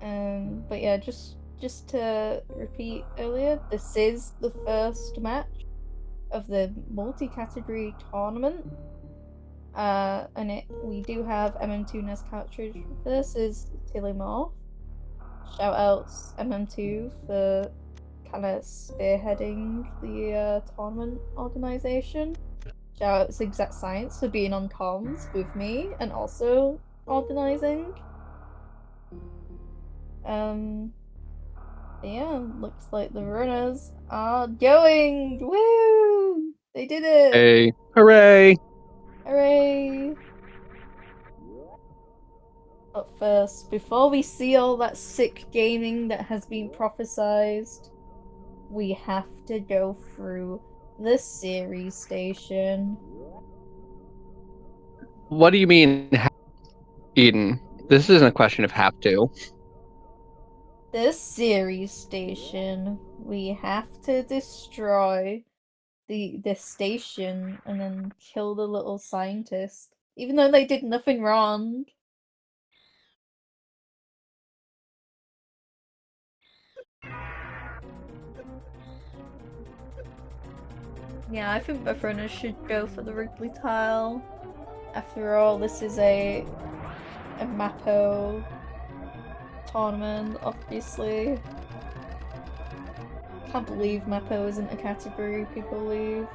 But yeah, just to repeat earlier, this is the first match of the multi-category tournament. And we do have mm2nescartridge versus Tilimorf. Shout outs MM2 for kind of spearheading the tournament organization. Shout outs Exact Science for being on comms with me and also organizing. Um, yeah, looks like the runners are going! Woo! They did it! Hey, hooray! Hooray! But first, before we see all that sick gaming that has been prophesized, we have to go through the series station. What do you mean, Eden? This isn't a question of have to. The series station. We have to destroy the station and then kill the little scientist, even though they did nothing wrong. Yeah, I think both runners should go for the Wrigley tile. After all, this is a Mappo tournament, obviously. Can't believe Mappo isn't a category people leave.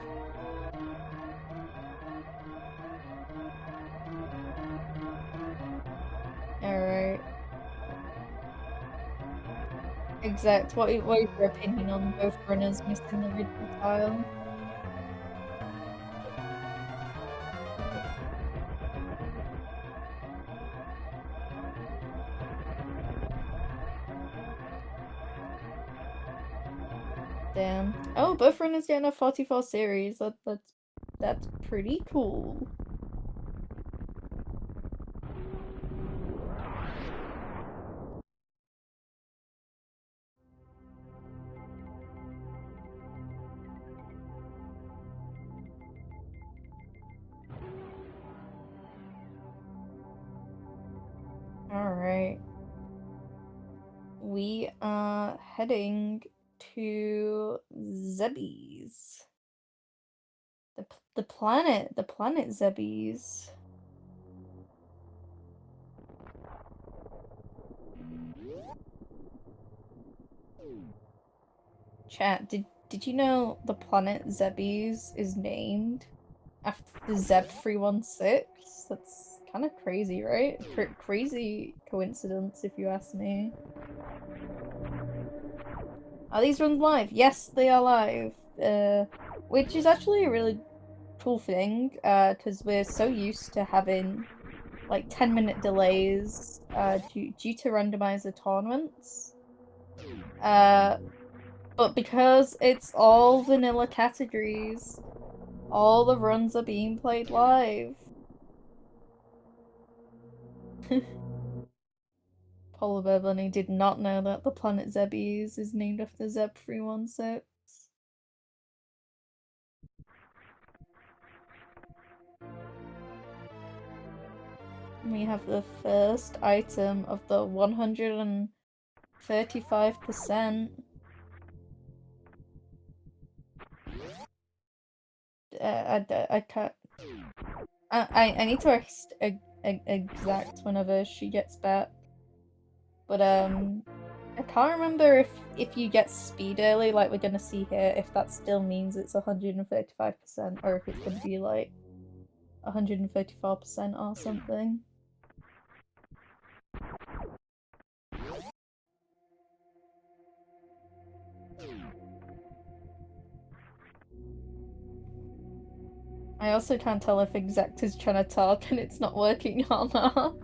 Alright. Exact. What is your opinion on both runners missing the Ridley tile? Damn. Oh, both runners getting a 44 series. That's pretty cool. Alright. We are heading to Zebbies. The planet Zebbies. Chat, did you know the planet Zebbies is named after Zeb 316? That's kind of crazy, right? Crazy coincidence, if you ask me. Are these runs live? Yes, they are live. Which is actually a really cool thing, because we're so used to having like 10-minute delays due to randomizer tournaments. But because it's all vanilla categories, all the runs are being played live. Polar Bear Bunny did not know that the planet Zebbies is named after Zeb 316. We have the first item of the 135%. I can't. I need to exact whenever she gets back. But I can't remember if you get speed early, like we're gonna see here, if that still means it's 135%, or if it's gonna be like 134% or something. I also can't tell if Exact is trying to talk and it's not working or not.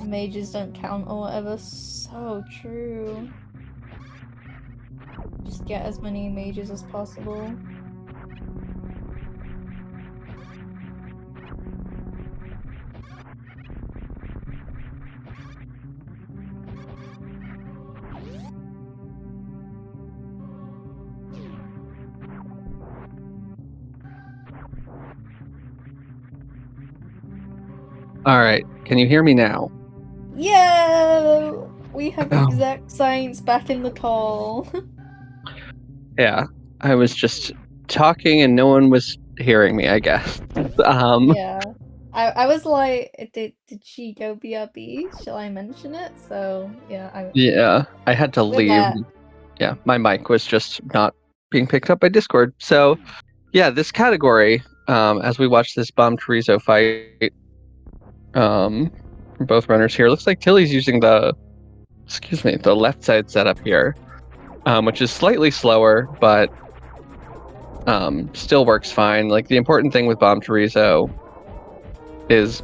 Mages don't count or whatever. So true. Just get as many mages as possible. All right. Can you hear me now? Yeah, we have Oh, exact science back in the call. yeah. I was just talking and no one was hearing me, I guess. Yeah. I was like, did she go BRB? Shall I mention it? So yeah, Yeah, I had to we're leave. back. Yeah, my mic was just not being picked up by Discord. So, yeah, this category, as we watch this bomb Torizo fight, from both runners here, looks like Tilly's using the left side setup here, which is slightly slower, but still works fine. Like, the important thing with bomb Torizo is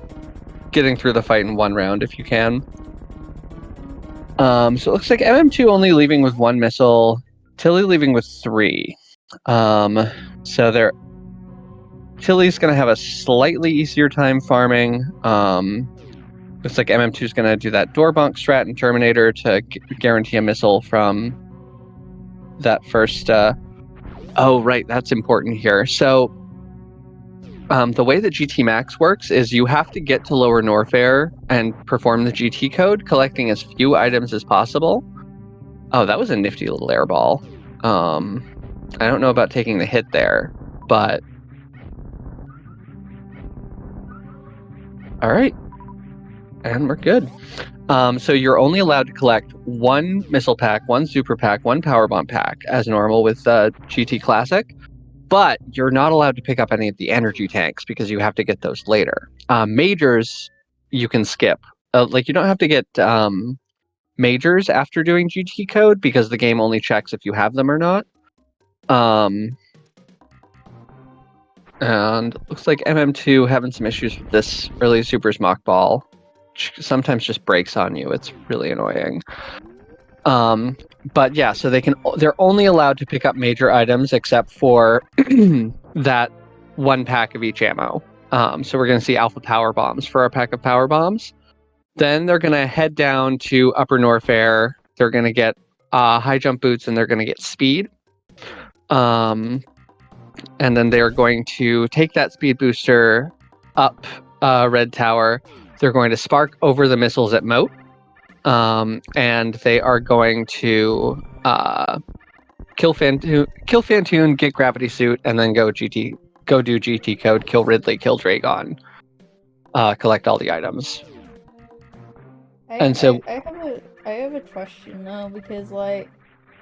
getting through the fight in one round if you can. So it looks like MM2 only leaving with one missile, Tilly leaving with 3. So Tilly's gonna have a slightly easier time farming. Looks like MM2 is gonna do that door bunk strat and Terminator to guarantee a missile from that first. Oh, right, that's important here. So the way that GT Max works is you have to get to Lower Norfair and perform the GT code, collecting as few items as possible. Oh, that was a nifty little air ball. I don't know about taking the hit there, but all right, and we're good. So you're only allowed to collect one missile pack, one super pack, one power bomb pack, as normal with GT Classic. But you're not allowed to pick up any of the energy tanks because you have to get those later. Majors you can skip. Like you don't have to get majors after doing GT code because the game only checks if you have them or not. And looks like MM2 having some issues with this early Super's mock ball, which sometimes just breaks on you. It's really annoying. But yeah, so they're only allowed to pick up major items except for that one pack of each ammo. So we're going to see alpha power bombs for our pack of power bombs. Then they're going to head down to Upper Norfair. They're going to get high jump boots and they're going to get speed. And then they're going to take that speed booster up Red Tower. They're going to spark over the missiles at Moat. And they are going to kill Phantoon, get Gravity Suit, and then go do GT code, kill Ridley, kill Dragon, collect all the items. And so, I have a question now because like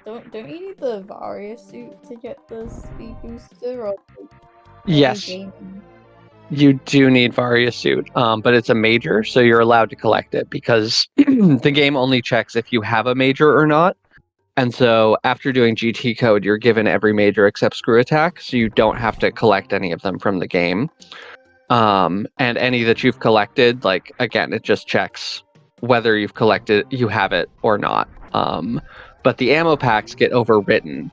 don't you need the Varia suit to get the speed booster or early yes, gaming? you do need Varia Suit, but it's a major, so you're allowed to collect it because the game only checks if you have a major or not. And so after doing GT code, you're given every major except Screw Attack, so you don't have to collect any of them from the game. And any that you've collected, like again, it just checks whether you have it or not. But the ammo packs get overwritten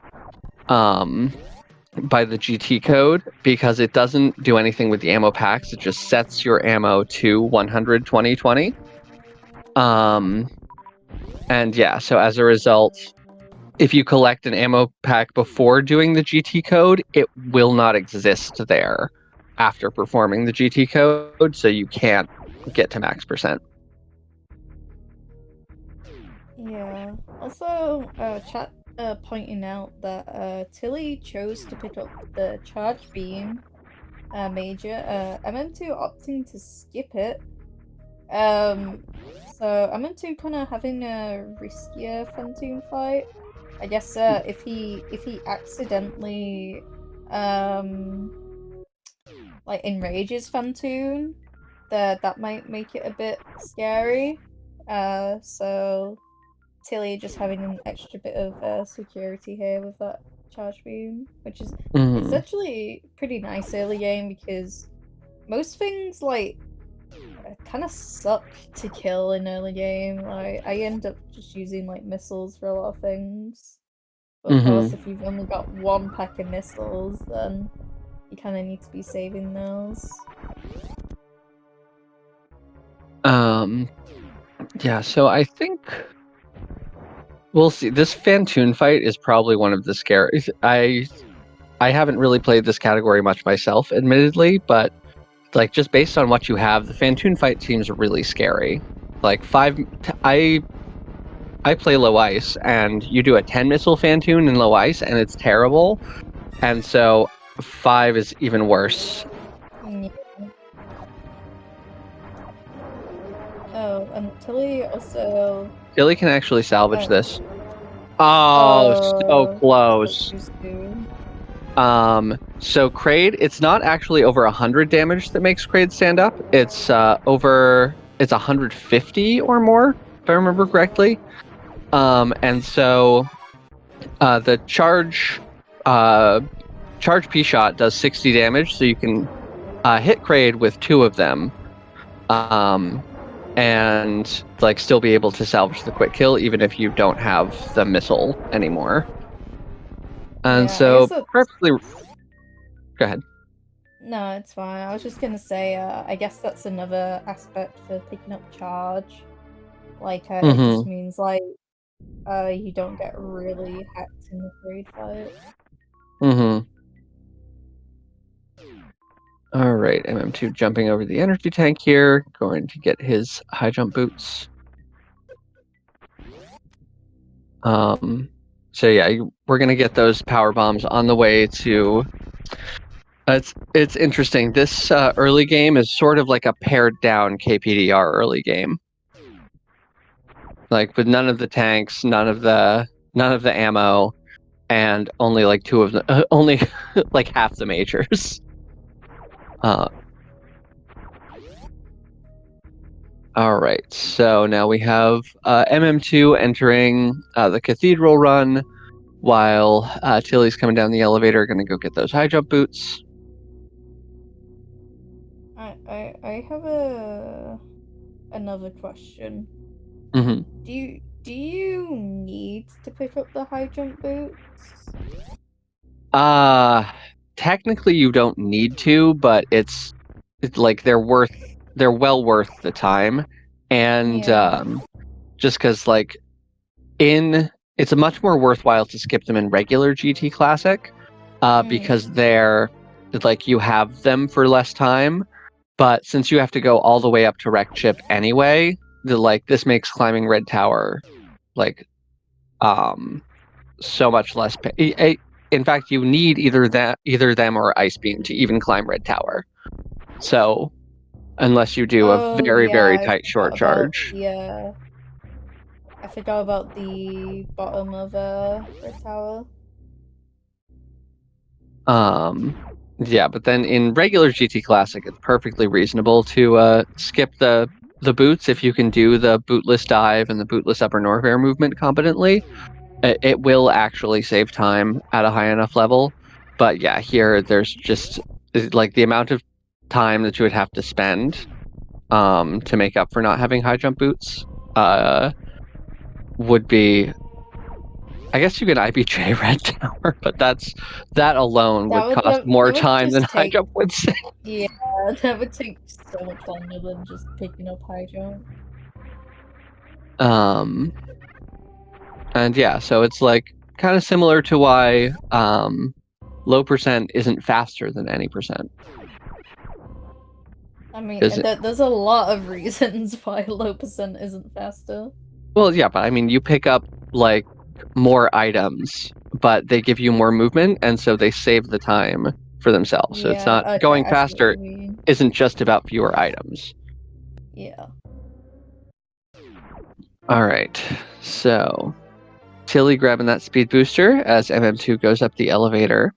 by the GT code because it doesn't do anything with the ammo packs. It just sets your ammo to 100 20 20. And yeah, so as a result, if you collect an ammo pack before doing the GT code, it will not exist there after performing the GT code, so you can't get to max percent. Yeah. Also, chat pointing out that Tilly chose to pick up the charge beam major. MM2 opting to skip it. Um, so MM2 kind of having a riskier Phantoon fight. I guess if he accidentally um like enrages Phantoon, that might make it a bit scary. So Tilly just having an extra bit of security here with that charge beam, which is it's Mm-hmm. actually pretty nice early game because most things like kind of suck to kill in early game. Like I end up just using like missiles for a lot of things. But of Mm-hmm. course, if you've only got one pack of missiles, then you kind of need to be saving those. Yeah, so I think we'll see. This Phantoon fight is probably one of the scariest. I haven't really played this category much myself, admittedly, but like just based on what you have, the Phantoon fight seems really scary. Like I play low ice, and you do a 10 missile Phantoon in low ice, and it's terrible. And so 5 is even worse. Yeah. Oh, and Tilly also. Tilly can actually salvage Uh, this. Oh, so but close. too soon. So Kraid, it's not actually over 100 damage that makes Kraid stand up. It's it's 150 or more, if I remember correctly. And so the charge P shot does 60 damage, so you can hit Kraid with 2 of them. And like still be able to salvage the quick kill even if you don't have the missile anymore. And Yeah, I guess so that's. perfectly. Go ahead. No, it's fine. I was just gonna say, I guess that's another aspect for picking up charge. Like, it just Mm-hmm. means, like, you don't get really hacked in the grade fight. Mm-hmm. All right, MM2 jumping over the energy tank here, going to get his high jump boots. So yeah, we're gonna get those power bombs on the way to. It's interesting. This early game is sort of like a pared down KPDR early game, like with none of the tanks, none of the ammo, and only like 2 of the only like half the majors. All right, so now we have MM2 entering the Cathedral Run, while Tilly's coming down the elevator, going to go get those high jump boots. I have another question. Mm-hmm. Do you need to pick up the high jump boots? Technically you don't need to, but it's like they're well worth the time, and Yeah. just because like it's a much more worthwhile to skip them in regular GT Classic, Mm. because they're like you have them for less time, but since you have to go all the way up to Wreck Chip anyway, this makes climbing Red Tower like um so much less. In fact, you need either them or Ice Beam to even climb Red Tower. So unless you do a Oh very yeah, very tight short charge. I forgot about the bottom of Red Tower. Um, yeah, but then in regular GT Classic, it's perfectly reasonable to skip the boots if you can do the bootless dive and the bootless upper Norfair movement competently. It will actually save time at a high enough level. But yeah, here there's just like the amount of time that you would have to spend to make up for not having high jump boots would be. I guess you can IBJ Red Tower, but that alone would cost more That would time than just high take jump would say. yeah, that would take so much longer than just picking up high jump. Um, and yeah, so it's like kind of similar to why low percent isn't faster than any percent. I mean, Is it? there's a lot of reasons why low percent isn't faster. Well, yeah, but I mean, you pick up like more items, but they give you more movement, and so they save the time for themselves. So it's Yeah, not okay, going I see what faster you mean. isn't just about fewer items. Yeah. All right, so Tilly grabbing that speed booster as MM2 goes up the elevator.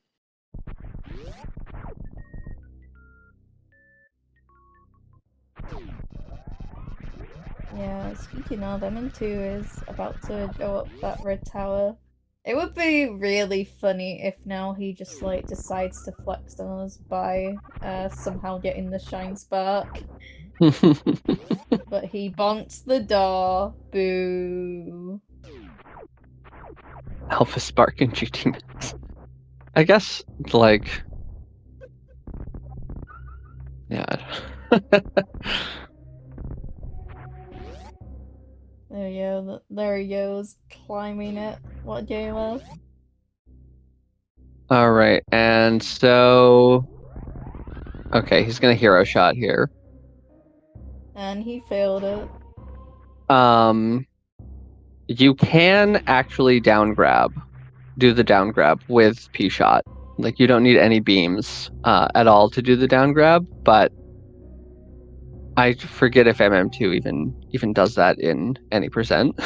Yeah, speaking of, MM2 is about to go up that red tower. It would be really funny if now he just like decides to flex on us by somehow getting the shine spark. But he bonks the door. Boo. Alpha Spark and GT Max. I guess, like, yeah. There you go. There he goes, climbing it. What a gamer. All right, and so Okay, he's gonna hero shot here. And he failed it. You can actually down grab, do the down grab with P shot. Like you don't need any beams at all to do the down grab, but I forget if MM2 even does that in any percent.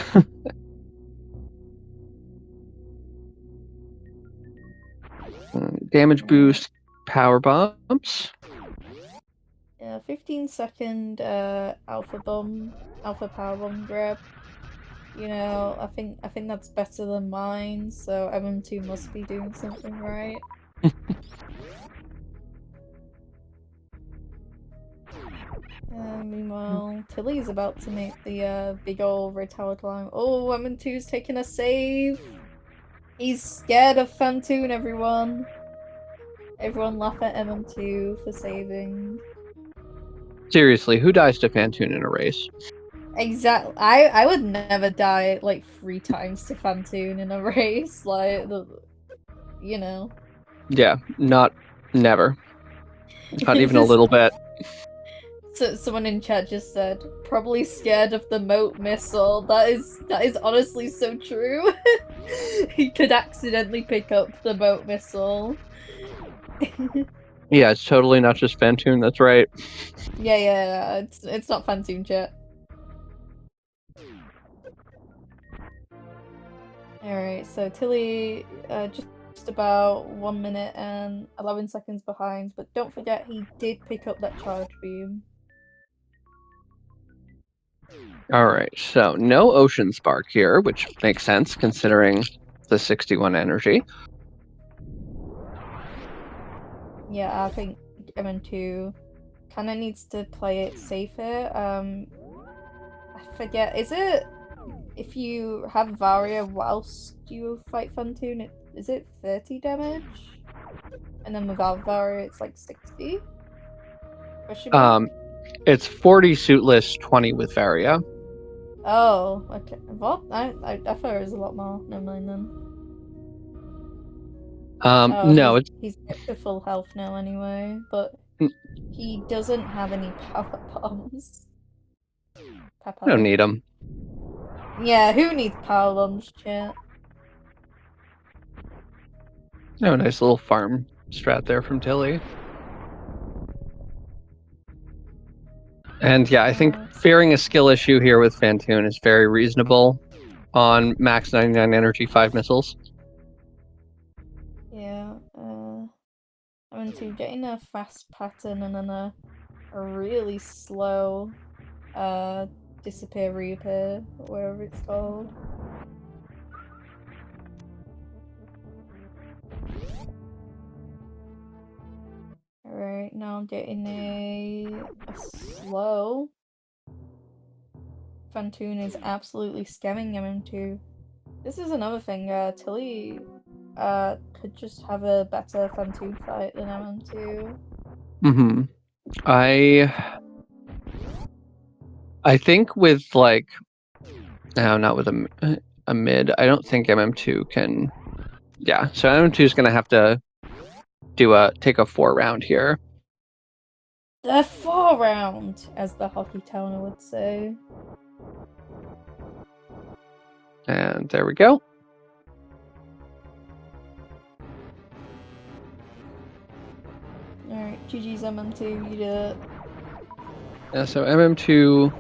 Damage boost, power bumps. Yeah, 15-second alpha power bomb grab. You know, I think that's better than mine, so MM2 must be doing something right. Meanwhile, Tilly's about to make the big ol' red tower climb. Oh, MM2's taking a save. He's scared of Phantoon, everyone. Everyone laugh at MM2 for saving. Seriously, who dies to Phantoon in a race? Exactly. I would never die like 3 times to Phantoon in a race. Like you know. Yeah, never. Not even a little bit. So someone in chat just said, probably scared of the moat missile. That is honestly so true. He could accidentally pick up the moat missile. Yeah, it's totally not just Phantoon, that's right. Yeah, it's not Phantoon chat. Alright, so Tilly just about 1 minute and 11 seconds behind, but don't forget he did pick up that charge beam. Alright, so no Ocean Spark here, which makes sense considering the 61 energy. Yeah, I think MN2 kind of needs to play it safer. I forget, is it if you have Varia whilst you fight Phantoon, is it 30 damage? And then without Varia, it's like 60? Question mark? It's 40 suitless, 20 with Varia. Oh, okay. Well, I thought it was a lot more. Never mind then. Oh, No, he's back to full health now anyway, but he doesn't have any power bombs. I don't need them. Yeah, who needs power bombs, chat? Oh, nice little farm strat there from Tilly. And yeah, I think fearing a skill issue here with Phantoon is very reasonable on max 99 energy 5 missiles. Yeah, I'm into getting a fast pattern and then a really slow disappear reappear, whatever it's called. Alright, now I'm getting a slow. Phantoon is absolutely scamming MM2. This is another thing, Tilly could just have a better Phantoon fight than MM2. Mm-hmm. I think with like, no, not with a mid. I don't think MM2 can. Yeah, so MM2 is gonna have to take a 4-round here. The 4-round, as the hockey towner would say. And there we go. Alright, GG's MM2, you did it. Yeah, so MM2.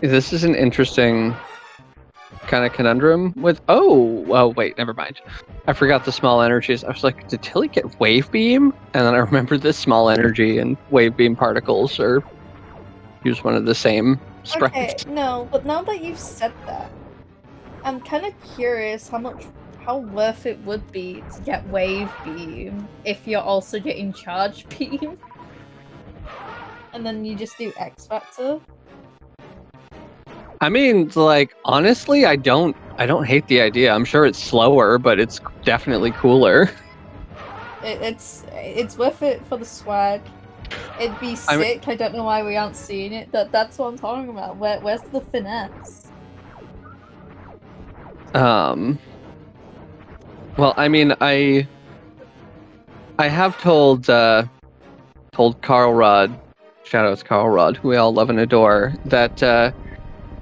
This is an interesting kind of conundrum with. Oh, wait, never mind. I forgot the small energies. I was like, did Tilly get wave beam? And then I remembered this small energy and wave beam particles are use one of the same sprites. Okay, no, but now that you've said that, I'm kind of curious how worth it would be to get wave beam if you're also getting charge beam. And then you just do X Factor. I mean, like, honestly, I don't hate the idea. I'm sure it's slower, but it's definitely cooler. It's worth it for the swag. It'd be sick. I don't know why we aren't seeing it. That's what I'm talking about. Where's the finesse? Well, I mean, I have told told Carl Rudd, shoutouts Carl Rudd, who we all love and adore, that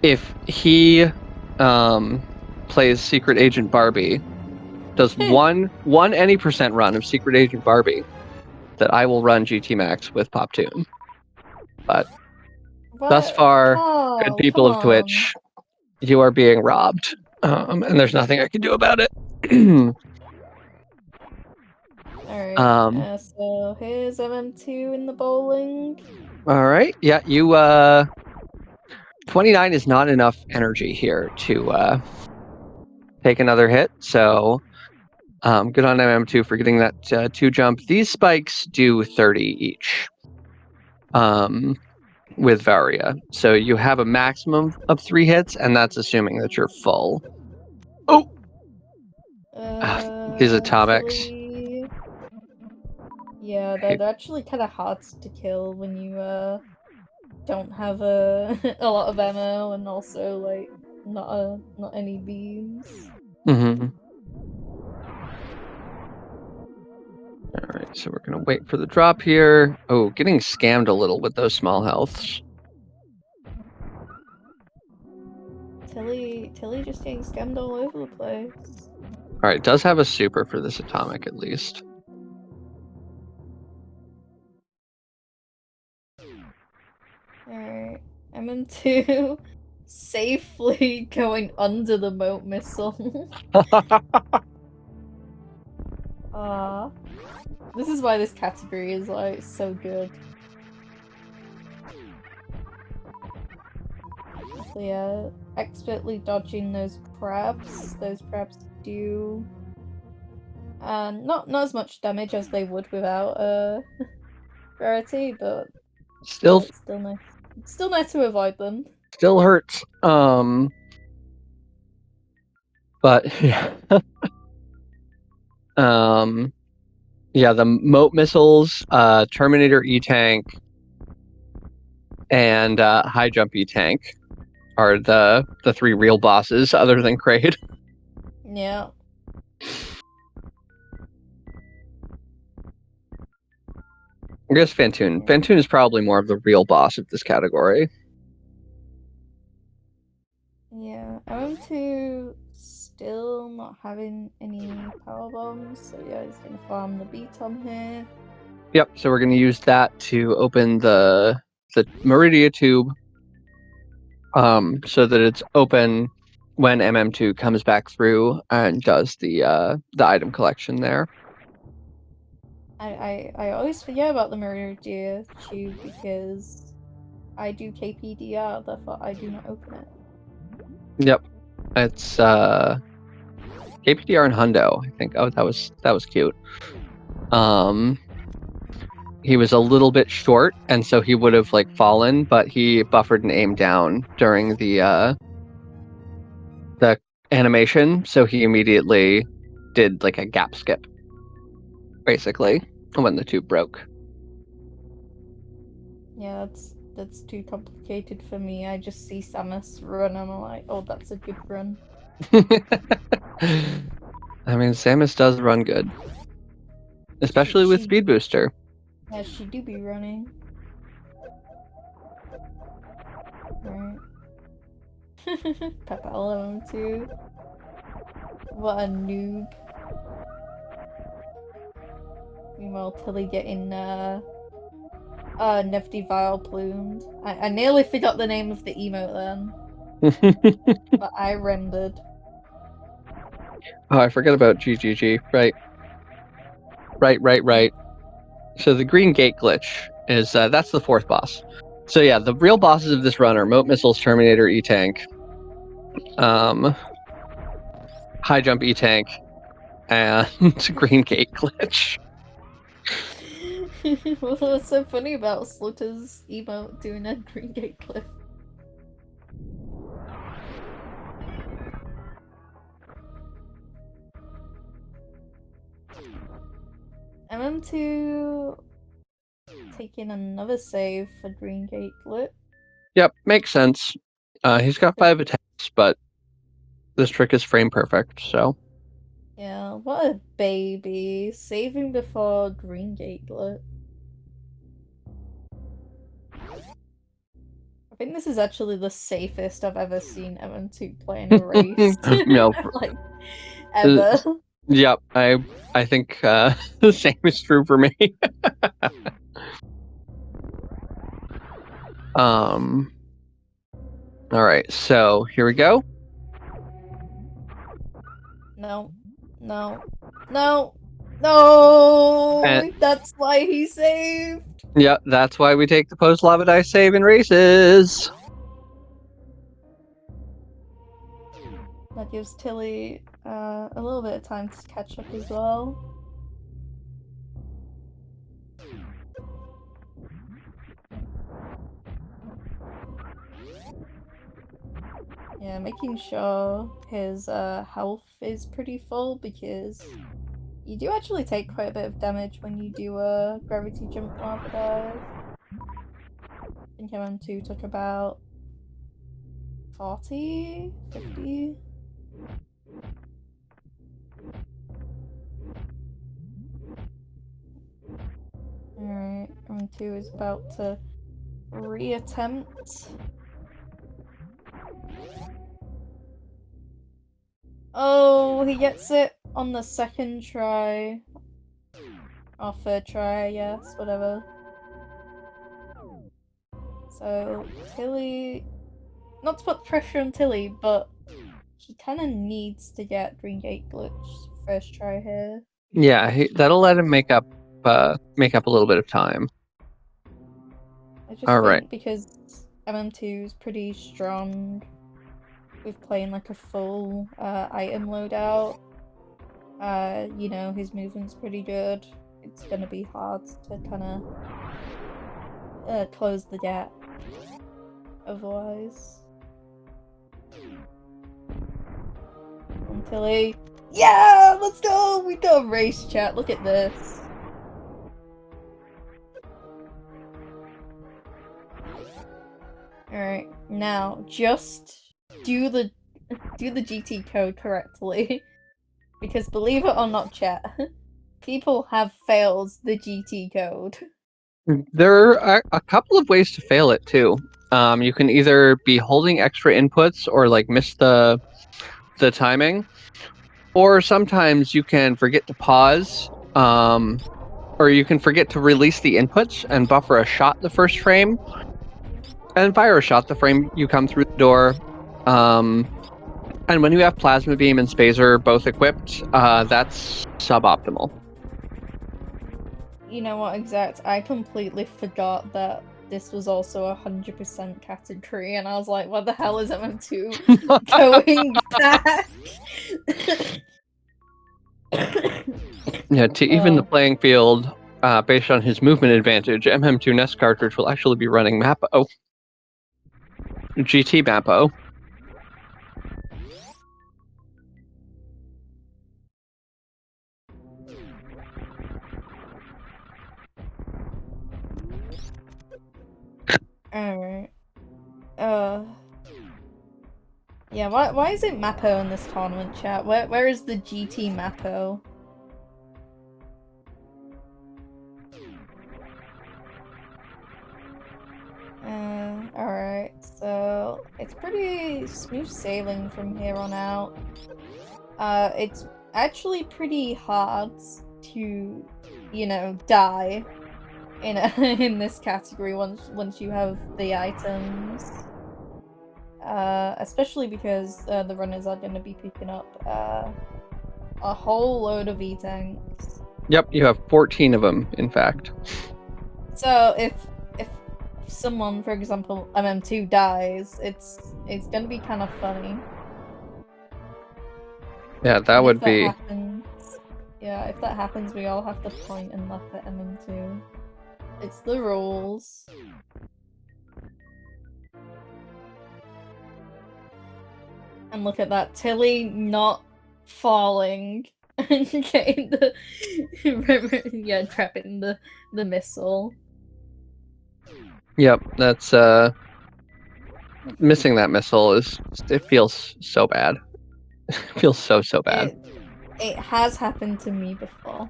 if he plays Secret Agent Barbie, does one any percent run of Secret Agent Barbie, that I will run GT Max with Phantoon. But thus far, good Carl, people come of on. Twitch, you are being robbed, and there's nothing I can do about it. Alright, so here's MM2 in the bowling. All right, yeah, you 29 is not enough energy here to take another hit, so good on MM2 for getting that 2 jump. These spikes do 30 each with Varia, so you have a maximum of 3 hits, and that's assuming that you're full. Oh! These atomics. Tilly... Yeah, they're actually kind of hard to kill when you don't have a a lot of ammo and also like not any beams. Mm-hmm. All right, so we're gonna wait for the drop here. Oh, getting scammed a little with those small healths. Tilly just getting scammed all over the place. All right, does have a super for this atomic at least. Alright, MM2 safely going under the moat missile. This is why this category is like so good. So yeah, expertly dodging those crabs. Those crabs do not as much damage as they would without rarity, but Still it's still nice. It's still nice to avoid them. Still hurts. But yeah. Yeah, the moat missiles, Terminator E-Tank, and high jump E-Tank are the 3 real bosses other than Kraid. Yeah. I guess Phantoon. Phantoon is probably more of the real boss of this category. Yeah, MM2 still not having any power bombs, so yeah, he's gonna farm the beaton here. Yep, so we're going to use that to open the Meridia tube, so that it's open when MM2 comes back through and does the item collection there. I always forget about the Meridia tube because I do KPDR, therefore I do not open it. Yep, it's KPDR and Hundo, I think. Oh, that was cute. He was a little bit short, and so he would have like fallen, but he buffered and aimed down during the animation, so he immediately did like a gap skip, basically, when the tube broke. Yeah, that's too complicated for me. I just see Samus run and I'm like, oh, that's a good run. I mean, Samus does run good, especially with Speed Booster. Yeah, she do be running. Right. Peppa Alone too. What a noob. Meanwhile, Tilly getting Nifty Vile plumed. I nearly forgot the name of the emote then. But I rendered. Oh, I forgot about GGG. Right. So the green gate glitch is that's the 4th boss. So yeah, the real bosses of this run are Moat Missiles, Terminator, E-Tank, high jump E-Tank, and green gate glitch. What's so funny about Slutter's emote doing a green gate clip? MM2 taking another save for green gate clip. Yep, makes sense. He's got 5 attacks, but this trick is frame perfect, so. Yeah, what a baby. Saving before green gate clip. think this is actually the safest I've ever seen MM2 play in a race. No, like ever. Yep, I think the same is true for me. All right, so here we go. No, no, no, no! And That's why he saved! yeah, that's why we take the post-lava dice save in races. That gives Tilly a little bit of time to catch up as well. Yeah, making sure his health is pretty full because you do actually take quite a bit of damage when you do a gravity jump lava dive. I think MM2 took about 40, 50. Alright, MM2 is about to reattempt. Oh, he gets it on the second try. Or third try, I guess, whatever. So, Tilly... Not to put pressure on Tilly, but he kind of needs to get Green Gate Glitch first try here. Yeah, that'll let him make up a little bit of time. I just All think right. because MM2 is pretty strong with playing like a full item loadout, you know, his movement's pretty good. It's gonna be hard to kind of close the gap otherwise. Until he... Yeah! Let's go! We got a race, chat. Look at this. Alright, now just do the GT code correctly. Because believe it or not, chat, people have failed the GT code. There are a couple of ways to fail it too. You can either be holding extra inputs or like miss the timing, or sometimes you can forget to pause, or you can forget to release the inputs and buffer a shot the first frame, and fire a shot the frame you come through the door. And when you have Plasma Beam and Spazer both equipped, that's suboptimal. You know what, Exact? I completely forgot that this was also 100% category, and I was like, what the hell is MM2 going back? Yeah, to even the playing field, based on his movement advantage, mm2nescartridge will actually be running Mappo. GT Mappo. Alright. Yeah, why is it Mappo in this tournament, chat? Where is the GT Mappo? Alright, so it's pretty smooth sailing from here on out. It's actually pretty hard to, you know, die in in this category once you have the items. Especially because the runners are going to be picking up a whole load of E-tanks. Yep, you have 14 of them, in fact. So if someone, for example, MM2 dies, it's gonna be kind of funny. Yeah, that would be... Yeah, if that happens, we all have to point and laugh at MM2. It's the rules. And look at that, Tilly not falling and getting the yeah, trapping the missile. Yep, that's missing that missile it feels so bad. It feels so bad. It has happened to me before.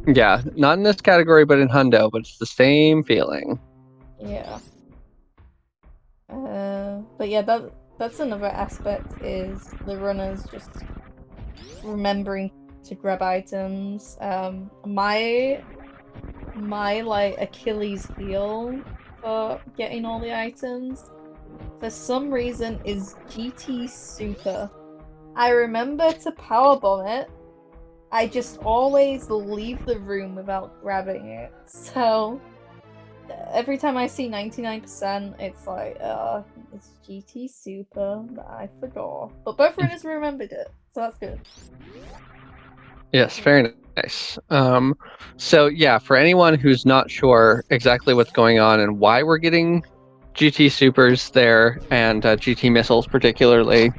Yeah, not in this category, but in Hundo, but it's the same feeling. Yeah. But yeah, that's another aspect, is the runners just remembering to grab items. My like Achilles heel for getting all the items, for some reason, is GT Super. I remember to powerbomb it. I just always leave the room without grabbing it. So every time I see 99%, it's like, it's GT Super that I forgot. But both runners remembered it, so that's good. Yes, very nice. So yeah, for anyone who's not sure exactly what's going on and why we're getting GT Supers there and GT missiles particularly,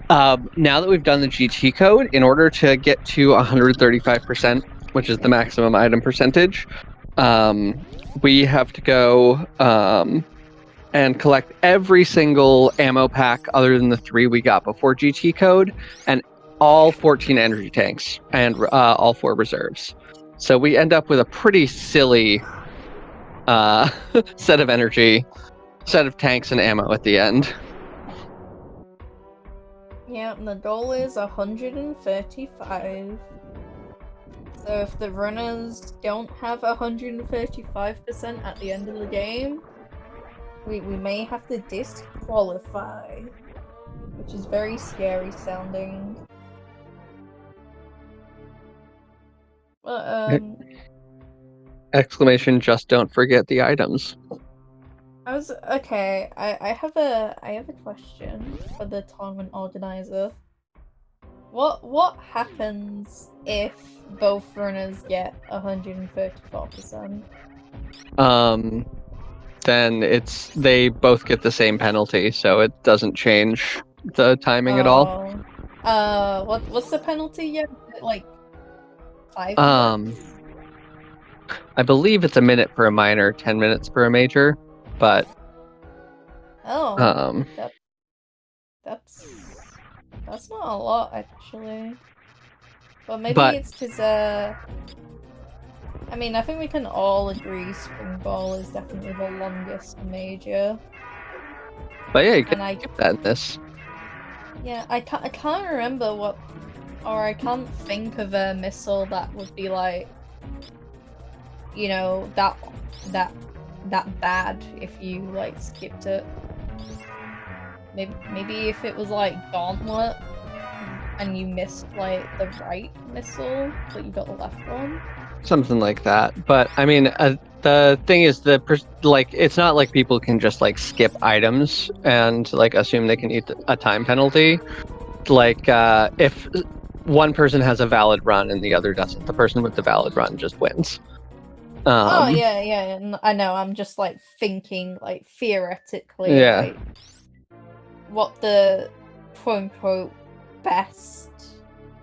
now that we've done the GT code, in order to get to 135%, which is the maximum item percentage, we have to go and collect every single ammo pack other than the 3 we got before GT code, and all 14 energy tanks, and all 4 reserves. So we end up with a pretty silly set of tanks and ammo at the end. Yeah, and the goal is 135. So if the runners don't have 135% at the end of the game, we may have to disqualify, which is very scary sounding. But Exclamation, just don't forget the items. okay. I have a question for the tournament organizer. What happens if both runners get 134%? Then they both get the same penalty, so it doesn't change the timing at all. What's the penalty? Yeah, like 5 Um, minutes? I believe it's a minute for a minor, 10 minutes for a major, but Oh, that's not a lot actually. But maybe but it's because I mean, I think we can all agree Spring Ball is definitely the longest major. yeah, you can And skip that in this. yeah, I can't remember what, or I can't think of a missile that would be like, you know, that bad if you like skipped it. Maybe if it was like Gauntlet and you missed like the right missile, but you got the left one. Something like that. But I mean, the thing is, it's not like people can just like skip items and like assume they can eat a time penalty. Like if one person has a valid run and the other doesn't, the person with the valid run just wins. Oh yeah, I know. I'm just like thinking like theoretically, Yeah. like what the quote unquote best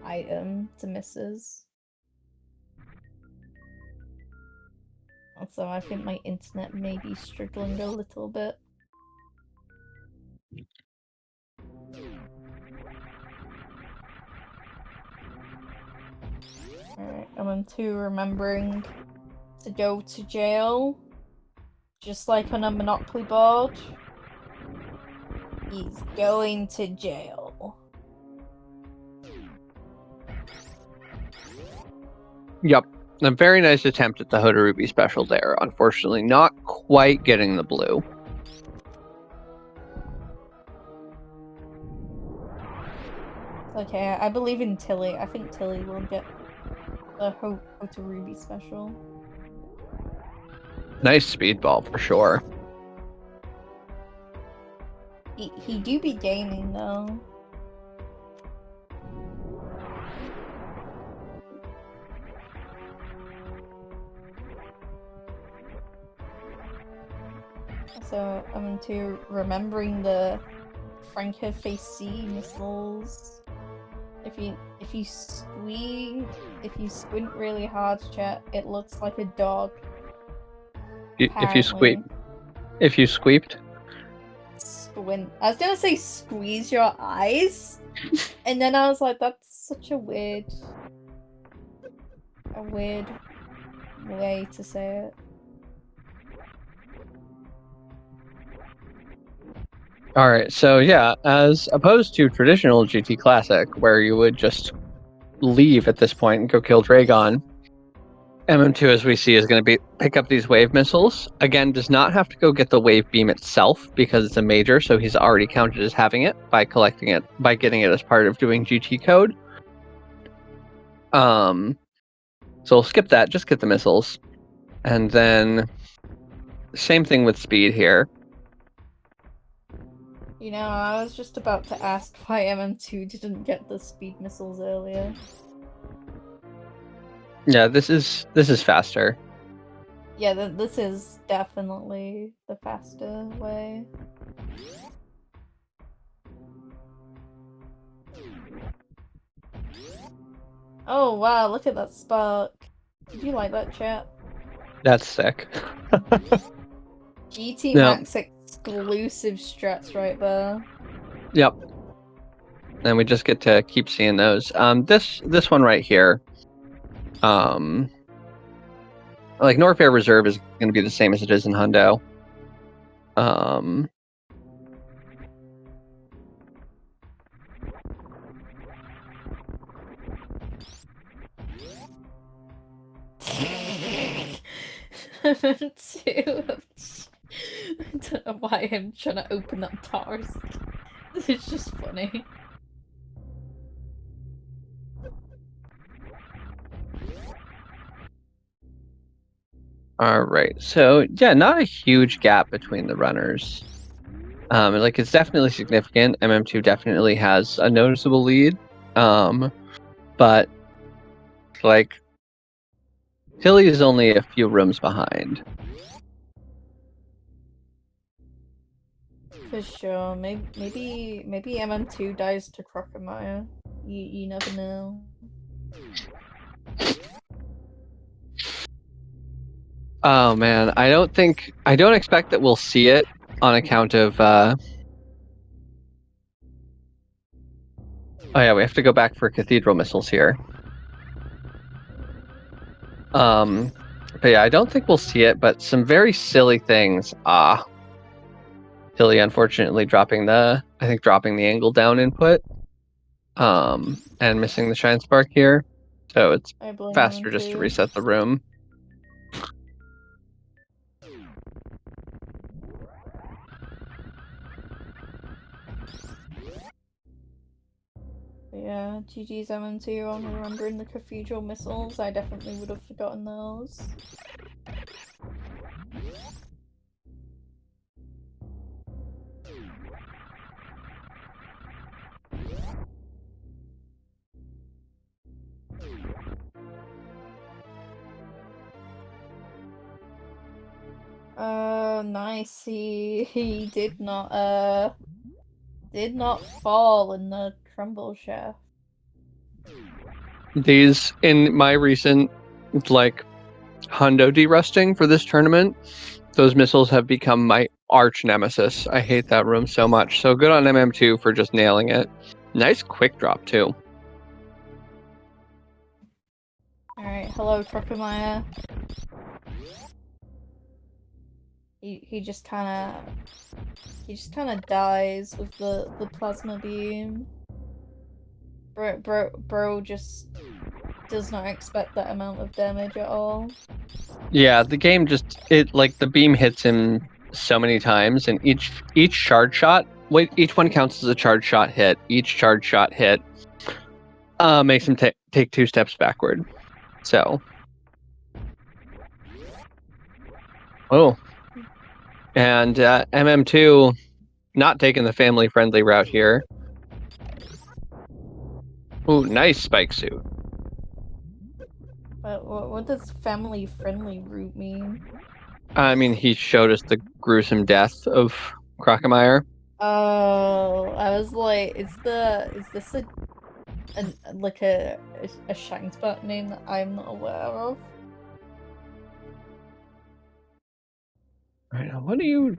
item to miss is. Also, I think my internet may be struggling a little bit. Alright, I'm into remembering to go to jail. Just like on a Monopoly board. He's going to jail. Yep. A very nice attempt at the Hodarubi special there. Unfortunately, not quite getting the blue. Okay, I believe in Tilly. I think Tilly will get the Hotarubi special. Nice speedball for sure. He do be gaming though. So I'm into remembering the Franco Face C missiles. If you squint really hard, chat, it looks like a dog. If you Apparently. squeeped. Squint. I was gonna say squeeze your eyes, and then I was like, that's such a weird way to say it. All right, so yeah, as opposed to traditional GT Classic, where you would just leave at this point and go kill Dragon, MM2, as we see, is going to pick up these wave missiles. Again, does not have to go get the wave beam itself because it's a major, so he's already counted as having it by collecting it, by getting it as part of doing GT code. So we'll skip that, just get the missiles. And then same thing with speed here. You know, I was just about to ask why MM2 didn't get the speed missiles earlier. Yeah, this is faster. Yeah, this is definitely the faster way. Oh wow, look at that spark. Did you like that, chat? That's sick. GT Yep. Max exclusive strats right there. Yep. And we just get to keep seeing those. This one right here, like Norfair Reserve is going to be the same as it is in Hundo. Too. I don't know why I'm trying to open up doors. It's just funny. All right, so yeah, not a huge gap between the runners. Like it's definitely significant. MM2 definitely has a noticeable lead, but like Tilly is only a few rooms behind. For sure. Maybe MM2 dies to Crocomire. You never know. Oh man, I don't expect that we'll see it on account of oh yeah, we have to go back for cathedral missiles here. But yeah, I don't think we'll see it, but some very silly things. Tilly unfortunately dropping the angle down input. And missing the shine spark here. So it's faster just to reset the room. Yeah, GG's MM2 on remembering the cathedral missiles. I definitely would have forgotten those. Nice. He did not fall in the crumble shaft. These, in my recent like Hundo derusting for this tournament, those missiles have become my arch nemesis. I hate that room so much. So good on MM2 for just nailing it. Nice quick drop too. Alright, hello Crocomire. He just kinda dies with the plasma beam. Bro just does not expect that amount of damage at all. Yeah, the game just like the beam hits him so many times, and each charge shot, each one counts as a charge shot hit. Each charge shot hit makes him take 2 steps backward. So, and MM2 not taking the family friendly route here. Ooh, nice spike suit. But what does family friendly route mean? I mean, he showed us the gruesome death of Crocomire. Oh, I was like, is this like a shine spot name that I'm not aware of? Right now, what do you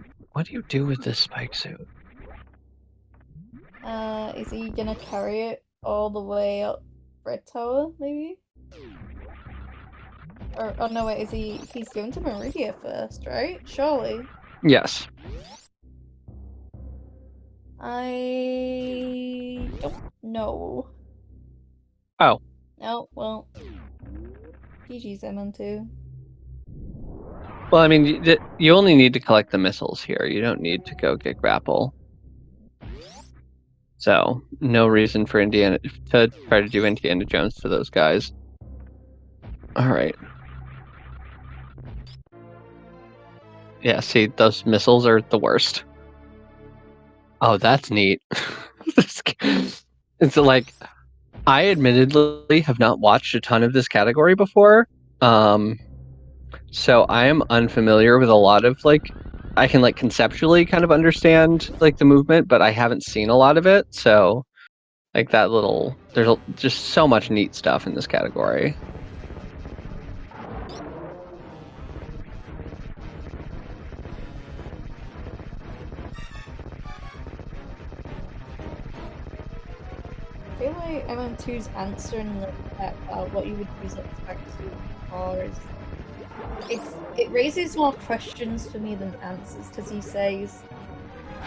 do with this spike suit? Is he gonna carry it all the way up Red Tower, maybe? Or oh no, wait, he's going to Meridia first, right? Surely. Yes. I don't know. Oh, Oh, well. GG's MM2. well, I mean, you only need to collect the missiles here. You don't need to go get grapple. So, no reason for Indiana to try to do Indiana Jones to those guys. All right. Yeah, see, those missiles are the worst. Oh, that's neat. It's like, I admittedly have not watched a ton of this category before. So I am unfamiliar with a lot of I can conceptually kind of understand the movement, but I haven't seen a lot of it. So there's just so much neat stuff in this category. I feel like MM2's answering that what you would use like tracksuit for is it raises more questions for me than answers because he says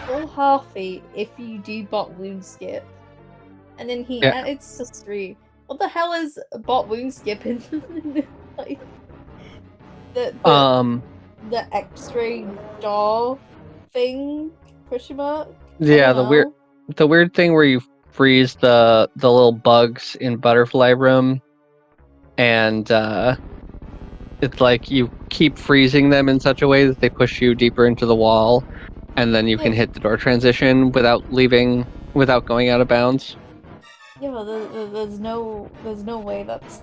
full halfy if you do bot wound skip, and then he Yeah. added sus3. What the hell is bot wound skip in like the the X-ray door thing? Question mark. I Yeah, don't know. the weird thing where you freeze the little bugs in Butterfly Room, and it's like you keep freezing them in such a way that they push you deeper into the wall, and then you can Yeah, hit the door transition without going out of bounds. yeah, but there's no way that's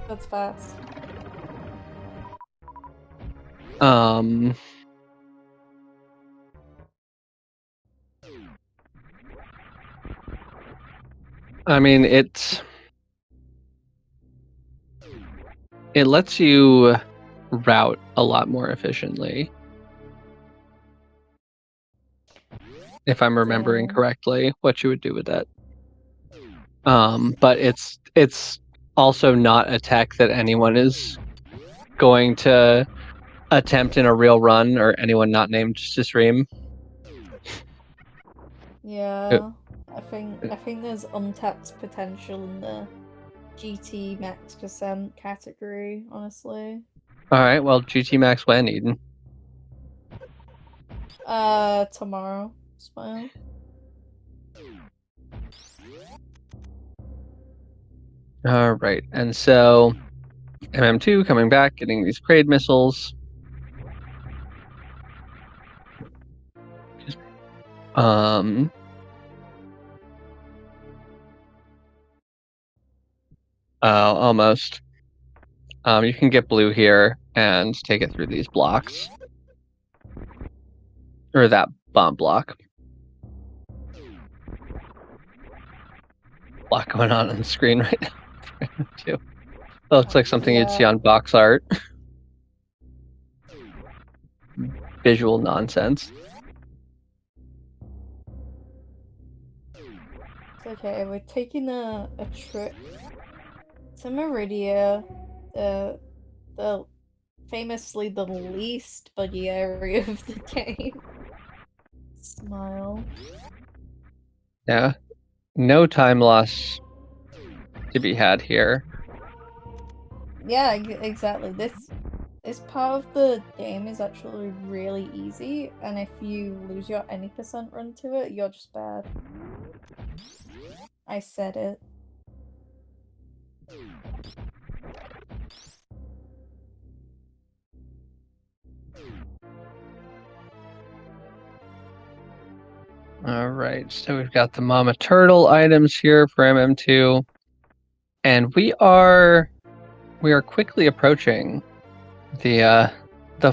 that's fast. Um, I mean, it lets you route a lot more efficiently, if I'm remembering Yeah. correctly, what you would do with that. But it's also not a tech that anyone is going to attempt in a real run, or anyone not named Sisream. Yeah. I think there's untapped potential in the GT max percent category, honestly. All right, well, GT Max when, Eden? Tomorrow. Smile. All right, and so MM2 coming back, getting these Kraid missiles. Um, Almost. You can get blue here and take it through these blocks, or that bomb block. Lot going on the screen right now. Too. That looks like something you'd see Yeah. on box art. Visual nonsense. It's okay. We're taking a trip to Meridia, the famously the least buggy area of the game. Smile. Yeah. No time loss to be had here. Yeah, exactly. This part of the game is actually really easy, and if you lose your any percent run to it, you're just bad. I said it. All right, so we've got the Mama Turtle items here for MM2, and we are quickly approaching the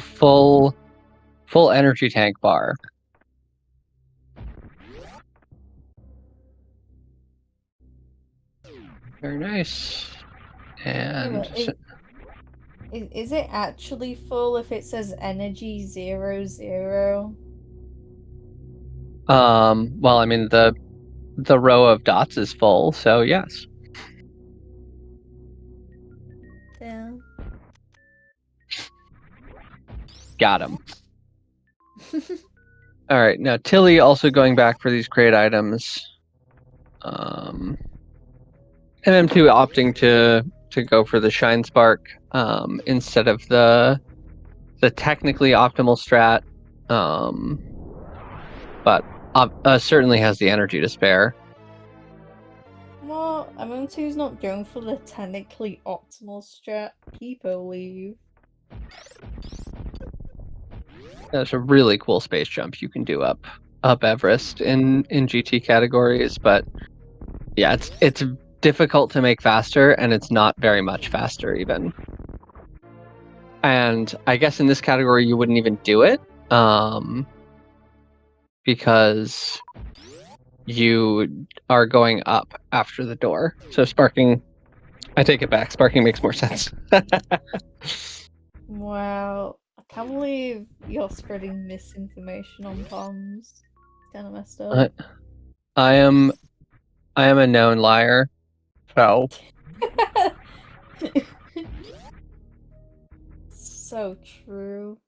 full energy tank bar. Very nice. Yeah, And but is it actually full if it says energy 00? well, I mean the row of dots is full, so yes. Yeah. Got him. All right, now Tilly also going back for these crate items. MM2 opting to go for the Shine Spark instead of the technically optimal strat, but certainly has the energy to spare. Well, MM2's not going for the technically optimal strat. People leave. There's a really cool space jump you can do up Everest in GT categories, but yeah, it's difficult to make faster, and it's not very much faster even. And I guess in this category you wouldn't even do it, because you are going up after the door. So sparking, I take it back. Sparking makes more sense. Wow. I can't believe you're spreading misinformation on comms. It's kind of messed up. I am a known liar. So So true.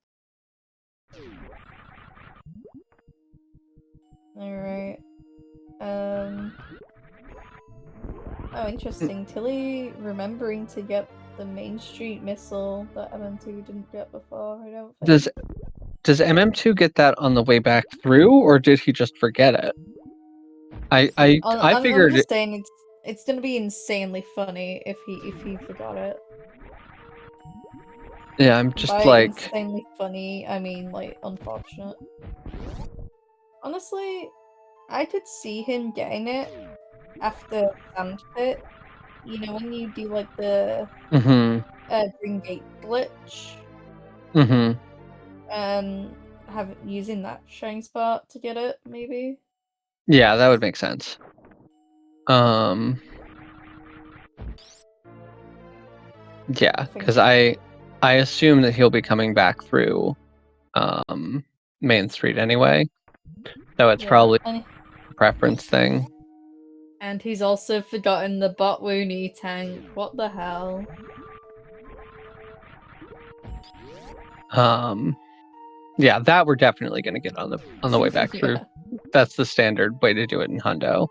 Alright. Oh, interesting. Tilly remembering to get the Main Street missile that MM2 didn't get before, I don't think. does MM2 get that on the way back through, or did he just forget it? I I'm figured just saying it's gonna be insanely funny if he forgot it. yeah, I'm just By like insanely funny, I mean like unfortunate. Honestly, I could see him getting it after Sandpit. You know when you do like the Green Gate glitch and using that shine spot to get it, maybe. yeah, that would make sense. Yeah, because I assume that he'll be coming back through Main Street anyway. So it's probably a preference thing. And he's also forgotten the bot Woony tank. What the hell? Yeah, that we're definitely gonna get on the way back through. Yeah. That's the standard way to do it in Hundo.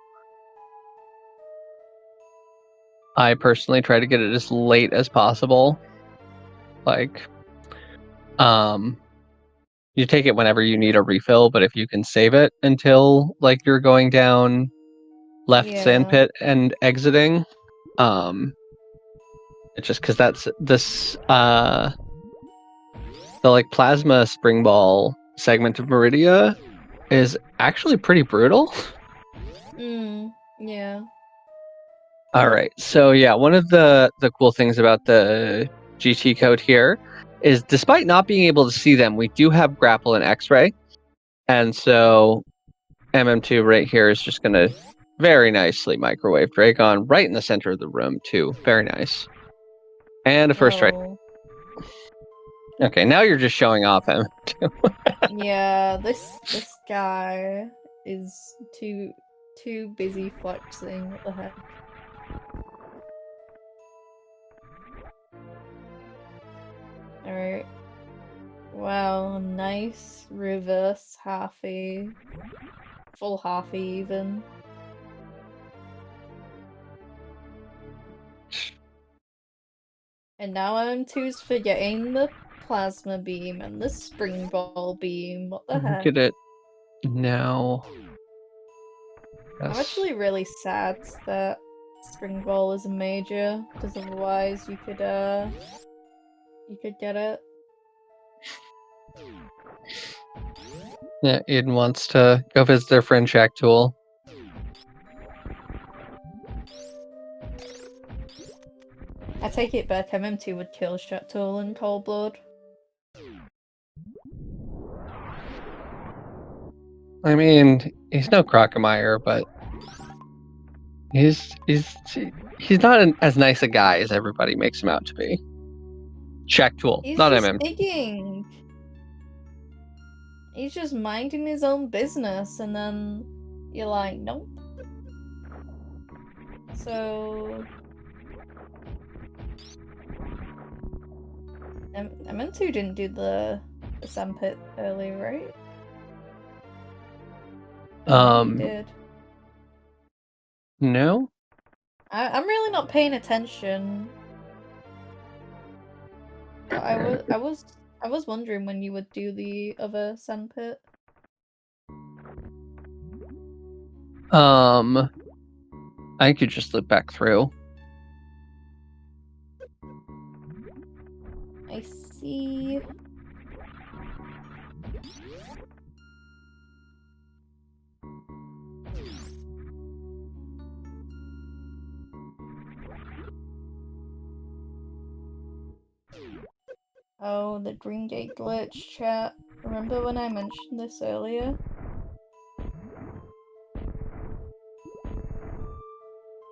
I personally try to get it as late as possible. Like, you take it whenever you need a refill, but if you can save it until like you're going down left sandpit and exiting, it's just because that's this the like plasma spring ball segment of Meridia is actually pretty brutal. Yeah. All right. So yeah, one of the cool things about the GT code here is despite not being able to see them, we do have grapple and X-ray. And so MM2 right here is just going to very nicely microwave Dragon right in the center of the room too. Very nice. And a first strike. Okay, now you're just showing off MM2. Yeah, this guy is too busy flexing. What the heck? Alright. Wow, nice reverse halfie. Full halfie even. And now M2's forgetting the plasma beam and the spring ball beam. What the heck? Look at it now. I'm actually really sad that spring ball is a major, because otherwise you could get it. Yeah, Aiden wants to go visit their friend Shack Tool. I take it back, MM2 would kill Shack Tool in cold blood. I mean, he's no Crocomire, but he's not as nice a guy as everybody makes him out to be. Shack Tool, He's not just MM. digging. He's just minding his own business, and then you're like, nope. So MM2 didn't do the sandpit earlier, right? Yeah, you did. No? I'm really not paying attention. But I was wondering when you would do the other sandpit. I could just loop back through. I see. Oh, the Dream Gate glitch chat. Remember when I mentioned this earlier?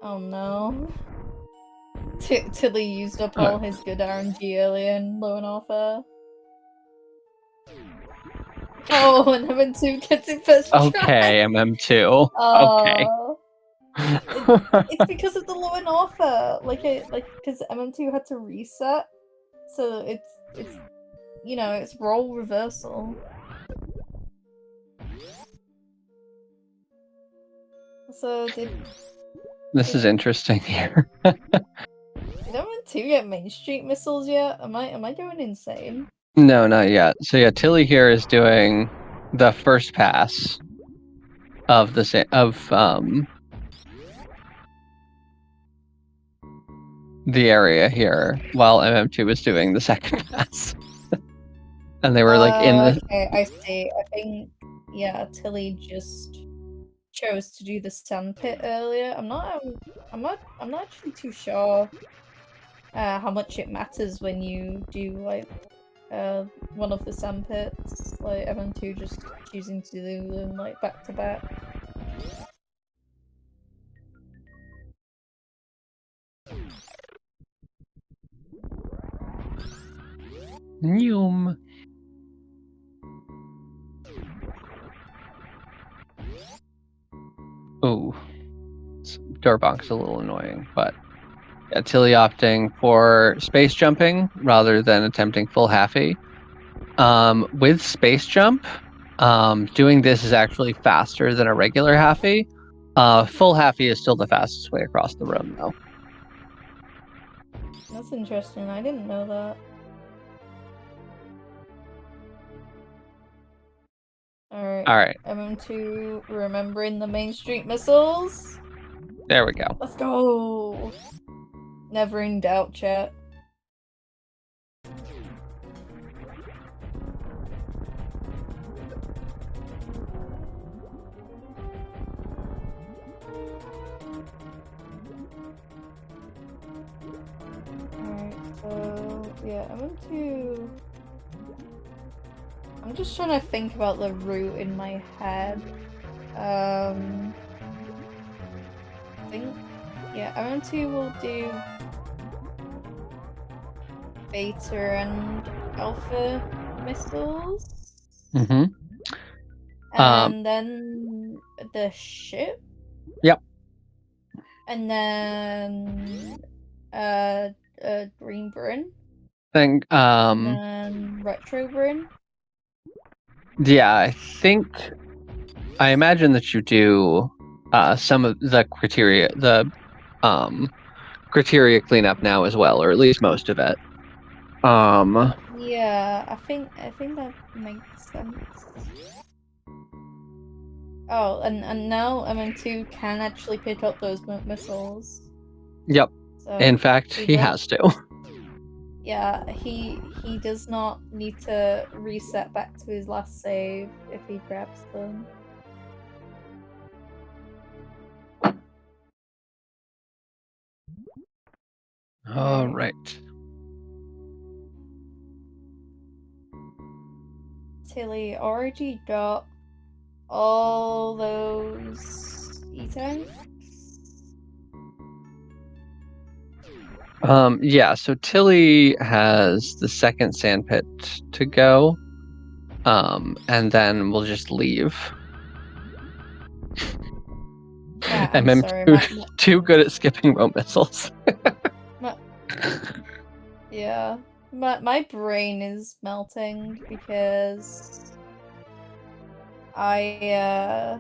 Oh no. Tilly used up all his good RNG earlier in low and offer. Oh, and MM2 gets it first try. Okay, MM2. Okay. It's because of the low and offer. Because MM2 had to reset, so it's you know, it's role reversal. So This is interesting here. did MM2 get Main Street missiles yet? Am I going insane? No, not yet. So yeah, Tilly here is doing the first pass of the the area here, while MM2 was doing the second pass. And they were like in the. Okay, I see. I think yeah, Tilly just chose to do the sandpit earlier. I'm not actually too sure how much it matters when you do like one of the sandpits, like MM2 just choosing to do them like back to back. Noom. Ooh. Durbonk's a little annoying, but yeah, Tilly opting for space jumping rather than attempting full halfie. With space jump, doing this is actually faster than a regular halfie. Full halfie is still the fastest way across the room, though. That's interesting. I didn't know that. Alright. MM2 remembering the Main Street missiles. There we go. Let's go. Never in doubt, chat. Alright, so yeah, I'm just trying to think about the route in my head. I think yeah, MM2 will do beta and alpha missiles. Mm-hmm. And then the ship. Yep. And then Green Bryn. And then Retro Bryn. Yeah, I imagine that you do some of the criteria cleanup now as well, or at least most of it. Yeah, I think that makes sense. Oh, and now MM2 can actually pick up those missiles. Yep. So in fact, he has to. Yeah, he does not need to reset back to his last save if he grabs them. All right. Tilly already got all those E-tanks? Yeah, so Tilly has the second sandpit to go. And then we'll just leave. Yeah, I'm sorry, too good at skipping rope missiles. Yeah. My brain is melting because I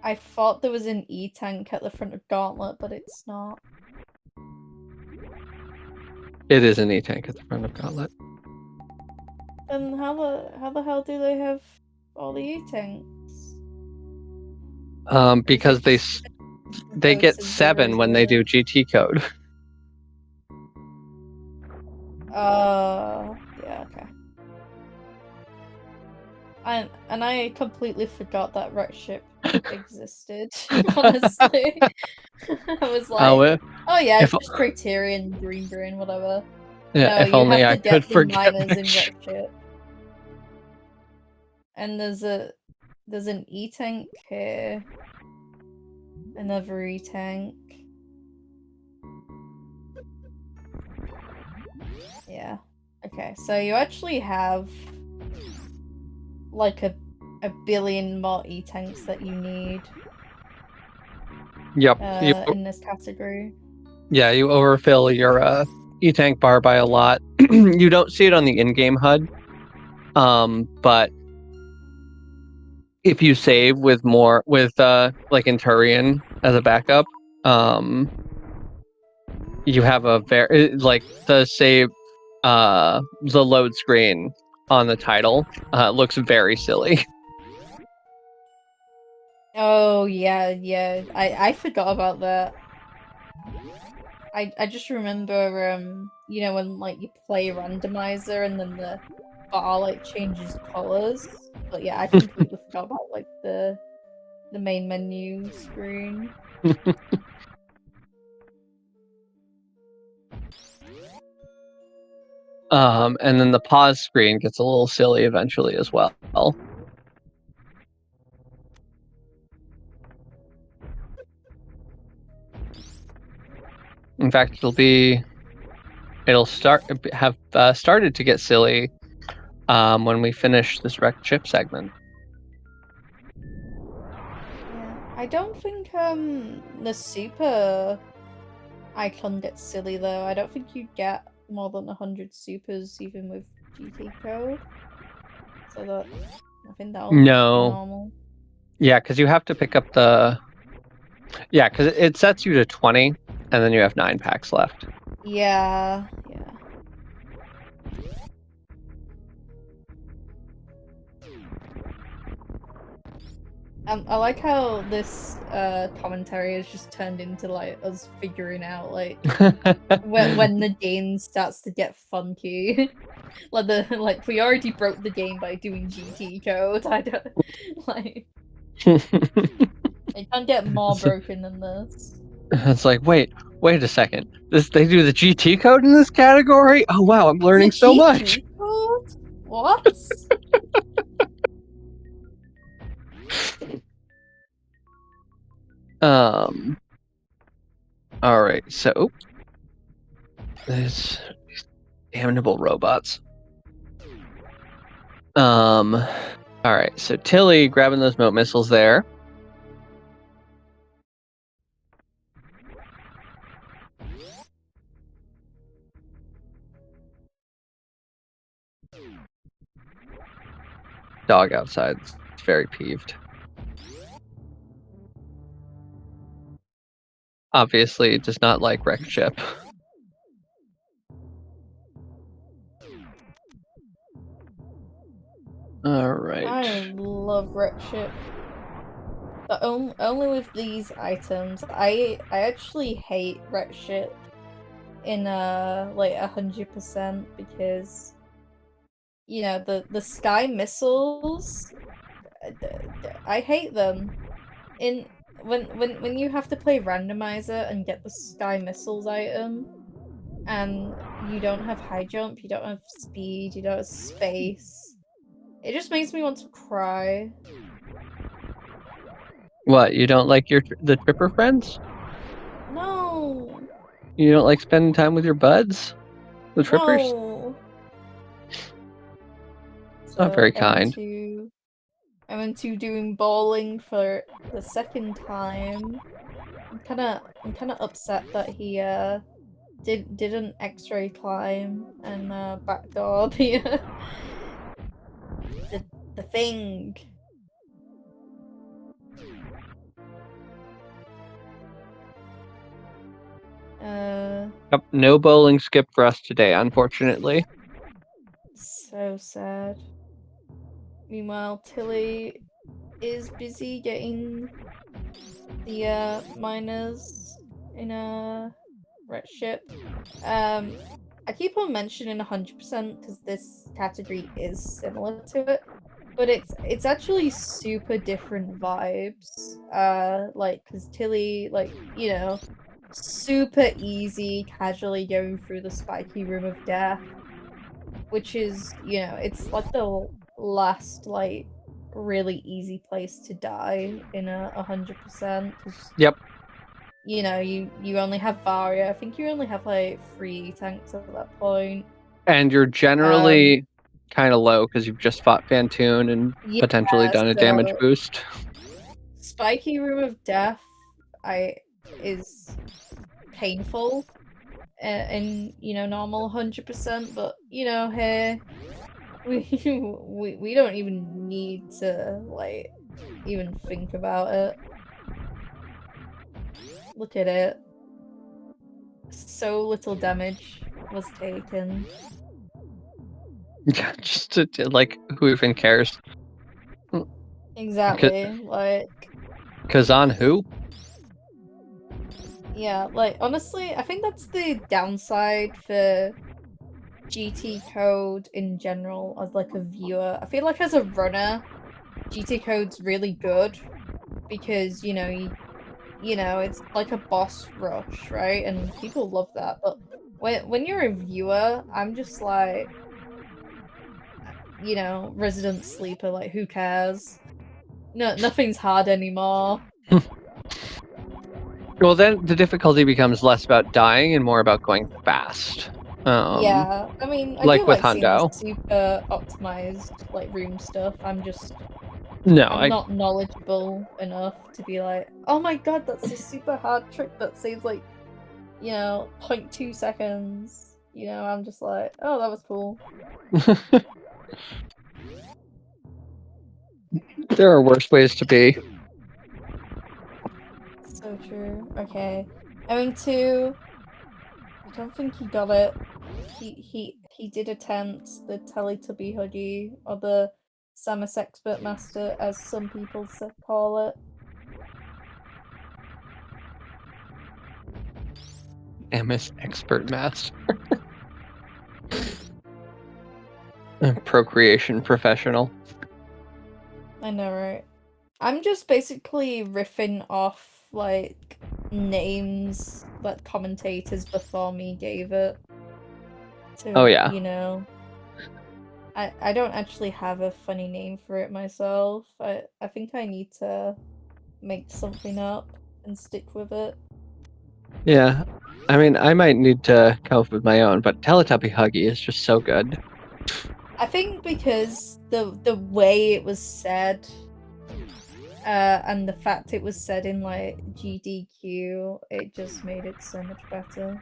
I thought there was an E-tank at the front of Gauntlet, but it's not. It is an E-tank at the front of Gauntlet. Then how the hell do they have all the E-tanks? Because they get 7 when they do GT code. Yeah, okay. And I completely forgot that wreck ship existed, honestly. I was like, oh yeah, it's just Criterion, green, whatever. Yeah, No, if you only have I to could get the forget miners in which. wreck ship. And there's an E-tank here. Another E-tank. Yeah. Okay, so you actually have like a billion more E-tanks that you need. Yep. In this category. Yeah, you overfill your E-tank bar by a lot. You don't see it on the in-game HUD, but if you save with more like in Turian as a backup, you have a very like the save the load screen on the title looks very silly. Oh yeah. I forgot about that. I just remember you know, when like you play randomizer and then the bar like changes colors. But yeah, I completely forgot about like the main menu screen. And then the pause screen gets a little silly eventually as well. In fact, it'll have started to get silly when we finish this wrecked ship segment. Yeah. I don't think the super icon gets silly though. I don't think you get more than 100 supers even with GT code. So that I think that'll just be normal. Yeah, because you have to pick up the. Yeah, because it sets you to 20, and then you have 9 packs left. Yeah. I like how this commentary has just turned into like us figuring out like when the game starts to get funky. like we already broke the game by doing GT code. I don't like it can't get more broken than this. It's like, wait a second. They do the GT code in this category? Oh wow, I'm learning so much. Code? What? All right, so there's damnable robots. All right, so Tilly grabbing those moat missiles there. Dog outside. It's very peeved. Obviously, it does not like wrecked ship. All right. I love wreck ship. But only with these items. I actually hate wreck ship in like 100% because you know the sky missiles I hate them. When you have to play randomizer and get the sky missiles item and you don't have high jump, you don't have speed, you don't have space. It just makes me want to cry. What, you don't like the Tripper friends? No. You don't like spending time with your buds? The Trippers? No. So not very kind. I went to doing bowling for the second time. I'm kinda upset that he did an X-ray climb and backdoor the thing. Yep, no bowling skip for us today, unfortunately. So sad. Meanwhile, Tilly is busy getting the miners in a red ship. I keep on mentioning 100% because this category is similar to it, but it's actually super different vibes. Like, because Tilly, like, super easy, casually going through the spiky room of death, which is, it's like the last, like, really easy place to die in a 100% because Yep, you only have Varia. I think you only have like 3 tanks at that point. and you're Um, generally kind of low because you've just fought Phantoon and yeah, potentially done a damage so boost. Spiky Room of Death, I is painful in normal 100%, but here we we don't even need to like even think about it. Look at it. So little damage was taken. Yeah, just like, who even cares? Exactly. Like, Because on who? yeah, like honestly, I think that's the downside for GT code in general as like a viewer. I feel like as a runner, GT code's really good because it's like a boss rush, right? And people love that. But when you're a viewer, I'm just like, resident sleeper, like who cares? No, nothing's hard anymore. Well, then the difficulty becomes less about dying and more about going fast. Yeah, I mean, I Like do with like seeing the Hundo. super optimized like room stuff. No, I'm not knowledgeable enough to be like, oh my god, that's a super hard trick that saves like, 0.2 seconds. I'm just like, oh, that was cool. there are worse ways to be. So true. Okay. M2, I don't think he got it. He did attempt the Teletubby Huggy or the Samus Expert Master, as some people call it. MS Expert Master. Procreation professional. I know, right? I'm just basically riffing off like names that commentators before me gave it Oh, to, yeah. I don't actually have a funny name for it myself. I think I need to make something up and stick with it. Yeah. I mean, I might need to come up with my own, but Teletubby Huggy is just so good. I think because the way it was said, and the fact it was said in like GDQ, it just made it so much better.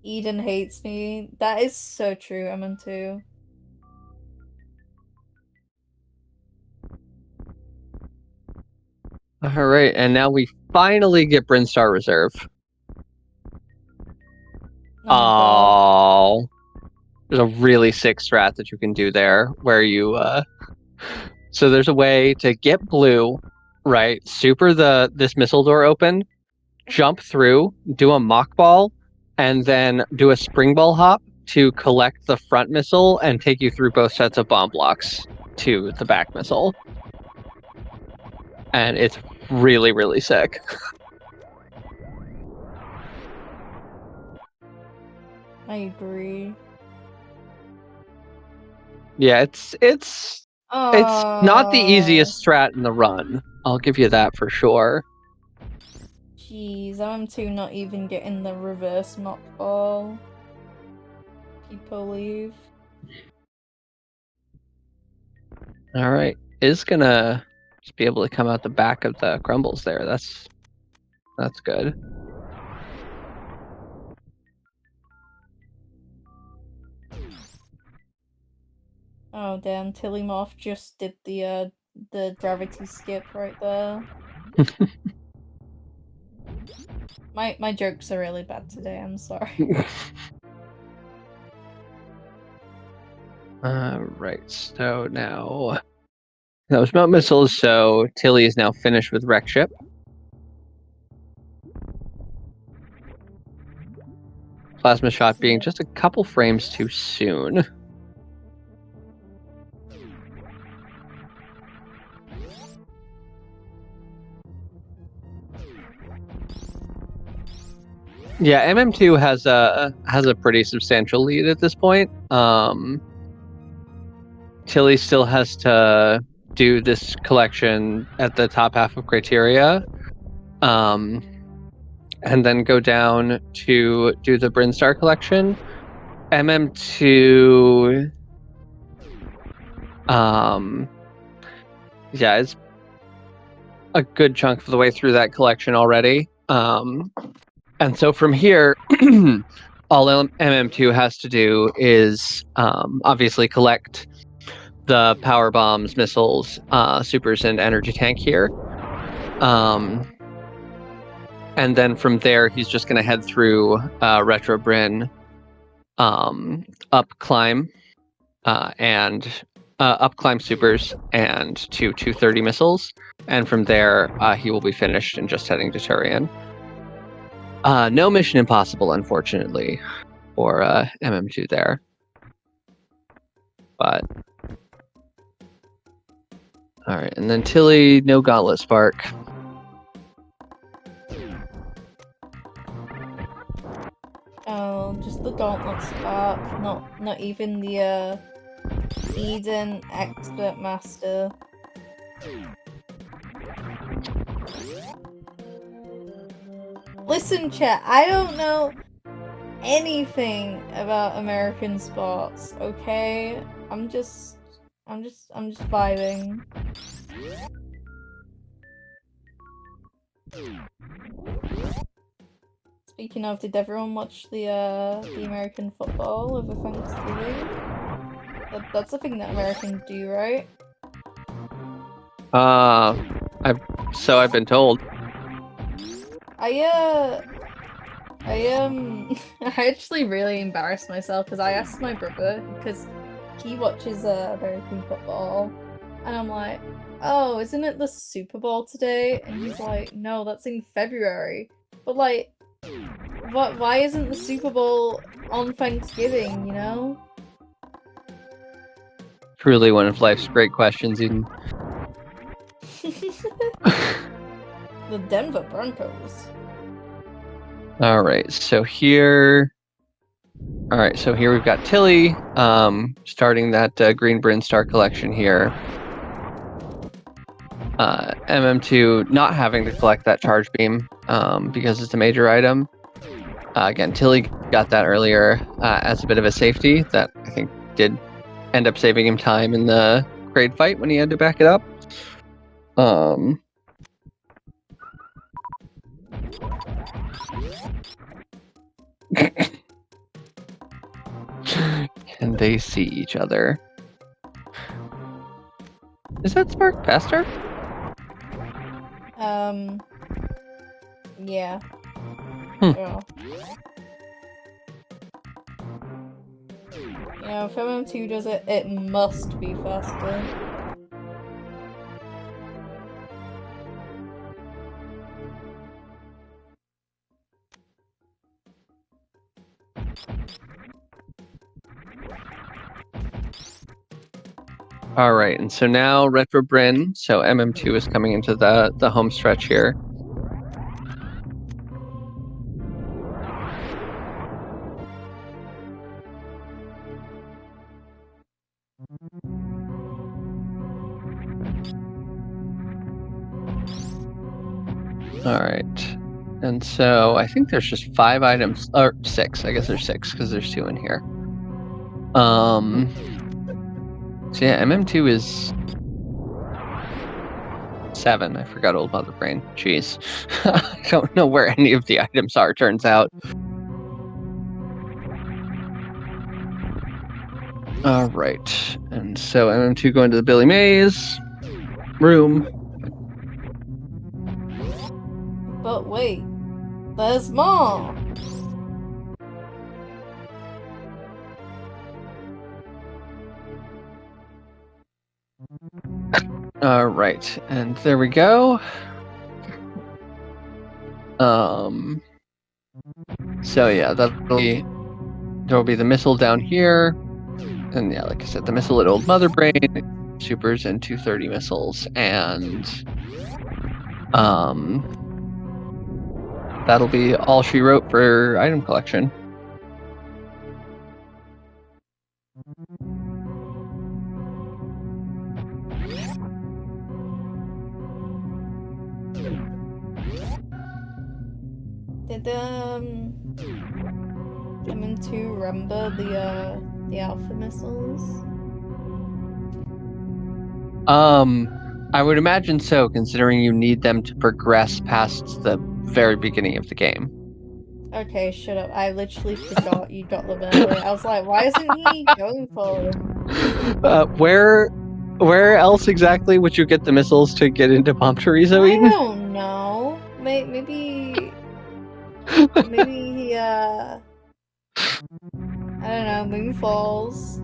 Eden hates me. That is so true, MM2. All right, and now we finally get Brinstar Reserve. Oh my god. Oh, there's a really sick strat that you can do there where you so there's a way to get blue, right? Super this missile door open, jump through, do a mock ball, and then do a spring ball hop to collect the front missile and take you through both sets of bomb blocks to the back missile. And it's really, really sick. I agree. Yeah, it's not the Oh, easiest strat in the run. I'll give you that for sure. jeez, MM2 not even getting the reverse mock ball. People leave. All right, is gonna just be able to come out the back of the crumbles there. That's good. Oh damn, Tilimorf just did the the gravity skip right there. My jokes are really bad today, I'm sorry. Right, so now that was about missiles, so Tilly is now finished with Wreck Ship. Plasma shot being just a couple frames too soon. Yeah, MM2 has a pretty substantial lead at this point. Tilly still has to do this collection at the top half of criteria, and then go down to do the Brinstar collection. MM2, yeah, it's a good chunk of the way through that collection already. And so from here, all MM2 has to do is obviously collect the power bombs, missiles, supers, and energy tank here. And then from there, he's just going to head through Retro Bryn, up climb, and up climb supers, and to 230 missiles. And from there, he will be finished and just heading to Turian. No Mission Impossible, unfortunately, for MM2 there. But all right, and then Tilly, no Gauntlet Spark. Oh, just the Gauntlet Spark, not even the Eden Expert Master. Listen, chat, I don't know anything about American sports, okay? I'm just vibing. Speaking of, did everyone watch the American football over Thanksgiving? That's the thing that Americans do, right? I've been told. I actually really embarrassed myself because I asked my brother, because he watches American football, and I'm like, oh, isn't it the Super Bowl today? And he's like, no, that's in February. But like, why isn't the Super Bowl on Thanksgiving, you know? Truly one of life's great questions, Eden. The Denver Broncos. All right, so here we've got Tilly, starting that Green Brinstar collection here. MM2 not having to collect that charge beam because it's a major item. Again, Tilly got that earlier as a bit of a safety that I think did end up saving him time in the grade fight when he had to back it up. Can they see each other? Is that Spark faster? Yeah. Sure. You know, if MM2 does it, it must be faster. All right, and so now Retro Bryn, so MM2 is coming into the home stretch here. All right, and so I think there's just 5 items, or 6. I guess there's 6 because there's 2 in here. So yeah, MM2 is 7. I forgot Old Mother Brain. Jeez, I don't know where any of the items are. Turns out. All right, and so MM2 going to the Billy Mays. room. But wait, there's more! Right, and there we go. So yeah, there'll be the missile down here, and yeah, like I said, the missile at Old Mother Brain, supers and 230 missiles, and that'll be all she wrote for item collection. Did MM2 remember the alpha missiles? I would imagine so, considering you need them to progress past the very beginning of the game. Okay, shut up. I literally forgot you got them earlier. I was like, why isn't he going for them? Where else exactly would you get the missiles to get into Bomb Torizo, I Eden? don't know. Maybe he, I don't know, moon falls.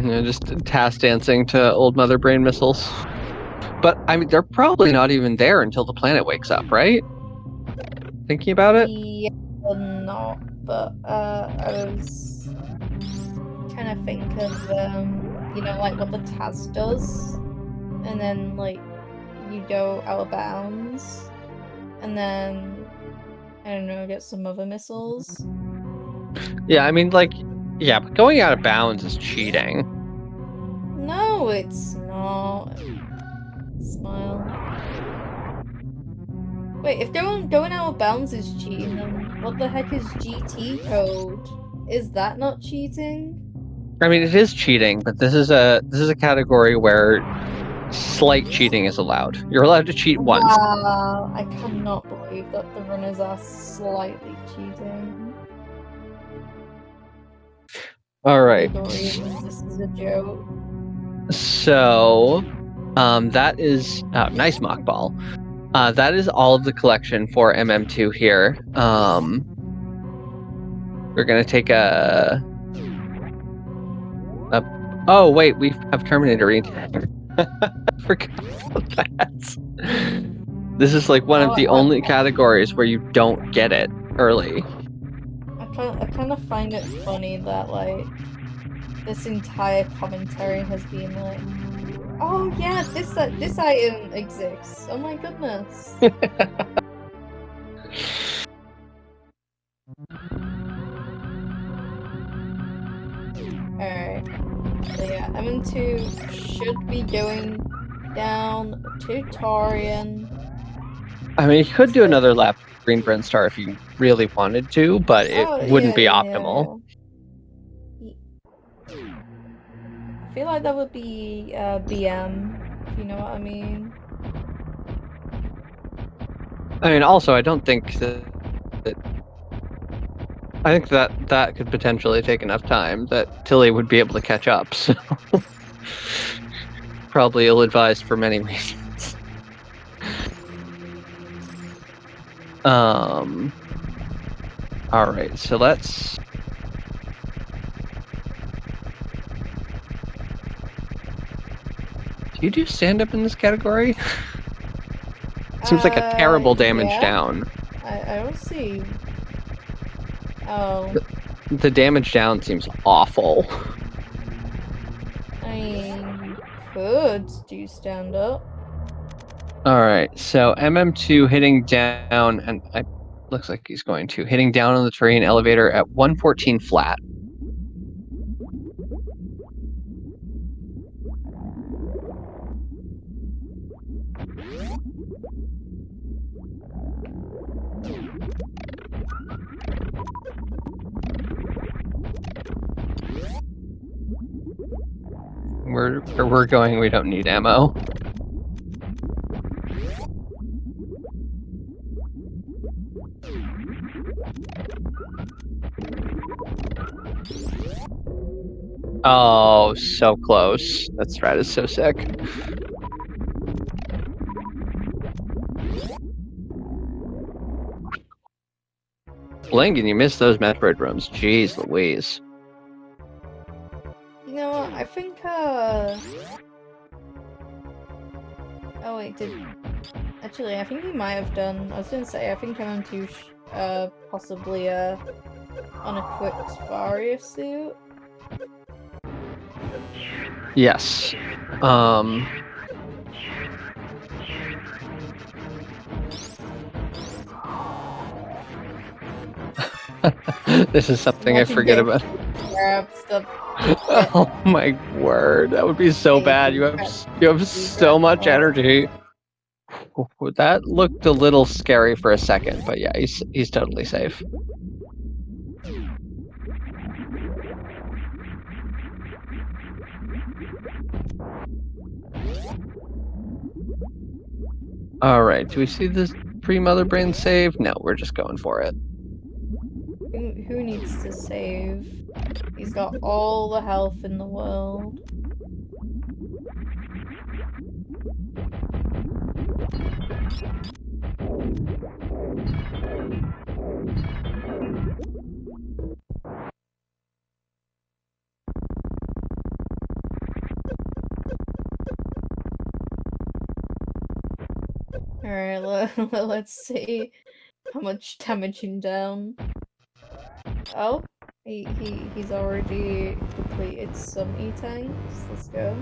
Yeah, just task dancing to Old Mother Brain missiles. But, I mean, they're probably not even there until the planet wakes up, right? Thinking about it? Yeah, not, but, I was trying to think of, you know, like what the task does, and then, like, you go out of bounds, and then, I don't know, get some other missiles. Yeah, I mean, like, yeah, but going out of bounds is cheating. No, it's not. Smile. Wait, if going out of bounds is cheating, then what the heck is GT code? Is that not cheating? I mean, it is cheating, but this is a category where slight cheating is allowed. You're allowed to cheat once. Wow, I cannot believe that the runners are slightly cheating. All right. Legal reasons, this is a joke. So, that is nice mock ball. That is all of the collection for MM2 here. We're gonna take a. Oh wait, we have Terminator. Forgot about that. This is like one of the only categories where you don't get it early. I kind of find it funny that like this entire commentary has been like, oh yeah, this item exists. Oh my goodness. Alright. So yeah, MM2 should be going down to Torian. I mean, you could do another lap Green Brent Star if you really wanted to, but it wouldn't be optimal. Yeah. I feel like that would be BM, if you know what I mean. I mean, also, I don't think that I think that could potentially take enough time that Tilly would be able to catch up. So probably ill-advised for many reasons. All right, so let's. Do you do stand-up in this category? Seems like a terrible damage down. I don't see. Oh. The damage down seems awful. I mean, you could do stand up. Alright, so MM2 hitting down, and it looks like he's going to. Hitting down on the terrain elevator at 114 flat. Where we're going, we don't need ammo. Oh, so close. That strat is so sick. Blink and you missed those Metroid rooms. Jeez Louise. You know what? I think, oh wait, actually, I think he might have done... I was gonna say, I think MM2 possibly, unequipped Varia suit. Yes. This is something Imagine I forget getting about. grab stuff. Oh my word, that would be so bad. You have so much energy. That looked a little scary for a second, but yeah, he's totally safe. All right, do we see this pre-mother brain save? No, we're just going for it. Who needs to save? He's got all the health in the world. Alright, let's see how much damage him down. Oh, he's already depleted some E-tanks. Let's go.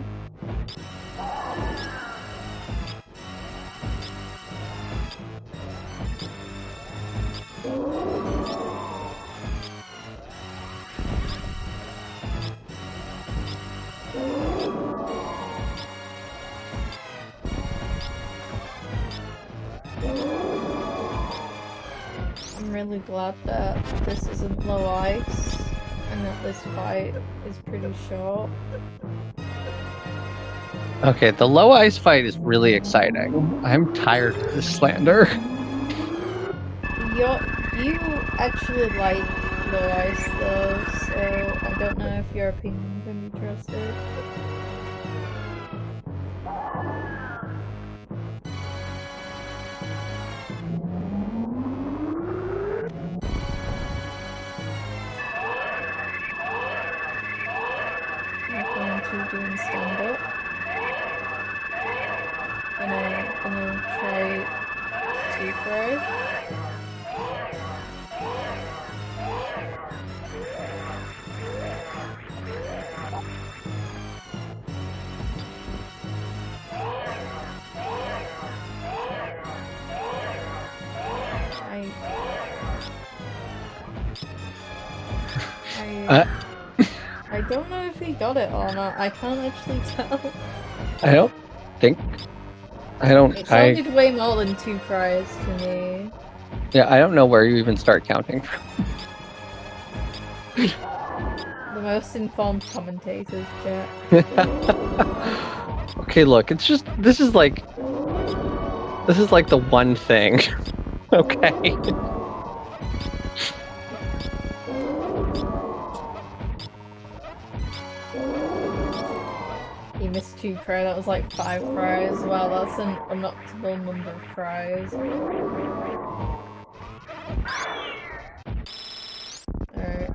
I'm really glad that this isn't low ice and that this fight is pretty short. Okay, the low ice fight is really exciting. I'm tired of this slander. You actually like low ice though, so I don't know if your opinion can be trusted. I'm going to doing stand up. Gonna try to cry. I don't know if he got it or not. I can't actually tell. I don't think. It sounded way more than 2 cries to me. Yeah, I don't know where you even start counting from. The most informed commentators, chat. Okay, look, it's just this is like the one thing. Okay. He missed 2 cries, that was like 5 cries. Wow, that's an unoptimal number of cries. Alright.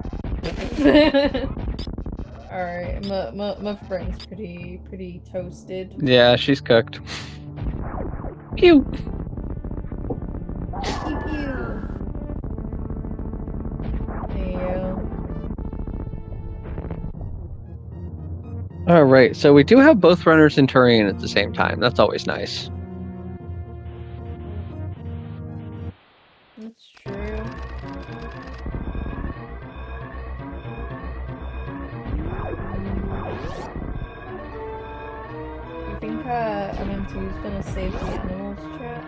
Alright, my brain's pretty toasted. Yeah, she's cooked. Pew! Pew pew! There you go. Alright, so we do have both runners in Turian at the same time. That's always nice. That's true. You think MM2 is gonna save the animals, chat?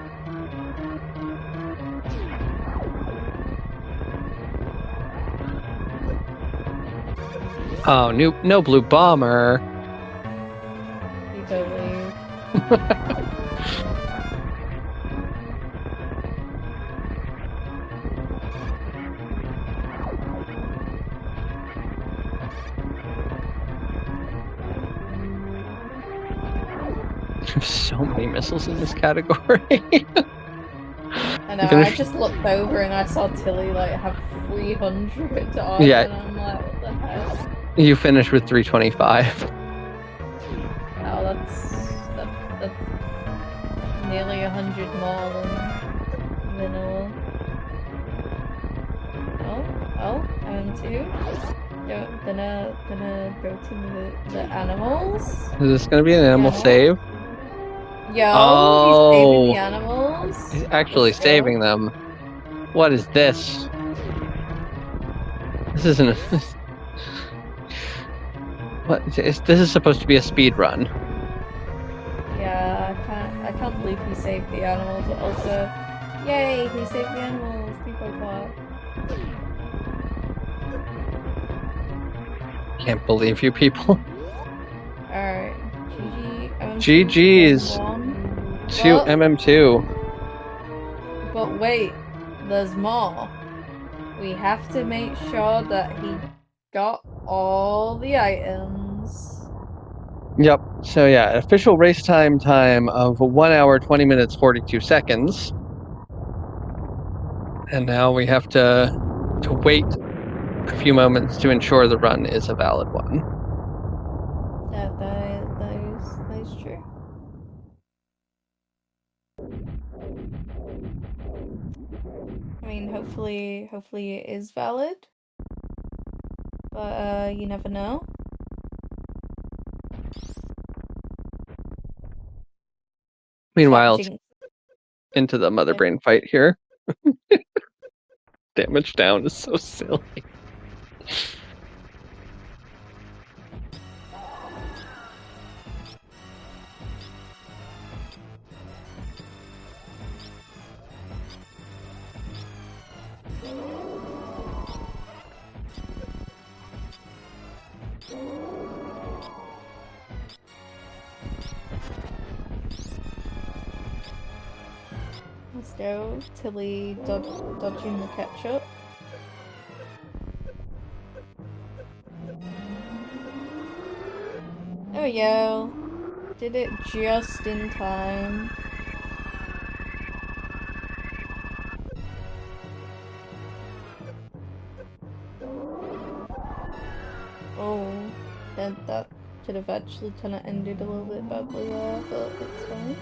Oh, no blue bomber. You believe. There's so many missiles in this category. I know, I just looked over and I saw Tilly like have 300 odds, Yeah. and I'm like, what the heck? You finished with 325. Oh, that's nearly 100 more than vanilla. Oh, M2. Gonna go to the animals. Is this gonna be an animal save? Yo, he's saving the animals. He's actually saving them. What is this? This isn't. What? This is supposed to be a speed run. Yeah, I can't believe he saved the animals. But also, yay, he saved the animals. People clap. Can't believe you people. Alright, GG's to MM2. But wait, there's more. We have to make sure that he got all the items. Yep. So yeah, official race time of 1 hour 20 minutes 42 seconds. And now we have to wait a few moments to ensure the run is a valid one. That is true. I mean, hopefully it is valid. But you never know. Meanwhile, into the mother brain fight here. Damage down is so silly. Let's go. Tilly dodging the ketchup. There we go. Did it just in time. Oh, that could have actually kind of ended a little bit badly there, but it's fine.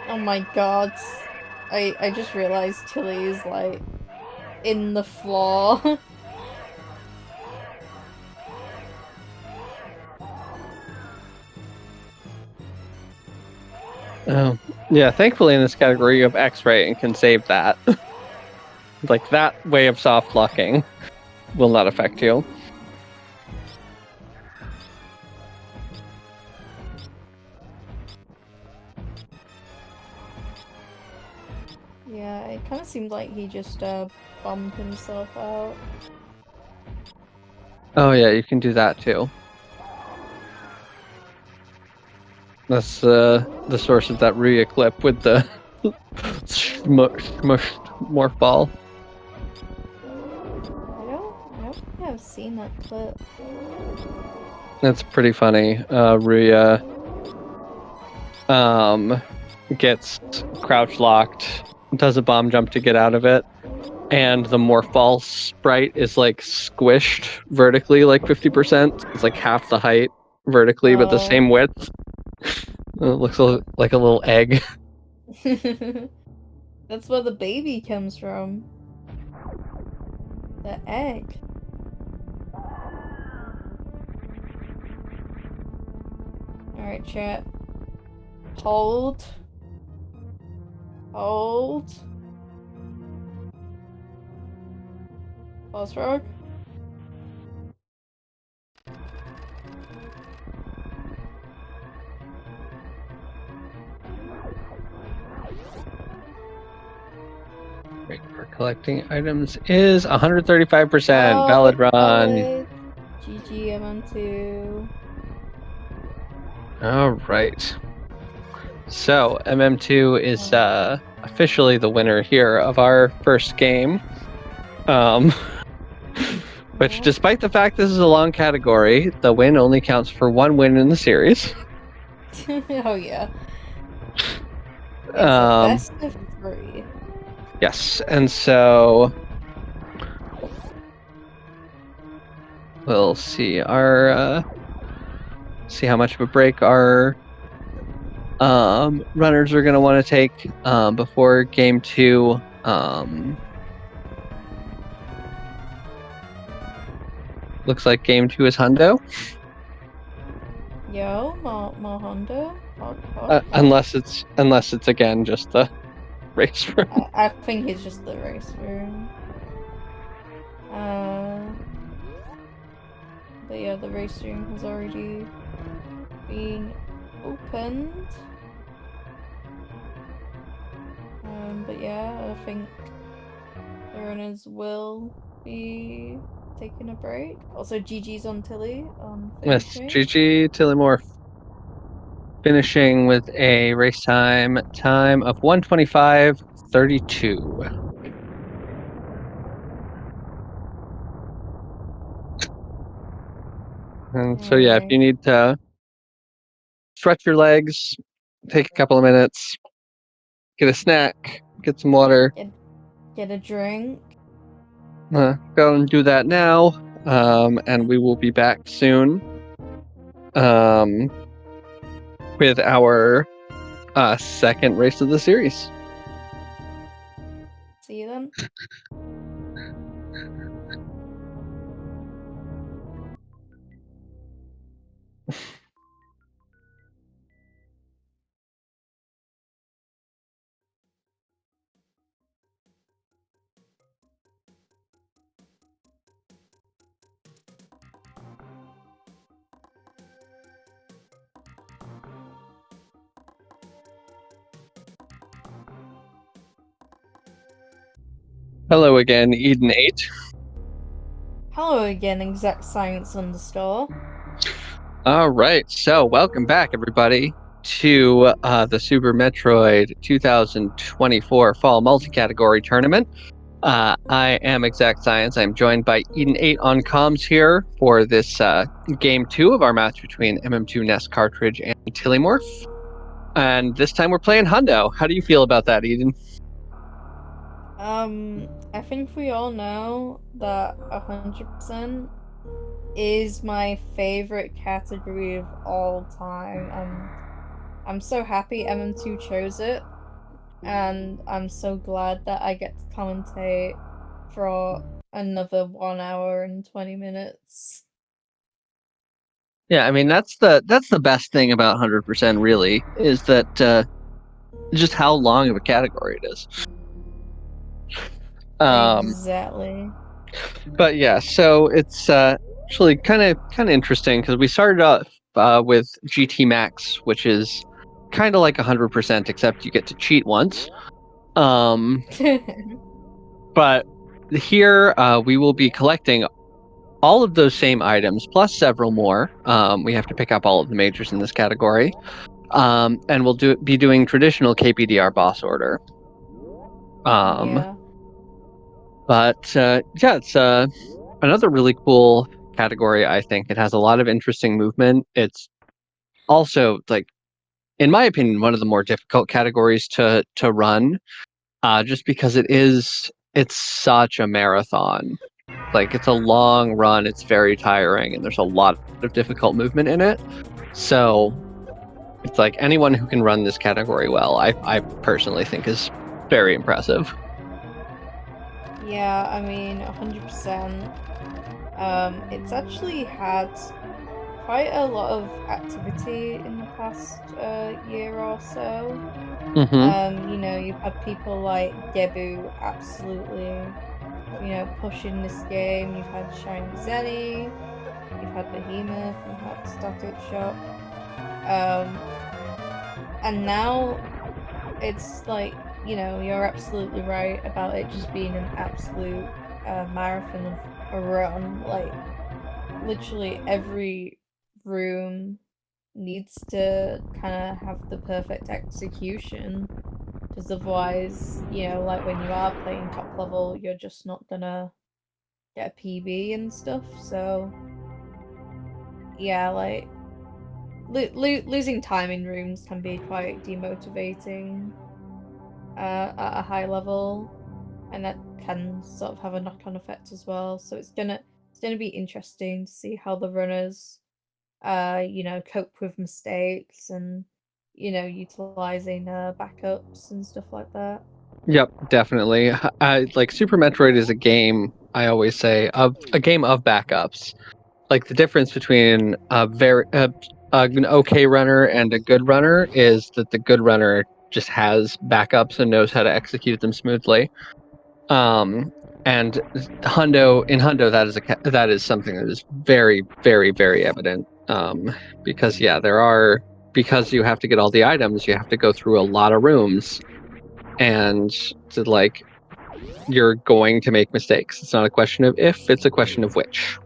Oh my god. I just realized Tilly is like in the floor. Oh, yeah, thankfully in this category you have X-ray and can save that. Like, that way of soft locking will not affect you. Yeah, it kind of seemed like he just bombed himself out. Oh yeah, you can do that too. That's the source of that Ruya clip with the smushed morph ball. I don't think I've seen that clip. That's pretty funny. Ruya gets crouch locked, does a bomb jump to get out of it, and the morph ball sprite is like squished vertically like 50%. It's like half the height vertically, but the same width. It looks like a little egg. That's where the baby comes from. The egg. Alright, chat. Hold. Hold. Pause frog. Rate for collecting items is 135%. Valid run. Valid. GG MM2. All right. So MM2 is officially the winner here of our first game. Which, despite the fact this is a long category, the win only counts for one win in the series. Oh yeah. It's a best of 3. Yes, and so we'll see see how much of a break our runners are going to want to take before game 2. Looks like game 2 is Hundo. Yo, more Hondo? Unless it's again just the race room. I think it's just the race room. But yeah, the race room has already been opened. But yeah, I think the runners will be taking a break. Also, GG's on Tilly on Yes, finishing. GG Tilimorf finishing with a race time of 1:25:32. And so yeah, if you need to stretch your legs, take a couple of minutes, get a snack, get some water, get a drink. go and do that now. And we will be back soon. With our second race of the series. See you then. Hello again, Eden8. Hello again, Exact Science Understore. All right, so welcome back, everybody, to the Super Metroid 2024 Fall Multi-Category Tournament. I am Exact Science. I'm joined by Eden8 on comms here for this game 2 of our match between mm2nescartridge and Tilimorf. And this time we're playing Hundo. How do you feel about that, Eden? I think we all know that 100% is my favorite category of all time. I'm so happy MM2 chose it, and I'm so glad that I get to commentate for another 1 hour and 20 minutes. Yeah, I mean that's the best thing about 100% really is that just how long of a category it is. Exactly. But yeah, so it's actually kind of interesting because we started off with GT Max, which is kind of like 100%, except you get to cheat once. But here we will be collecting all of those same items plus several more. We have to pick up all of the majors in this category. And we'll be doing traditional KPDR boss order. Yeah. But yeah, it's another really cool category. I think it has a lot of interesting movement. It's also, like, in my opinion, one of the more difficult categories to run, just because it's such a marathon. Like, it's a long run. It's very tiring, and there's a lot of difficult movement in it. So it's like anyone who can run this category well, I personally think is very impressive. Yeah, I mean, 100%. It's actually had quite a lot of activity in the past year or so. Mm-hmm. You know, you've had people like Gebu absolutely, you know, pushing this game. You've had Shiny Zenny, you've had Behemoth, you've had Static Shock. And now it's like, you know, you're absolutely right about it just being an absolute marathon of a run. Like, literally every room needs to kind of have the perfect execution because otherwise, you know, like when you are playing top level, you're just not gonna get a PB and stuff. So yeah, like losing time in rooms can be quite demotivating at a high level, and that can sort of have a knock-on effect as well. So it's gonna be interesting to see how the runners you know, cope with mistakes and, you know, utilizing backups and stuff like that. Yep, definitely. Like Super Metroid is a game, I always say, of a game of backups. Like the difference between an okay runner and a good runner is that the good runner just has backups and knows how to execute them smoothly. And Hundo, that is something that is very, very, very evident. Because yeah, because you have to get all the items, you have to go through a lot of rooms, and like you're going to make mistakes. It's not a question of if, it's a question of which.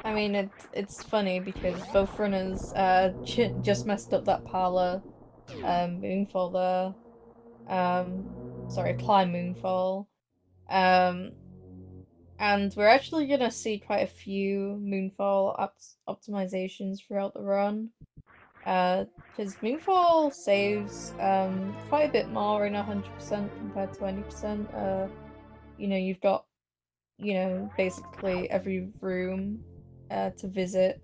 I mean, it's funny because both runners just messed up that parlor moonfall there. Sorry, climb moonfall. Um, and we're actually gonna see quite a few moonfall optimizations throughout the run. Because moonfall saves quite a bit more in 100% compared to 20%. You know, you've got, you know, basically every room to visit,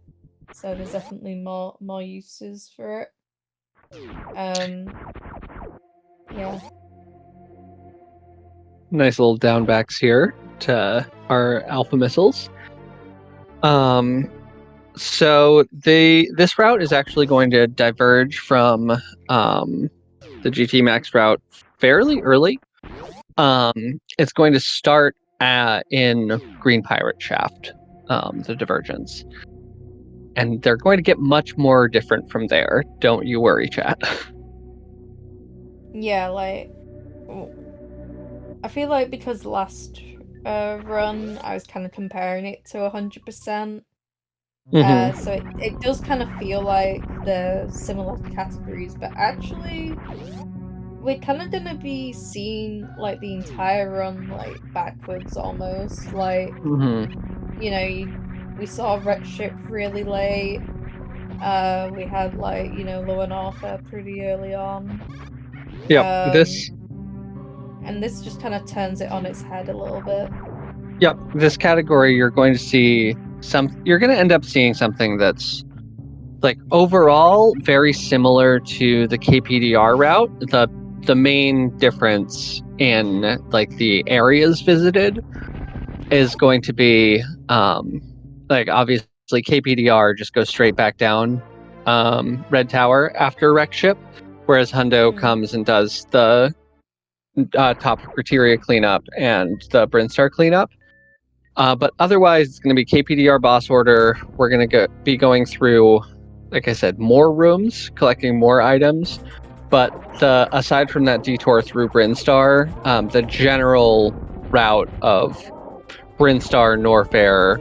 so there's definitely more uses for it. Um, yeah. Nice little downbacks here to our alpha missiles. So this route is actually going to diverge from the GT Max route fairly early. It's going to start in Green Pirate Shaft, the divergence, and they're going to get much more different from there. Don't you worry, chat. Yeah, like, I feel like because last run I was kind of comparing it to 100%. Mm-hmm. So it does kind of feel like the similar categories, but actually we're kind of gonna be seeing like the entire run like backwards almost. Like, Mm-hmm. you know, we saw Wreck Ship really late. We had like, you know, Lower North pretty early on. Yep. Um, and this just kind of turns it on its head a little bit. This category, you're going to end up seeing something that's like overall very similar to the KPDR route. The main difference in like the areas visited is going to be like obviously KPDR just goes straight back down Red Tower after Wreck Ship, whereas Hundo Mm. comes and does the top criteria cleanup and the Brinstar cleanup. But otherwise, it's going to be KPDR boss order. We're going to be going through, like I said, more rooms, collecting more items. But aside from that detour through Brinstar, the general route of Brinstar, Norfair,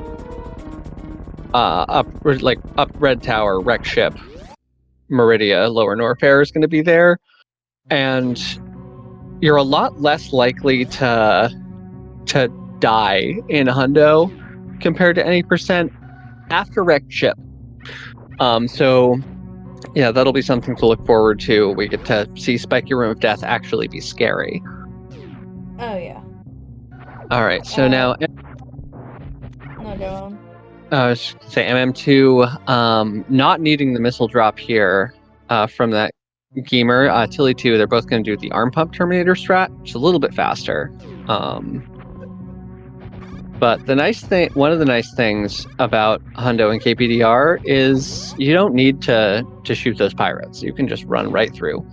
up Red Tower, Wreck Ship, Meridia, Lower Norfair is going to be there, and you're a lot less likely to die in Hundo compared to any percent after Wrecked Ship. So yeah, that'll be something to look forward to. We get to see Spiky Room of Death actually be scary. Oh yeah. All right, so Uh, now no, go on. say MM2, not needing the missile drop here from that Gamer. Tilly 2, they're both going to do the arm pump Terminator strat, which is a little bit faster. But one of the nice things about Hundo and KPDR is you don't need to shoot those pirates. You can just run right through,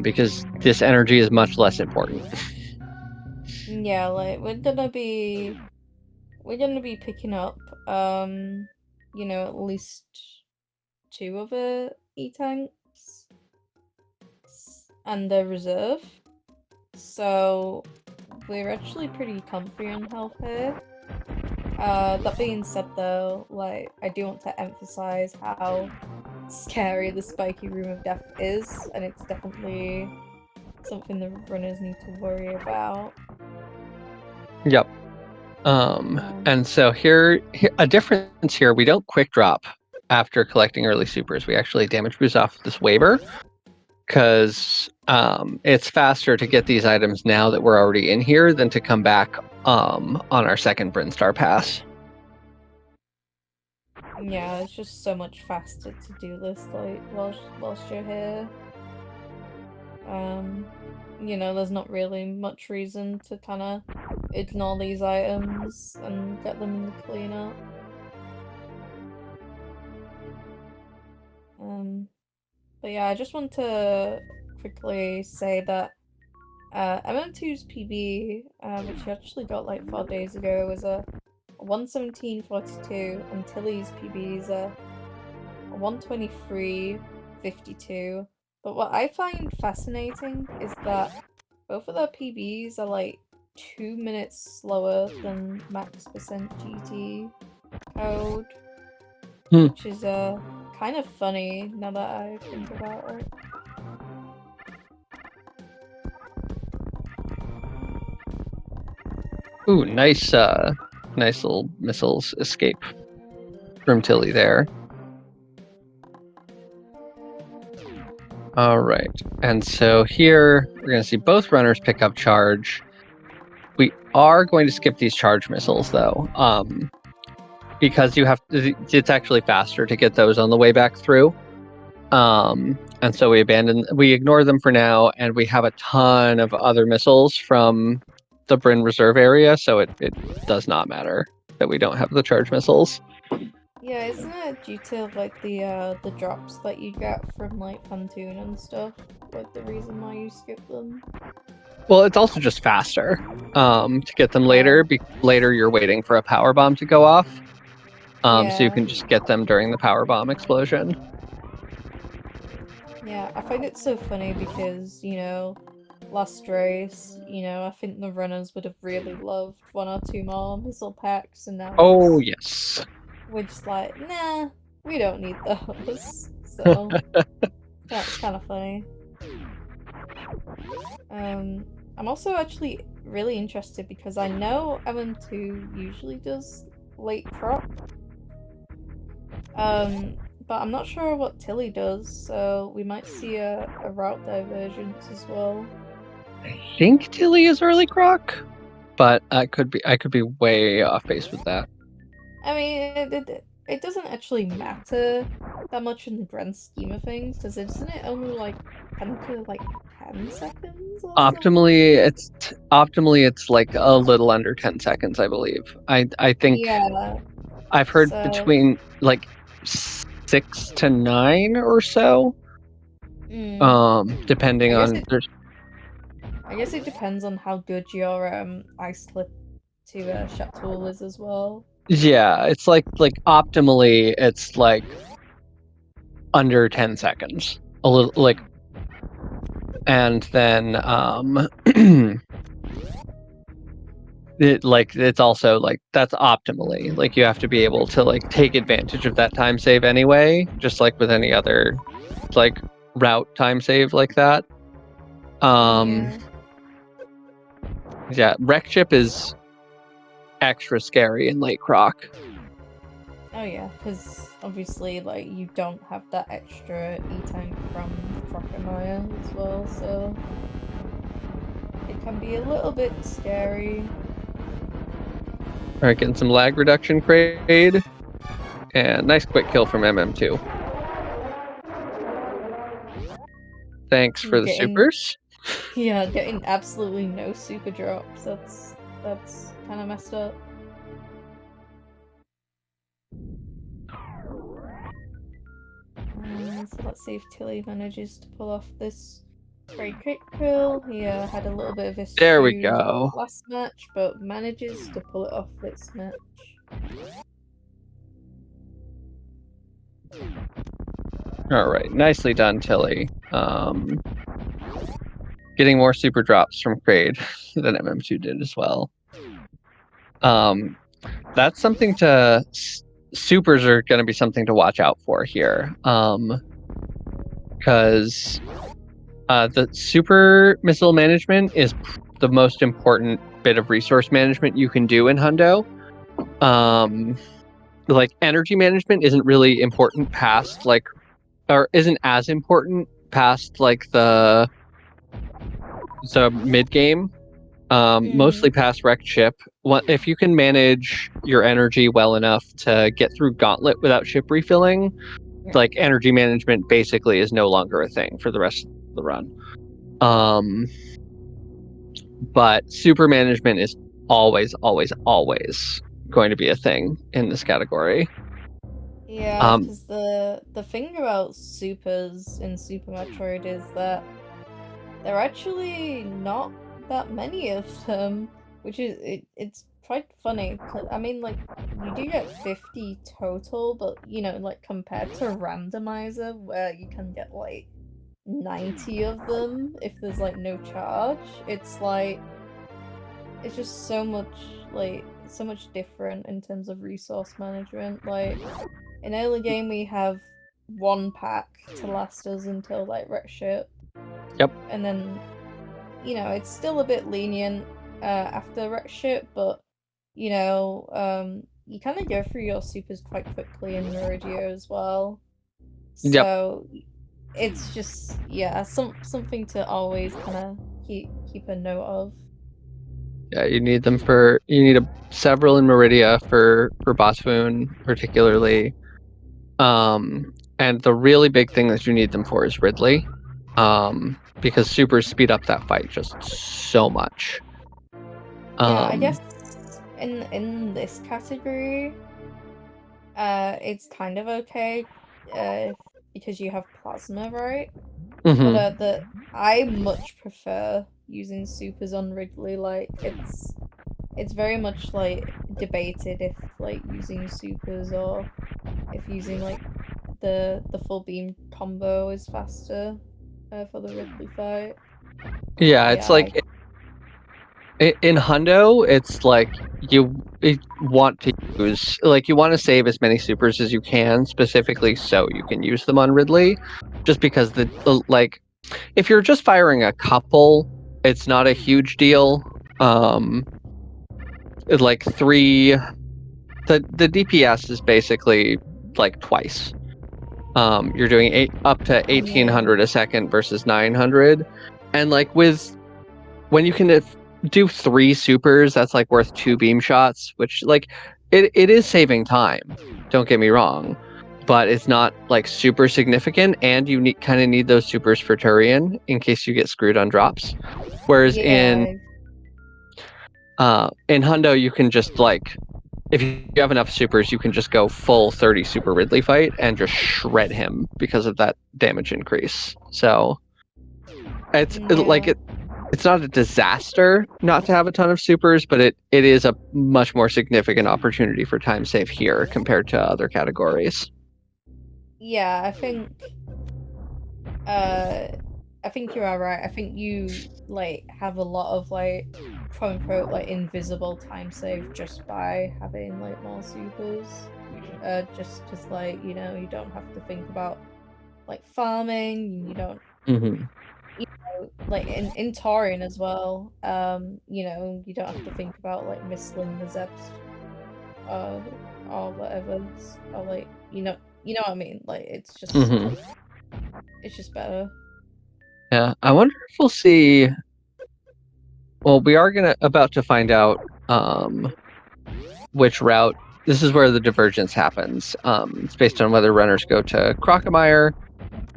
because this energy is much less important. Yeah, like we're gonna be picking up you know, at least two other E-tanks and the reserve. So we're actually pretty comfy on health here. That being said though, like I do want to emphasize how scary the spiky room of death is, and it's definitely something the runners need to worry about. Yep. And so here, a difference here, we don't quick drop after collecting early supers. We actually damage boost off this waiver because it's faster to get these items now that we're already in here than to come back on our second Brinstar pass. Yeah, it's just so much faster to do this like whilst you're here. You know, there's not really much reason to kind of ignore these items and get them in the cleanup. But yeah, I just want to quickly say that MM2's PB, which he actually got like 4 days ago, was a 117.42, and Tilly's PB is a 123.52. But what I find fascinating is that both of their PBs are like 2 minutes slower than max percent GT code, which is kind of funny now that I think about it. Ooh, nice little missiles escape from Tilly there. All right, and so here we're going to see both runners pick up charge. We are going to skip these charge missiles though, because it's actually faster to get those on the way back through. And so we ignore them for now, and we have a ton of other missiles from the Bryn Reserve area, so it does not matter that we don't have the charge missiles. Yeah, isn't it due to like the drops that you get from like Phantoon and stuff? Like the reason why you skip them? Well, it's also just faster to get them later. Later, you're waiting for a power bomb to go off, so you can just get them during the power bomb explosion. Yeah, I find it so funny because, you know, last race, you know, I think the runners would have really loved 1 or 2 more missile packs, and now Yes. we're just like, nah, we don't need those. So that's kind of funny. I'm also actually really interested because I know MM2 usually does late crop. But I'm not sure what Tilly does, so we might see a route divergence as well. I think Tilly is early croc, but I could be way off base with that. I mean, it doesn't actually matter that much in the grand scheme of things, because isn't it only like 10 to like 10 seconds or Optimally, something? it's like a little under 10 seconds, I believe. I think Yeah. I've heard So, between like 6 to 9 or so. Depending I guess on it depends on how good your ice slip to shut tool is as well. yeah, it's like optimally it's like under 10 seconds. A little like, and then it's also like that's optimally, like you have to be able to like take advantage of that time save anyway, just like with any other like route time save like that. Yeah, wreck chip is extra scary in late croc. Oh yeah, because obviously, like, you don't have that extra E-tank from Crocomire as well, so it can be a little bit scary. Alright, getting some lag reduction crade. And nice quick kill from MM2. Thanks for the supers. Yeah, getting absolutely no super drops. That's kind of messed up. So let's see if Tilly manages to pull off this great crit kill. He had a little bit of issue There we go. last match, but manages to pull it off this match. Alright, nicely done, Tilly. Getting more super drops from Crade than MM2 did as well. That's something to... Supers are going to be something to watch out for here. Because The super missile management is the most important bit of resource management you can do in Hundo. Like energy management isn't really important past or isn't as important past the mid game. Mostly past wrecked ship. If you can manage your energy well enough to get through Gauntlet without ship refilling, like energy management basically is no longer a thing for the rest of the run. But super management is always, always, always going to be a thing in this category. Yeah, because the thing about supers in Super Metroid is that there are actually not that many of them, which is it's quite funny. I mean, like you do get 50 total, but you know, like compared to randomizer where you can get like 90 of them if there's like no charge, it's just so much different in terms of resource management. Like in early game we have one pack to last us until like wreck ship. Yep. And then you know, it's still a bit lenient after wreck ship, but you know, you kind of go through your supers quite quickly in Meridia as well. Yep. So it's just yeah, something to always kind of keep a note of. Yeah, you need them several in Meridia for Bosfoon particularly. And the really big thing that you need them for is Ridley. Because supers speed up that fight just so much. Yeah, I guess in this category, it's kind of okay, because you have plasma, right? But I much prefer using supers on Ridley. Like it's very much like debated if like using supers or if using like the full beam combo is faster for the Ridley fight. Yeah, it's Yeah, like in Hundo, it's like you want to save as many supers as you can, specifically so you can use them on Ridley. Just because like if you're just firing a couple, it's not a huge deal. Like the DPS is basically like twice. You're doing up to 1800 a second versus 900, and like when you can do 3 supers, that's like worth 2 beam shots, which like it is saving time. Don't get me wrong, but it's not like super significant, and you kind of need those supers for Turian in case you get screwed on drops. Whereas in Hundo, you can just like if you have enough supers, you can just go full 30 super Ridley fight and just shred him because of that damage increase. So it's not a disaster not to have a ton of supers, but it is a much more significant opportunity for time save here compared to other categories. Yeah, I think you are right. I think you like have a lot of like quote unquote like invisible time save just by having like more supers. Just because like, you know, you don't have to think about like farming, you don't like in Taurian as well, you know, you don't have to think about like missling the Zeps or whatever. Or like you know what I mean? Like it's just better. Yeah, I wonder if we'll see. Well, we are about to find out which route. This is where the divergence happens. It's based on whether runners go to Crocomire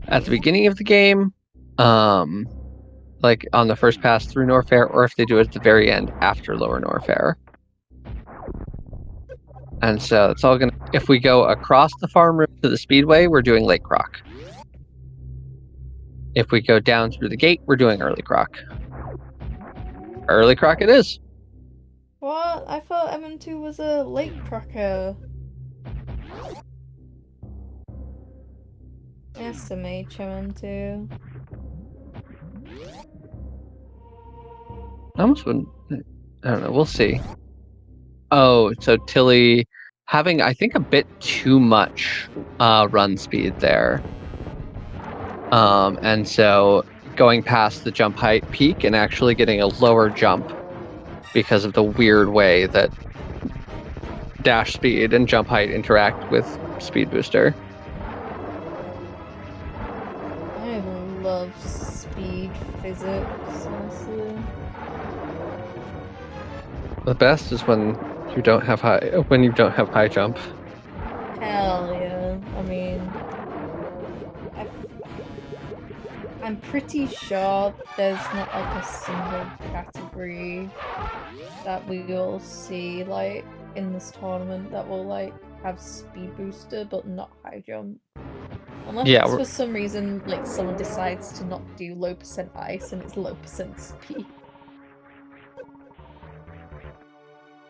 at the beginning of the game, like on the first pass through Norfair, or if they do it at the very end after Lower Norfair. And so it's all if we go across the farm room to the Speedway, we're doing Late Croc. If we go down through the gate, we're doing Early Croc. Early Croc it is. What? I thought MM2 was a late cracker. SMH MM2. I almost wouldn't. I don't know. We'll see. Oh, so Tilly having, I think, a bit too much run speed there. And so going past the jump height peak and actually getting a lower jump because of the weird way that dash speed and jump height interact with speed booster. I love speed physics, honestly. The best is when you don't have high jump. Hell yeah. I mean, I'm pretty sure there's not like a single category that we will see like in this tournament that will like have speed booster but not high jump. Unless Yeah, for some reason like someone decides to not do low percent ice and it's low percent speed.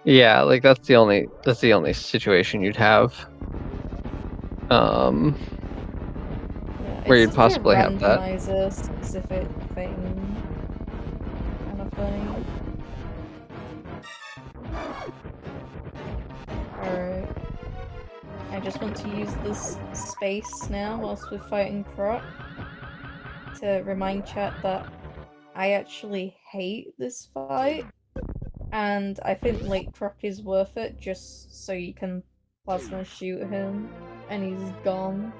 yeah, like that's the only situation you'd have. Yeah, Where it's you'd such a possibly have that. randomizer specific thing. Kind of funny. Alright. I just want to use this space now whilst we're fighting Croc to remind chat that I actually hate this fight, and I think late Croc is worth it just so you can plasma shoot him and he's gone.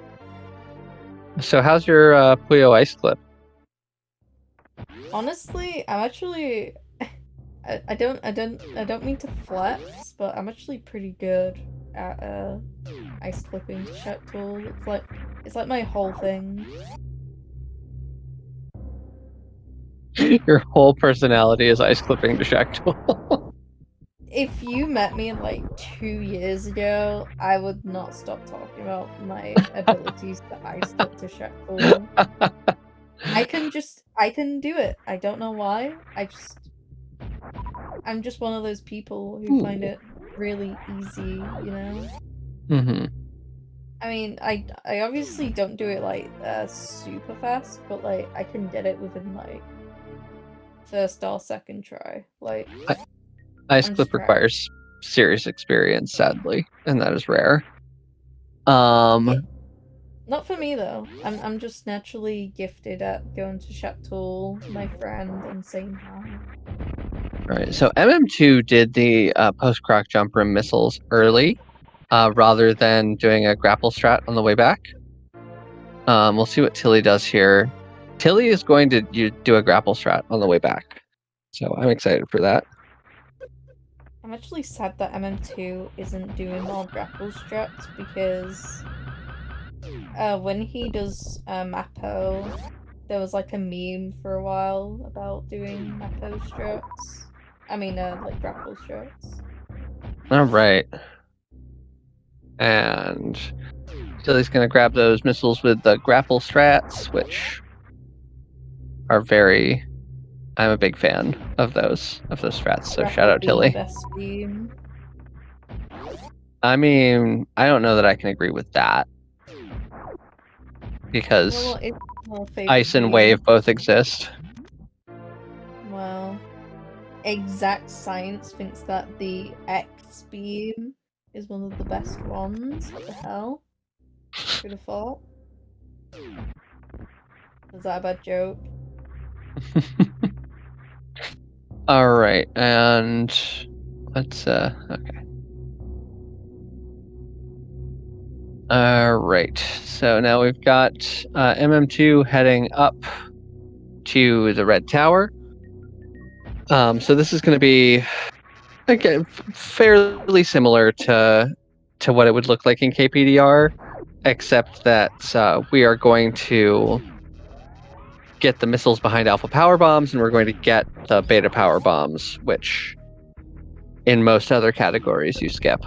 So how's your Puyo ice clip? Honestly, I'm actually I don't mean to flex, but I'm actually pretty good at ice clipping to check tool. It's like my whole thing. Your whole personality is ice clipping to Shacktool. If you met me like 2 years ago, I would not stop talking about my abilities to ice clip to Shackle. I can do it. I don't know why. I'm just one of those people who find it really easy, you know? Mm-hmm. I mean, I obviously don't do it like super fast, but like I can get it within like first or second try. Like Ice I'm clip just trying. requires serious experience, sadly, and that is rare. Yeah, not for me though. I'm just naturally gifted at going to Shaptool, my friend, and saying hi. Right. So MM2 did the post-croc jump rim missiles early, rather than doing a grapple strat on the way back. We'll see what Tilly does here. Tilly is going to do a grapple strat on the way back, so I'm excited for that. I'm actually sad that MM2 isn't doing more grapple strats because when he does Mappo, there was like a meme for a while about doing Mappo strats. I mean, like grapple strats. All right. And Tilly's going to grab those missiles with the grapple strats, which are very... I'm a big fan of those strats, so shout Grapple out being the Tilly. best beam. I mean, I don't know that I can agree with that, because Well, it's my favorite ice and beam. wave both exist. Well, Exact Science thinks that the X beam is one of the best ones. What the hell? Who'd have thought? Was that a bad joke? All right, and let's okay. All right, so now we've got MM2 heading up to the red tower. So this is going to be, again, fairly similar to what it would look like in KPDR, except that we are going to get the missiles behind alpha power bombs, and we're going to get the beta power bombs, which in most other categories you skip.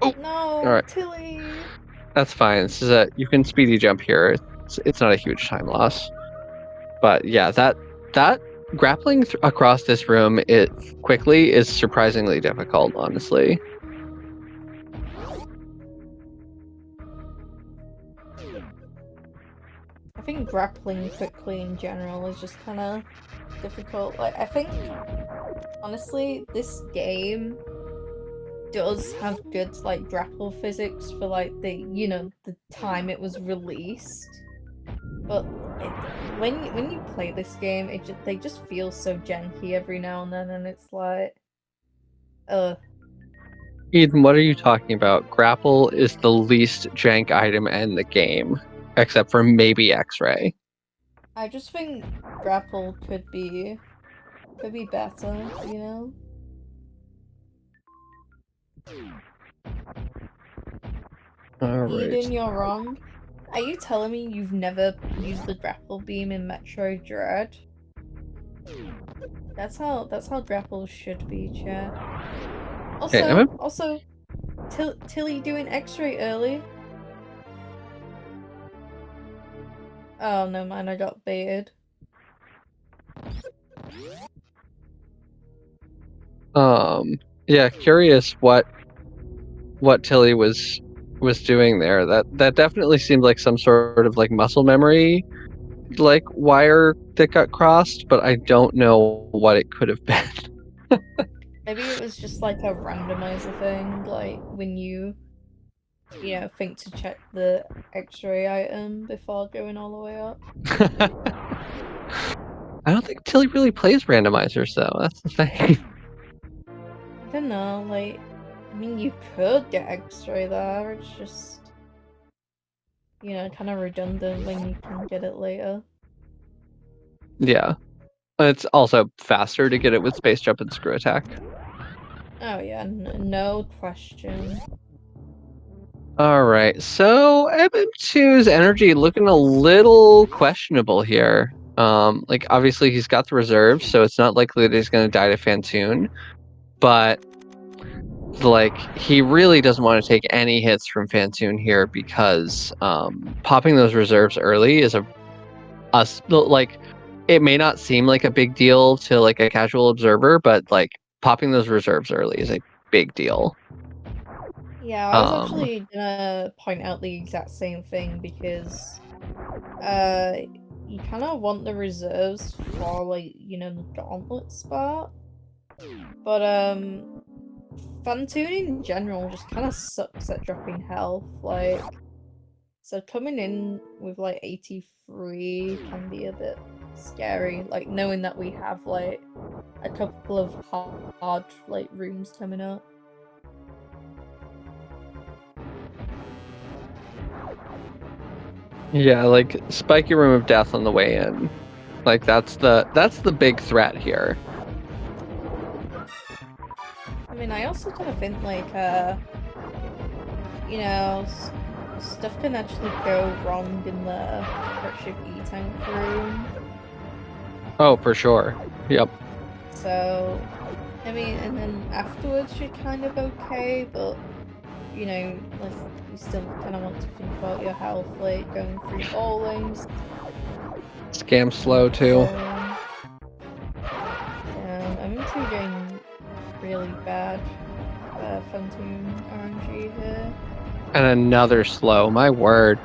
Oh, No, all right, Tilly! that's fine. This is you can speedy jump here. It's not a huge time loss, but yeah, that grappling across this room quickly is surprisingly difficult, honestly. I think grappling quickly in general is just kind of difficult. Like, I think, honestly, this game does have good like grapple physics for like the the time it was released, but when you play this game, they just feel so janky every now and then, and it's like, Eden, what are you talking about? Grapple is the least jank item in the game, except for maybe X-ray. I just think grapple could be better, you know? Alright. Eden, you're wrong. Are you telling me you've never used the grapple beam in Metroid Dread? That's how grapple should be, chat. Okay, I'm Also, Tilly doing X-ray early. Oh no, man, I got baited. yeah, curious what Tilly was doing there. That definitely seemed like some sort of like muscle memory like wire that got crossed, but I don't know what it could have been. Maybe it was just like a randomizer thing, like when think to check the X-ray item before going all the way up. I don't think Tilly really plays randomizers though. That's the thing. I don't know, like, I mean, you could get X-ray there, it's just, kind of redundant when you can get it later. Yeah. It's also faster to get it with space jump and screw attack. Oh yeah, no question. Alright, so MM2's energy looking a little questionable here. Like obviously he's got the reserves, so it's not likely that he's gonna die to Phantoon, but like he really doesn't want to take any hits from Phantoon here because popping those reserves early is like it may not seem like a big deal to like a casual observer, but like popping those reserves early is a big deal. Yeah, I was actually gonna point out the exact same thing because you kind of want the reserves for like, the gauntlet spot. But Phantoon in general just kind of sucks at dropping health, like, so coming in with like 83 can be a bit scary, like knowing that we have like a couple of hard like rooms coming up. Yeah, like spiky room of death on the way in. Like that's the big threat here. I mean, I also kind of think like stuff can actually go wrong in the Ship E-Tank room. Oh, for sure. Yep. So, I mean, and then afterwards you're kind of okay, but, like, you still kind of want to think about your health, like, going through bowlings. Scam slow too. I'm into doing really bad Phantoon RNG here. And another slow, my word.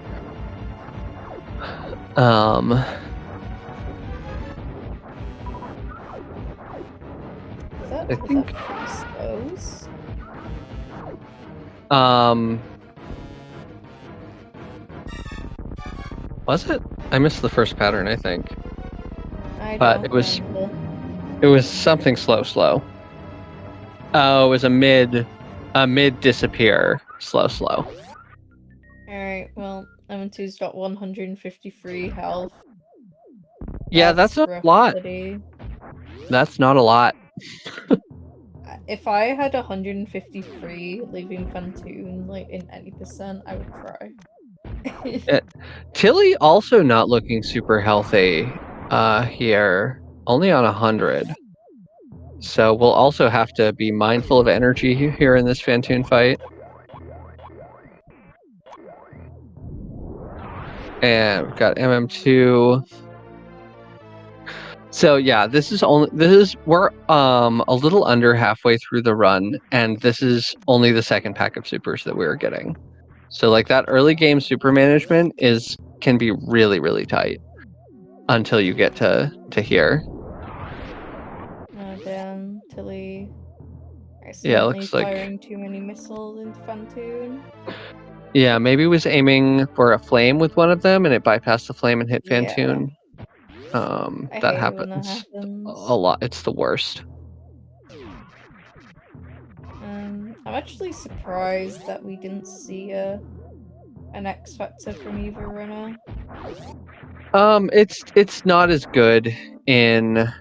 I think... three slows? Was it? I missed the first pattern, I think. But it was something slow. Oh, it was a mid disappear slow. Alright, well, M2's got 153 health. Yeah, that's not a lot. That's not a lot. If I had 153 leaving Phantoon, like, in any percent, I would cry. Tilly also not looking super healthy here. Only on 100. So we'll also have to be mindful of energy here in this Phantoon fight. And we've got MM2. So yeah, we're a little under halfway through the run, and this is only the second pack of supers that we're getting. So like that early game super management can be really, really tight until you get to here. Oh damn, Tilly. Alright, accidentally looks like firing too many missiles into Phantoon. maybe he was aiming for a flame with one of them, and it bypassed the flame and hit Yeah, Phantoon. I That hate it when that happens happens. a lot. It's the worst. I'm actually surprised that we didn't see an X Factor from either runner. It's not as good in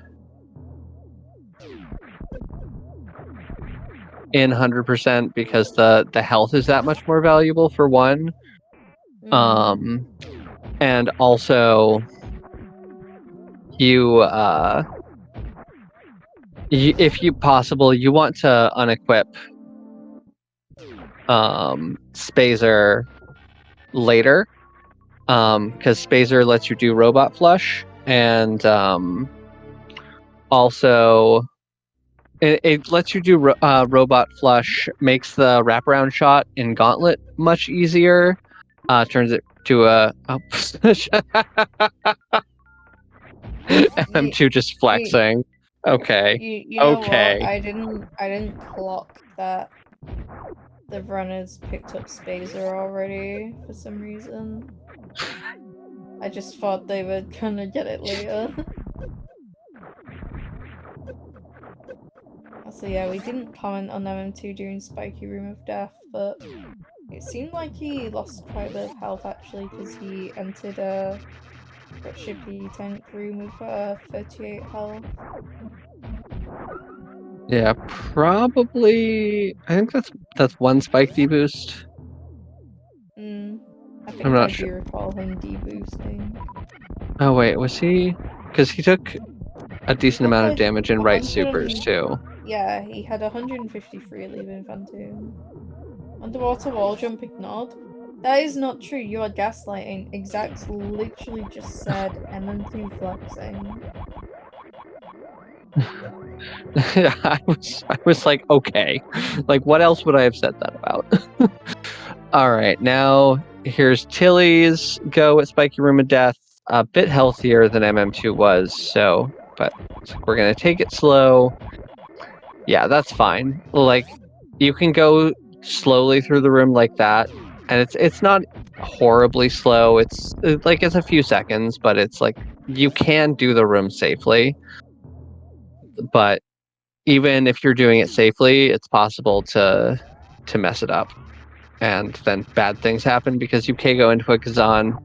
100% because the health is that much more valuable for one. And also you if you possible, you want to unequip Spazer later, because Spazer lets you do robot flush, and also it lets you do robot flush, makes the wraparound shot in Gauntlet much easier, turns it to a MM2 just You, flexing. Okay. you know what? Okay. I didn't clock that the runners picked up Spazer already for some reason. I just thought they were gonna get it later. So yeah, we didn't comment on MM2 doing Spiky Room of Death, but it seemed like he lost quite a bit of health actually, because he entered a Shippy tank room with 38 health. Yeah, probably. I think that's one spike deboost. I I'm think I not sure. do recall him deboosting. Oh wait, was he? Because he took a He decent took amount of like damage in right supers too. yeah, he had 153 leaving Phantoon. Underwater wall jump ignored. That is not true. You are gaslighting. Exact literally just said MM2 flexing. Yeah, I was like, okay, like what else would I have said that about? All right, now here's Tilly's go at Spiky Room of Death. A bit healthier than MM2 was, so but we're gonna take it slow. Yeah, that's fine. Like you can go slowly through the room like that, and it's not horribly slow. It's like it's a few seconds, but it's like you can do the room safely. But even if you're doing it safely, it's possible to mess it up, and then bad things happen because you can go into a Kazan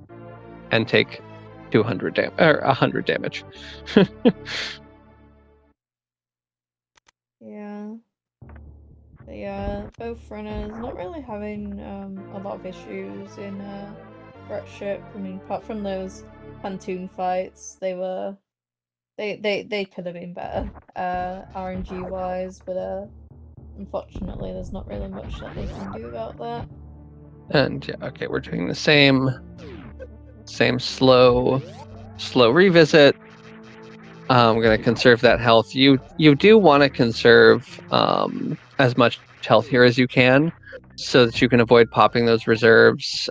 and take 200 damage or 100 damage. Yeah. But yeah, both runners not really having a lot of issues in Ship. I mean, apart from those Phantoon fights, they could have been better RNG wise, but unfortunately there's not really much that they can do about that. And yeah, okay, we're doing the same slow revisit. I'm gonna conserve that health. You do want to conserve as much health here as you can, so that you can avoid popping those reserves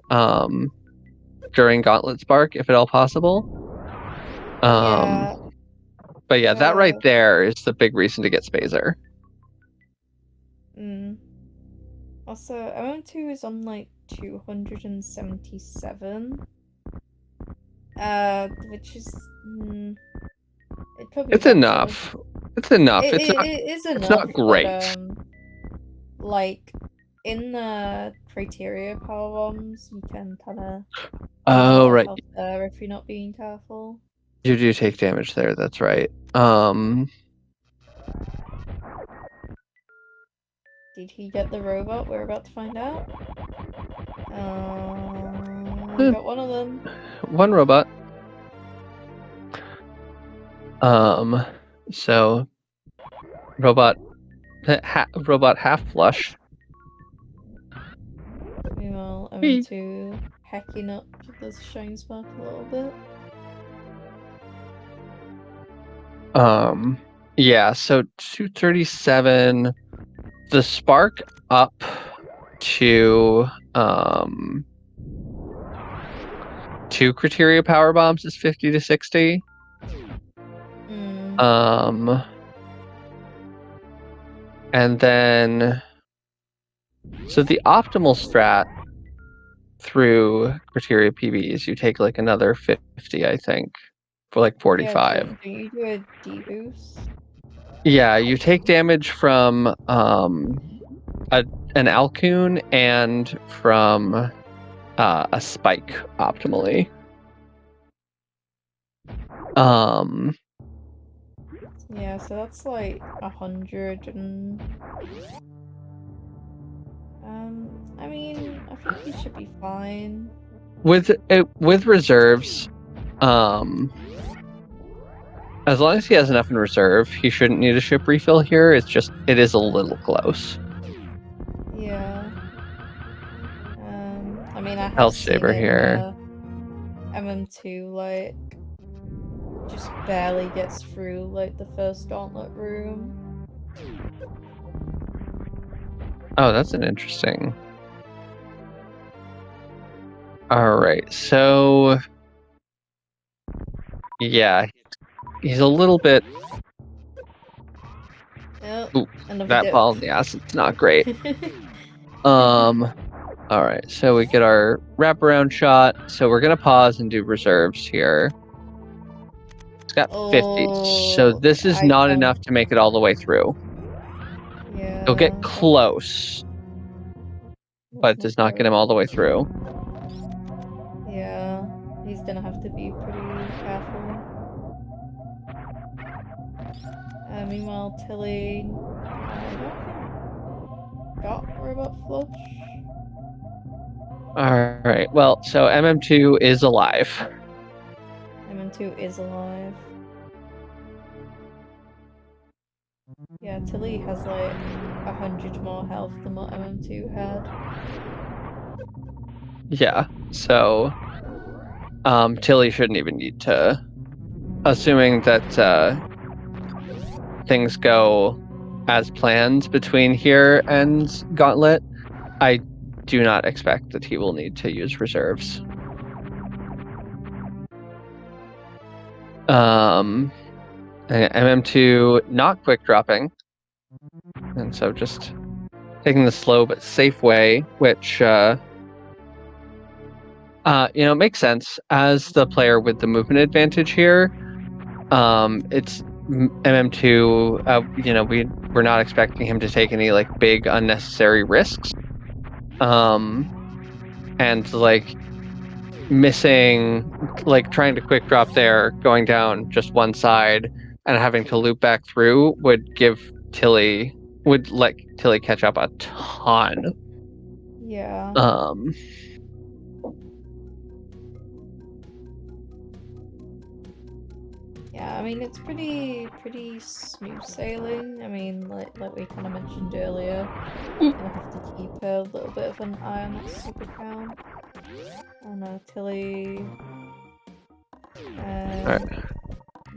during Gauntlet Spark, if at all possible. Yeah. But yeah, that right there is the big reason to get Spazer. Also, MM2 is on like 277. Which is it could be It's better. enough. It's enough. It is enough. It's not great. But, like in the criteria power bombs, you can kind of lose a lot of Right. health there if you're not being careful. You do take damage there. That's right. Did he get the robot? We're about to find out. Got one of them. One robot. So robot half flush. Meanwhile, MM2 hacking up this shine spark a little bit. Yeah, so 237. The spark up to 2 criteria power bombs is 50 to 60. And then, so the optimal strat through criteria PBs, you take like another 50, I think, for like 45. Yeah, do you do a deboost? Yeah, you take damage from an Alcoon and from a spike optimally. Yeah, so that's like 100 and I mean, I think he should be fine. With reserves, as long as he has enough in reserve, he shouldn't need a ship refill here. It's just it is a little close. Yeah. I mean, I have Health seen saver him here. MM2 like just barely gets through like the first gauntlet room. Oh, that's an interesting. All right, so yeah, he's a little bit. Yep, Ooh, another that dip. ball in the acid's not great. All right, so we get our wraparound shot. So we're gonna pause and do reserves here. It's got 50, so Oh, this is I not don't. enough to make it all the way through. He'll Yeah, get close, but that's it not does not get him great. all the way through. Yeah, he's gonna have to be pretty careful. Meanwhile, Tilly, I don't think got robot flush. All right, well, so MM2 is alive. MM2 is alive. Yeah, Tilly has like 100 more health than what MM2 had. Yeah, so Tilly shouldn't even need to, assuming that things go as planned between here and Gauntlet, I do not expect that he will need to use reserves. MM2 not quick dropping, and so just taking the slow but safe way, which makes sense as the player with the movement advantage here. It's MM2. We're not expecting him to take any like big unnecessary risks. And like missing, like trying to quick drop there, going down just one side, and having to loop back through would let Tilly catch up a ton. Yeah. Yeah, I mean it's pretty smooth sailing. I mean, like we kind of mentioned earlier, gonna have to keep a little bit of an eye on that super crown. Oh no, Tilly, Alright.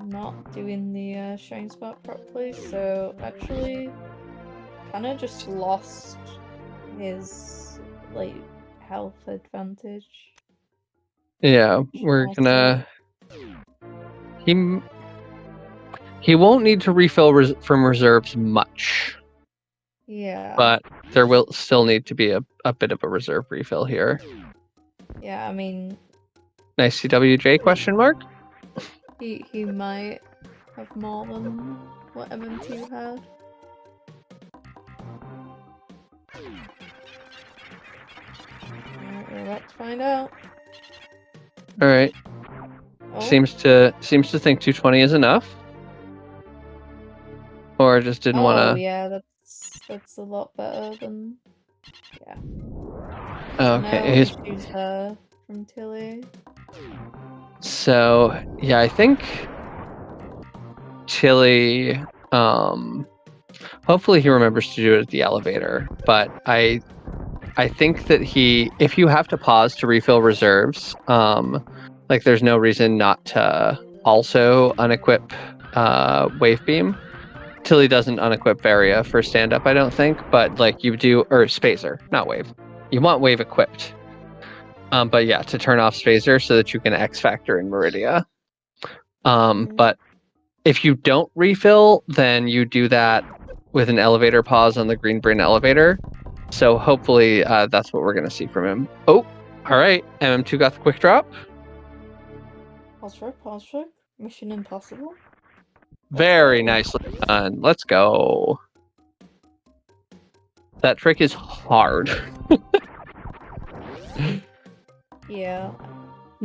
not doing the shine spot properly. So actually, kind of just lost his like health advantage. Yeah, we're gonna. He won't need to refill from reserves much. Yeah. But there will still need to be a bit of a reserve refill here. Yeah, I mean. Nice CWJ question mark? He might have more than what MM2 had. Alright, we're about to find out. Alright. Oh. Seems to think 220 is enough. Or just didn't wanna. Oh yeah, that's a lot better than yeah. Okay. No issues there from Tilly. So yeah, I think Tilly hopefully he remembers to do it at the elevator, but I think that if you have to pause to refill reserves, like there's no reason not to also unequip wave beam. Tilly doesn't unequip Varia for stand up, I don't think, but like you do, or Spacer, not wave. You want wave equipped. But yeah, to turn off Spacer so that you can X Factor in Meridia. But if you don't refill, then you do that with an elevator pause on the green brain elevator. So hopefully that's what we're going to see from him. Oh, all right. MM2 got the quick drop. Pause for. Mission Impossible. Very nicely done. Let's go. That trick is hard. Yeah.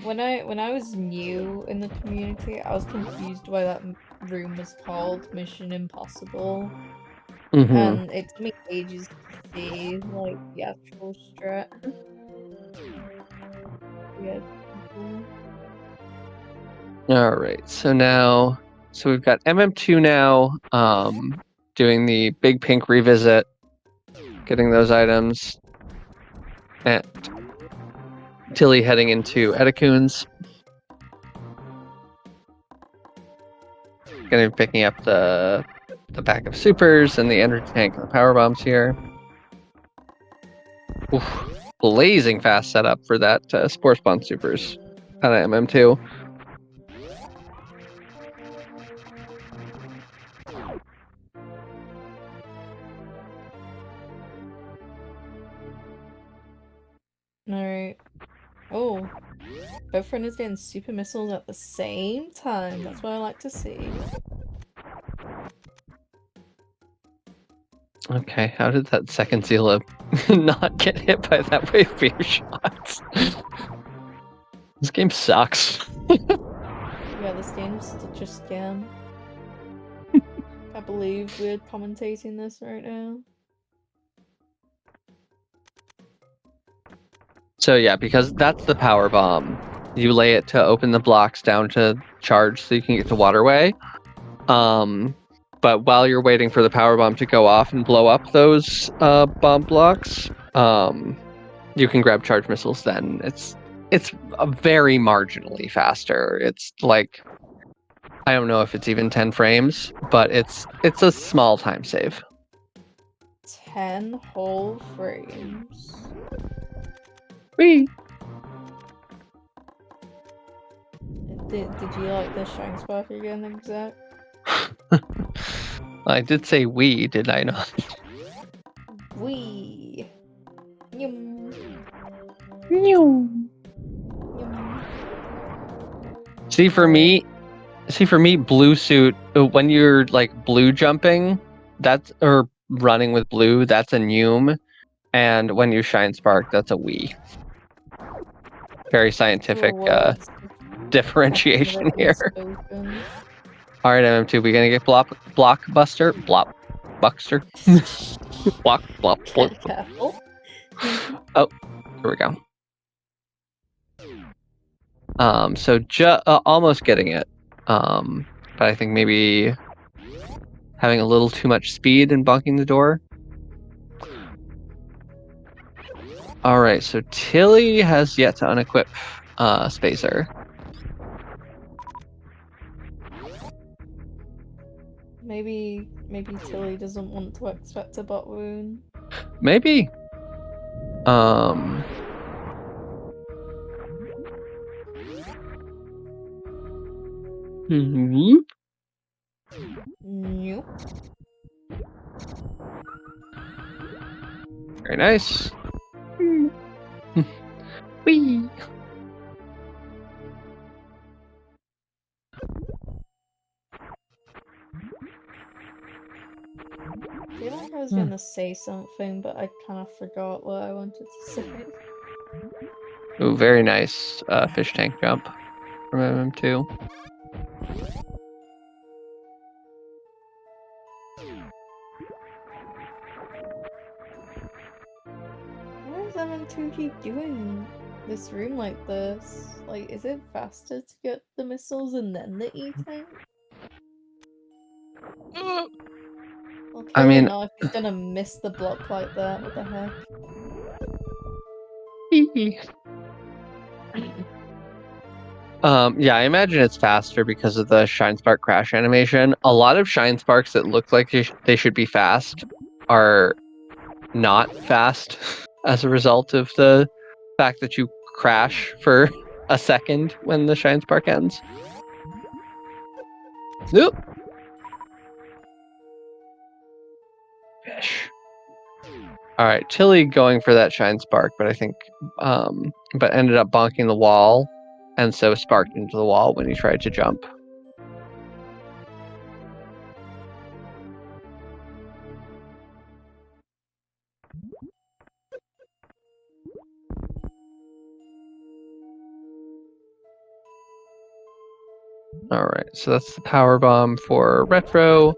When I was new in the community, I was confused why that room was called Mission Impossible. Mm-hmm. And it took me ages to see, like, the actual strat. Yeah. Alright, so we've got MM2 now, doing the big pink revisit, getting those items, and Tilly heading into Edacoon's. Gonna be picking up the pack of supers and the energy tank and the power bombs here. Oof, blazing fast setup for that Spore Spawn supers out of MM2. Alright. Oh. Both runners getting super missiles at the same time. That's what I like to see. Okay, how did that second Zila not get hit by that wave of your shots? This game sucks. Yeah, this game's such a scam. I believe we're commentating this right now. So yeah, because that's the power bomb. You lay it to open the blocks down to charge so you can get to waterway. But while you're waiting for the power bomb to go off and blow up those bomb blocks, you can grab charge missiles then. It's very marginally faster. It's like, I don't know if it's even 10 frames, but it's a small time save. 10 whole frames. Whee! Did you like the Shine Spark again, exact? I did say we, did I not? Wee. Yum. Yum. Yum. See for me, blue suit, when you're like blue jumping, or running with blue, that's a Neum. And when you shine spark, that's a Wii. Very scientific differentiation here. Alright, MM2, we gonna get blockbuster? Buckster? Block. Careful. Oh, here we go. So almost getting it. But I think maybe having a little too much speed and bonking the door. Alright, so Tilly has yet to unequip Spacer. Maybe Tilly doesn't want to expect a bot wound. Maybe. Nope. Very nice. Whee! I feel like I was gonna say something, but I kind of forgot what I wanted to say. Ooh, very nice fish tank jump from MM2. Why does MM2 keep doing this room like this? Like, is it faster to get the missiles and then the E-tank? Well, I clearly mean, not if you're gonna miss the block like that, what the heck? Yeah, I imagine it's faster because of the Shine Spark crash animation. A lot of Shine Sparks that look like they should be fast are not fast as a result of the fact that you crash for a second when the Shine Spark ends. Nope. All right, Tilly going for that shine spark, but I think, but ended up bonking the wall, and so sparked into the wall when he tried to jump. All right, so that's the power bomb for retro,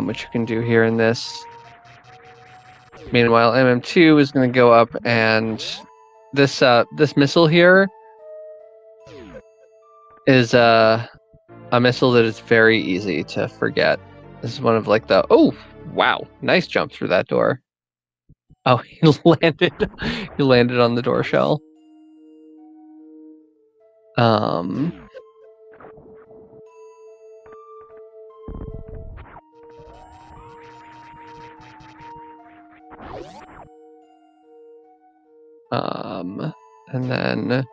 which you can do here in this. Meanwhile, MM2 is going to go up, and this missile here is a missile that is very easy to forget. This is one of like the wow, nice jump through that door. Oh, he landed on the door shell. And then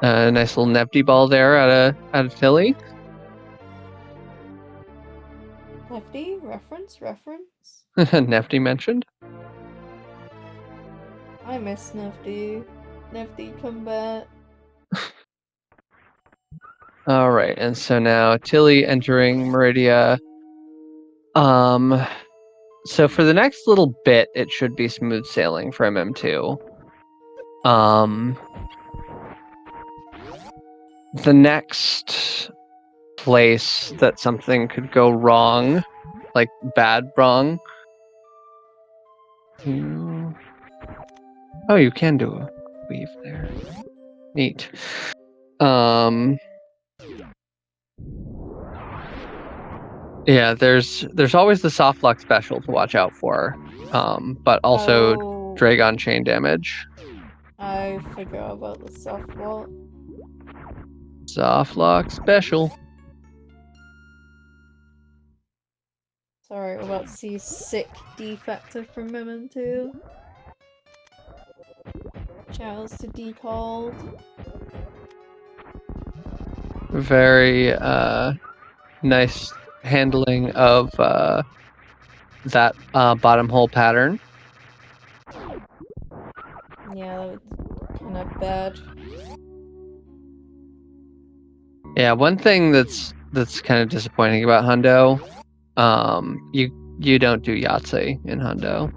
a nice little Nepty ball there out of Tilly. Nifty? Reference? Nepty mentioned. I miss Nifty. Nifty, come back. All right, and so now Tilly entering Meridia. So for the next little bit, it should be smooth sailing for MM2. The next place that something could go wrong, like bad wrong. Oh, you can do a weave there. Neat. Yeah, there's always the soft lock special to watch out for, but also Dragon chain damage. I forgot about the soft lock. Soft lock special. Sorry, we're about to see sick defector from MM2. Shouts to decalled. Very nice handling of that bottom hole pattern. Yeah, that was kind of bad. Yeah, one thing that's kind of disappointing about Hundo, you don't do Yahtzee in Hundo.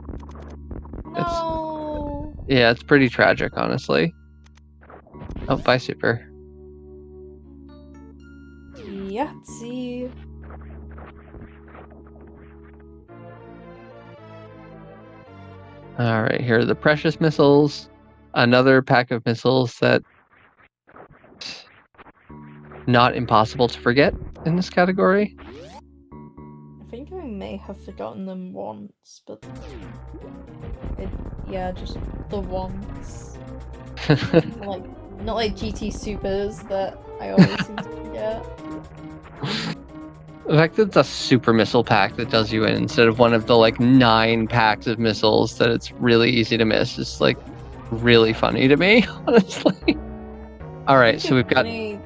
No. It's pretty tragic, honestly. Oh, bye, Super. Yahtzee. All right, here are the precious missiles. Another pack of missiles that not impossible to forget in this category. I think I may have forgotten them once, but just the once. not like GT Supers that I always seem to forget. The fact that it's a super missile pack that does you in instead of one of the like 9 packs of missiles that it's really easy to miss is like really funny to me, honestly. All right, so we've got. I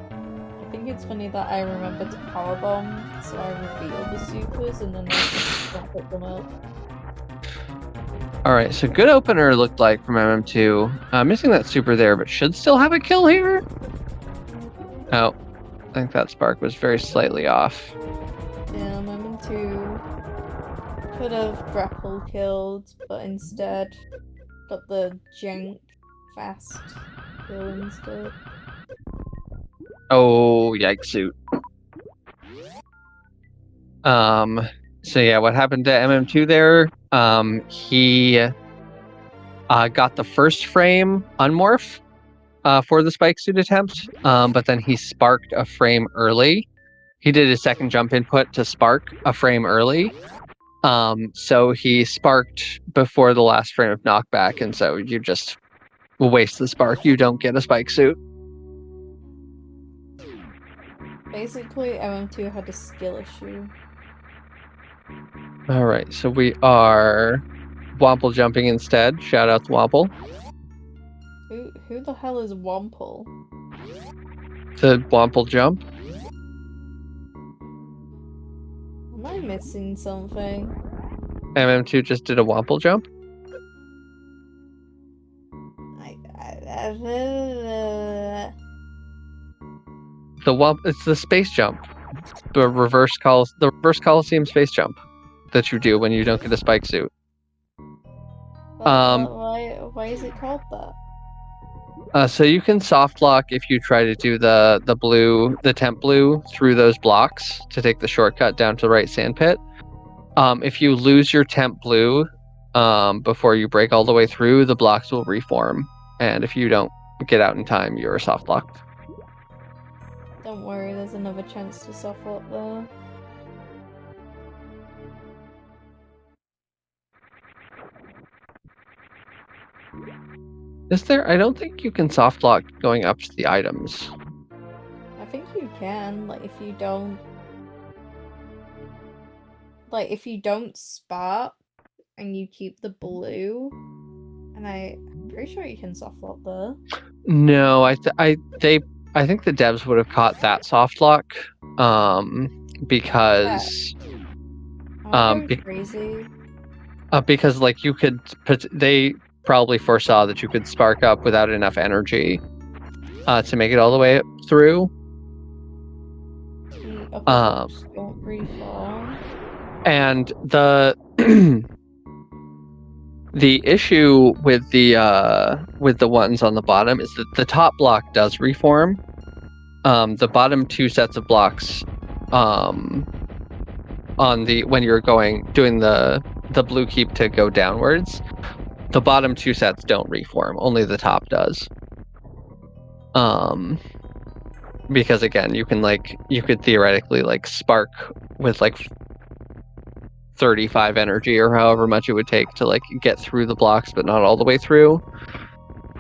think it's funny that I remember to power bomb, so I reveal the supers and then I just don't pick them up. All right, so good opener looked like from MM2. Missing that super there, but should still have a kill here. Oh, I think that spark was very slightly off. Yeah, MM2 could have grapple killed, but instead got the jank fast kill instead. Oh, yikes suit. So yeah, what happened to MM2 there? He got the first frame unmorph for the spike suit attempt, but then he sparked a frame early. He did his second jump input to spark a frame early. So he sparked before the last frame of knockback, and so you just waste the spark. You don't get a spike suit. Basically, MM2 had a skill issue. All right, so we are Womple jumping instead. Shout out to Womple. Who the hell is Womple? The Womple jump. Am I missing something? MM2 just did a womple jump. It's the space jump. The reverse Coliseum space jump that you do when you don't get a spike suit. Why is it called that? So you can soft lock if you try to do the temp blue through those blocks to take the shortcut down to the right sand pit. If you lose your temp blue before you break all the way through, the blocks will reform, and if you don't get out in time, you're soft locked. Don't worry, there's another chance to soft lock there. Is there? I don't think you can soft lock going up to the items. I think you can, like, if you don't... Like, if you don't spark and you keep the blue, and I'm pretty sure you can soft lock there. No, I think the devs would have caught that soft lock, because I'm going crazy. Because like you could, they probably foresaw that you could spark up without enough energy to make it all the way through. The upper don't reform. And the the issue with the ones on the bottom is that the top block does reform. The bottom two sets of blocks, on when you're doing the blue keep to go downwards, the bottom two sets don't reform. Only the top does. Because again, you could theoretically spark with 35 energy or however much it would take to get through the blocks, but not all the way through.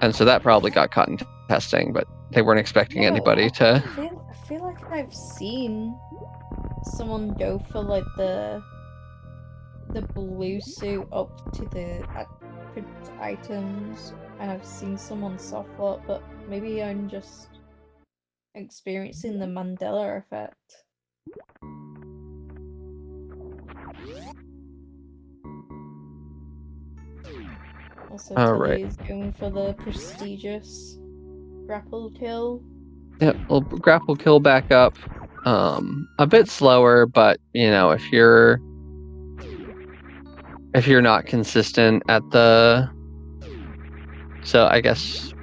And so that probably got caught in testing, but they weren't expecting anybody to. I feel like I've seen someone go for the blue suit up to the items, and I've seen someone soft lock, but maybe I'm just experiencing the Mandela effect. Also, Tilly is going for the prestigious grapple kill. Yeah, we'll grapple kill back up. A bit slower, but if you're not consistent at the... So I guess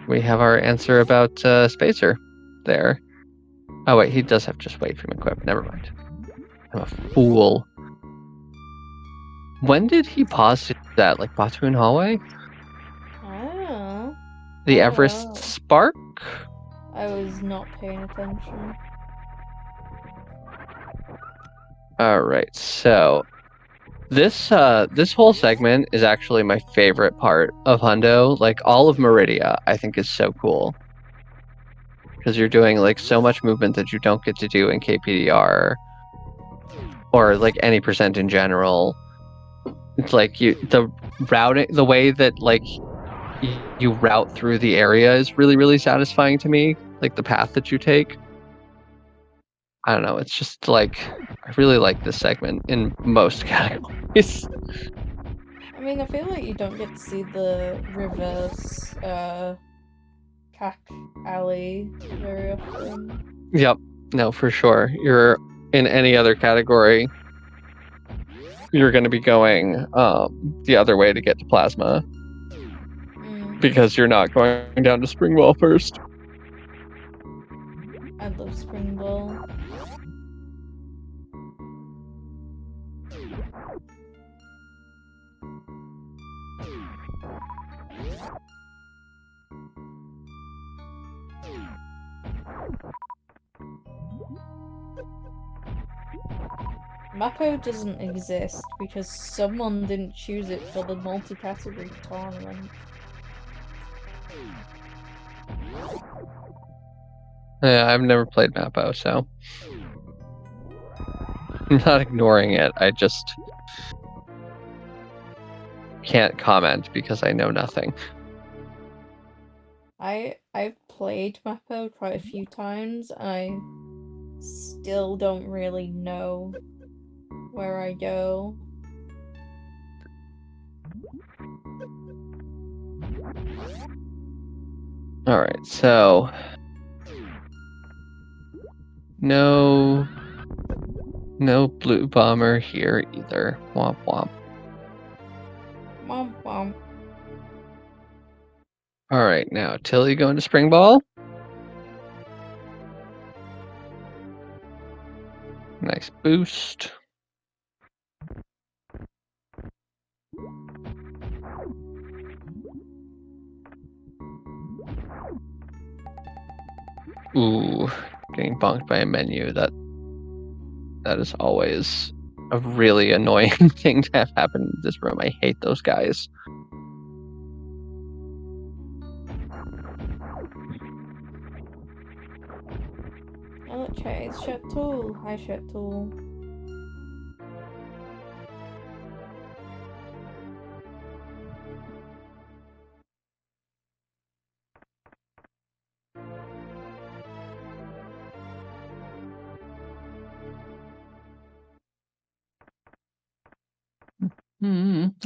we have our answer about Spacer there. Oh wait, he does have just wait from equip. Never mind. I'm a fool. When did he pause that? Phantoon hallway? I don't know. The Everest Spark? I was not paying attention. Alright, so this whole segment is actually my favorite part of Hundo. All of Meridia, I think, is so cool. Because you're doing so much movement that you don't get to do in KPDR or any percent in general. It's the routing, the way that you route through the area is really, really satisfying to me. The path that you take. I don't know. It's just I really like this segment in most categories. I mean, I feel like you don't get to see the reverse cack alley very often. Yep. No, for sure. You're in any other category, you're going to be going the other way to get to Plasma. Because you're not going down to Springwell first. I love Springwell. Mappo doesn't exist because someone didn't choose it for the multi-category tournament. Yeah, I've never played Mappo, so I'm not ignoring it. I just can't comment because I know nothing. I've played Mappo quite a few times, and I still don't really know where I go. All right, so no blue bomber here either. Womp womp. Womp womp. All right, now Tilly going to spring ball. Nice boost. Ooh, getting bonked by a menu. That is always a really annoying thing to have happen in this room. I hate those guys. Oh, look, chat, it's Shut Tool. Hi, Shut Tool.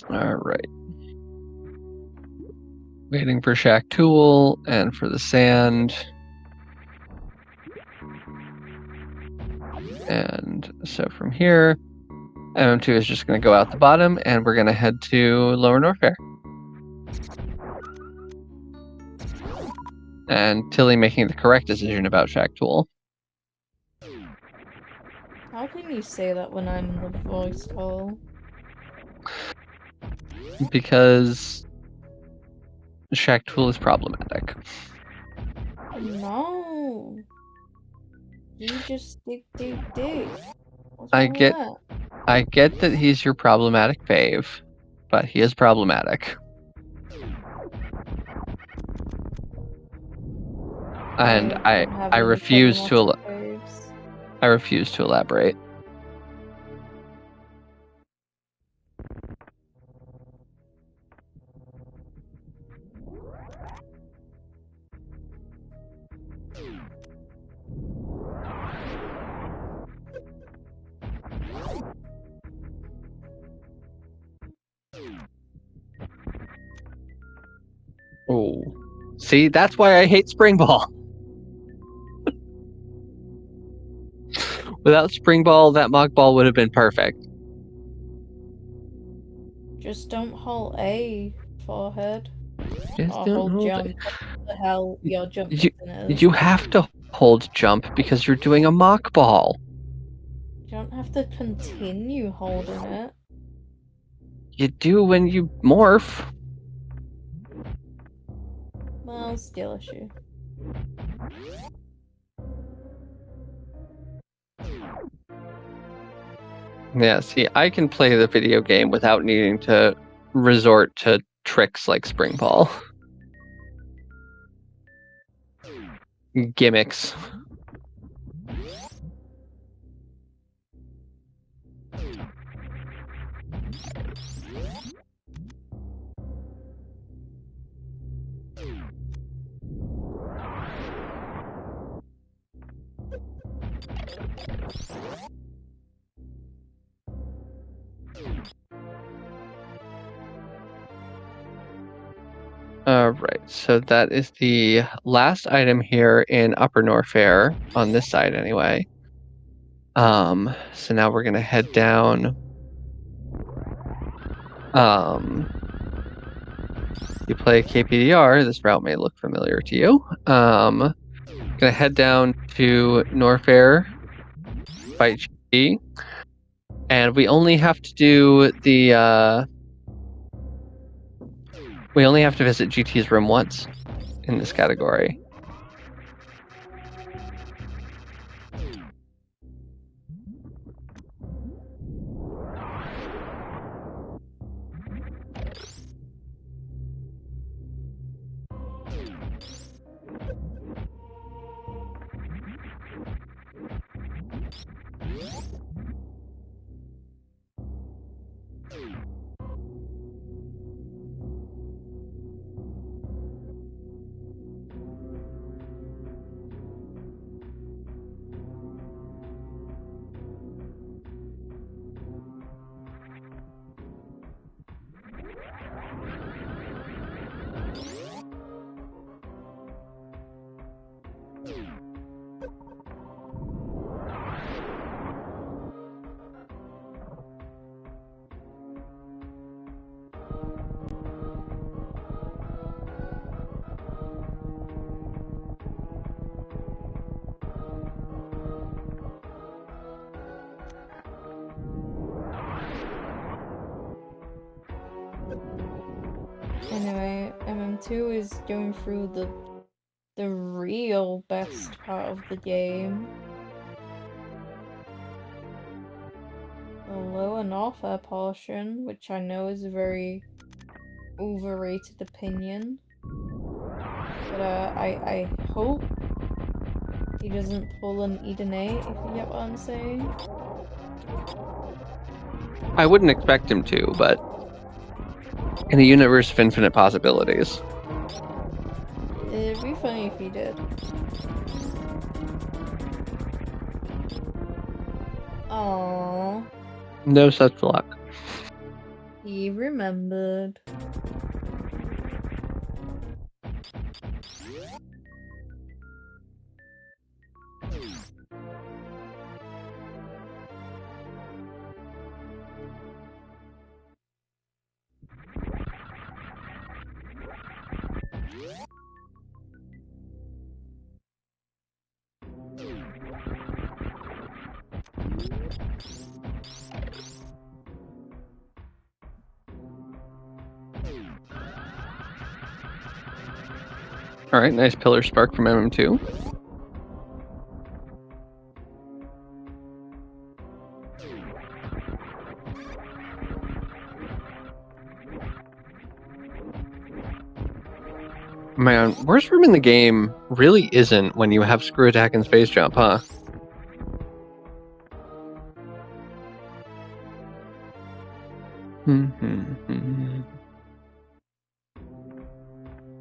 All right. Waiting for Shack Tool and for the sand. And so from here, MM2 is just going to go out the bottom, and we're going to head to Lower Norfair. And Tilly making the correct decision about Shack Tool. How can you say that when I'm the voice call? Because Shack Tool is problematic. No. You just dig. What's I wrong get with that? I get that he's your problematic fave, but he is problematic. And I don't have I any refuse to problematic faves. I refuse to elaborate. Oh. See, that's why I hate Spring Ball. Without Spring Ball, that Mock Ball would have been perfect. Just don't hold A, forehead. Just Or don't hold hold jump. What the hell your jump it. button is. You have to hold jump because you're doing a Mock Ball. You don't have to continue holding it. You do when you morph. Well, skill issue. Yeah, see, I can play the video game without needing to resort to tricks like Spring Ball. Gimmicks. Right, so that is the last item here in Upper Norfair, on this side anyway. So now we're gonna head down. You play KPDR, this route may look familiar to you. Gonna head down to Norfair, fight GT, and we only have to do the we only have to visit GT's room once in this category. Anyway, MM2 is going through the real best part of the game. The lower north air portion, which I know is a very overrated opinion. But I hope he doesn't pull an Eden 8, if you get what I'm saying. I wouldn't expect him to, but in a universe of infinite possibilities. It'd be funny if he did. Aww. No such luck. He remembered. Alright, nice pillar spark from MM2. Man, worst room in the game really isn't when you have screw attack and space jump, huh?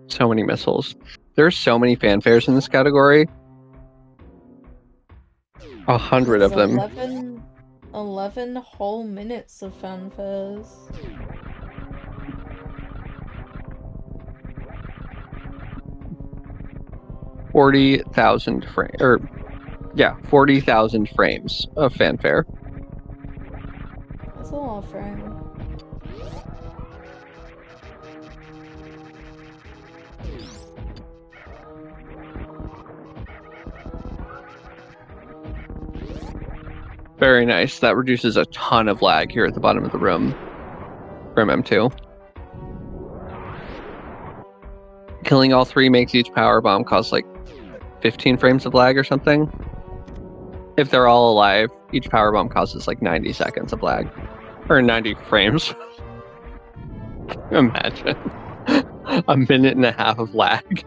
So many missiles. There's so many fanfares in this category. 100 of them. 11 whole minutes of fanfares. Yeah, 40,000 frames of fanfare. That's a lot of frames. Very nice. That reduces a ton of lag here at the bottom of the room for MM2. Killing all three makes each power bomb cause like 15 frames of lag or something. If they're all alive, each power bomb causes like 90 seconds of lag. Or 90 frames. Imagine. A minute and a half of lag.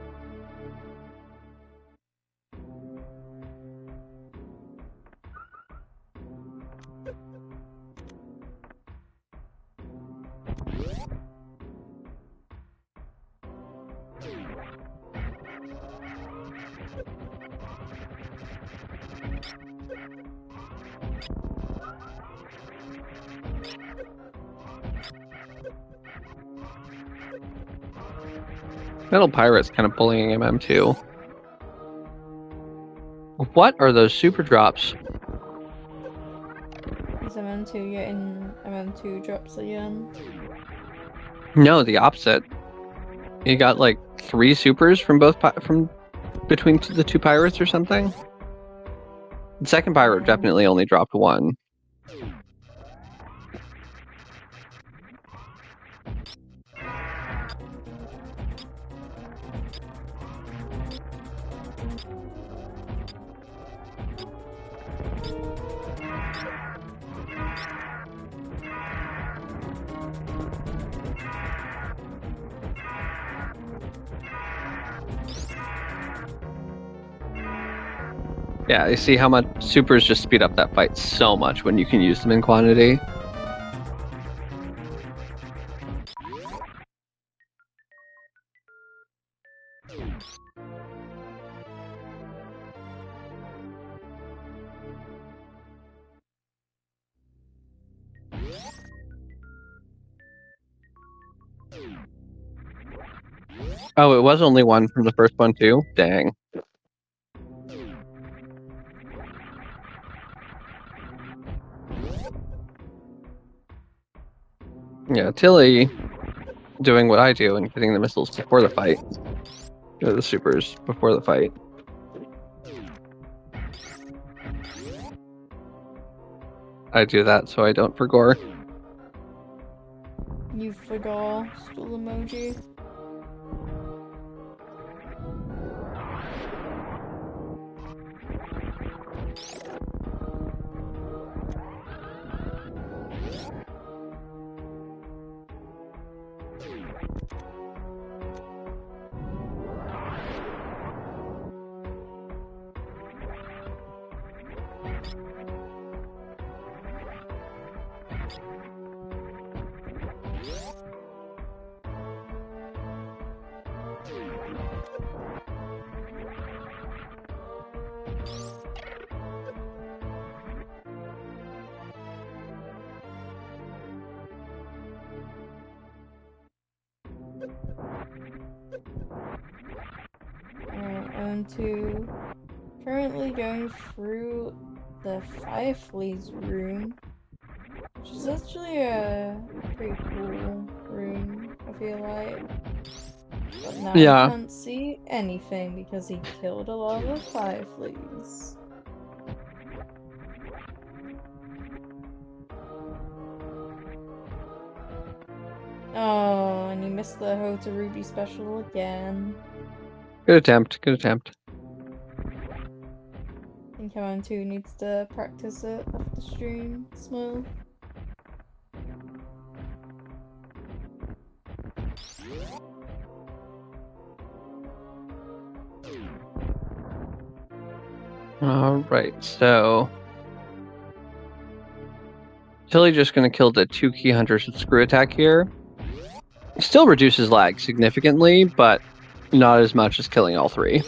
Metal Pirate's kind of bullying MM2. What are those super drops? Is MM2 getting MM2 drops again? No, the opposite. You got like 3 supers from between the two pirates or something. The second pirate definitely only dropped 1. Yeah, you see how much supers just speed up that fight so much when you can use them in quantity. Oh, it was only 1 from the first one too? Dang. Yeah, Tilly doing what I do and getting the missiles before the fight. Or the supers before the fight. I do that so I don't forgore. You forgot stool emoji. to currently going through the Fireflies room, which is actually a pretty cool room, I feel like. But now he Yeah. can't see anything because he killed a lot of Fireflies. Oh, and you missed the Hotel Ruby special again. Good attempt. Good attempt. I think M2 needs to practice it after stream as well. Alright, so Tilly just gonna kill the 2 key hunters with screw attack here. Still reduces lag significantly, but not as much as killing all 3.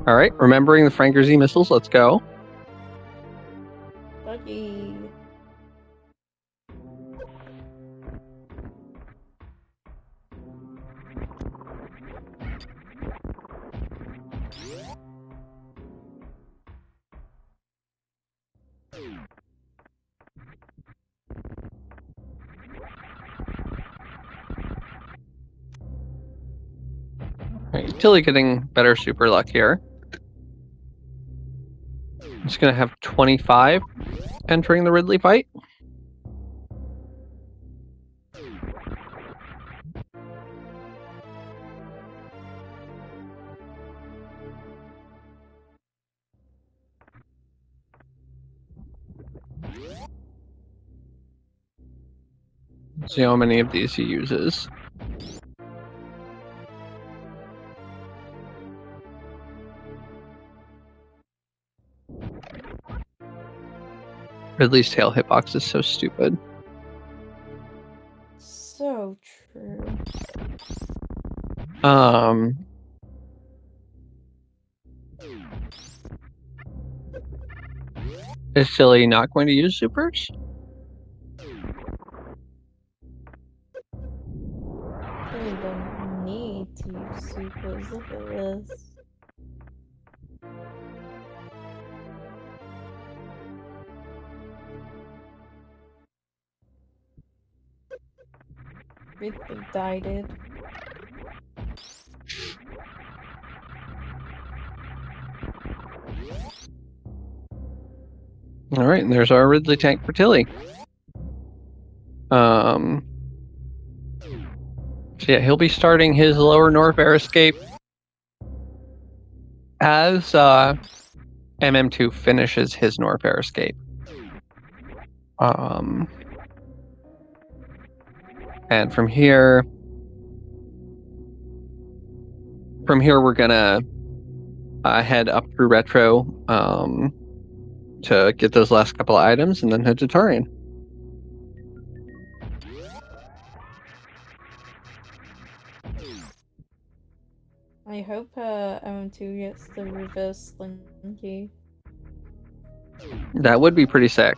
Alright, remembering the Franker Z missiles, let's go. Buggy. Right, Tilly getting better super luck here. Just gonna have 25 entering the Ridley fight. See how many of these he uses. Ridley's tail hitbox is so stupid. So true. Is Tilly not going to use supers? Really don't need to use supers. Look at this. Ridley died it. Alright, and there's our Ridley tank for Tilly. So yeah, he'll be starting his lower North air escape as MM2 finishes his North air escape. And from here we're gonna head up through Retro to get those last couple of items and then head to Tarian. I hope M2 gets the reverse slinky. That would be pretty sick.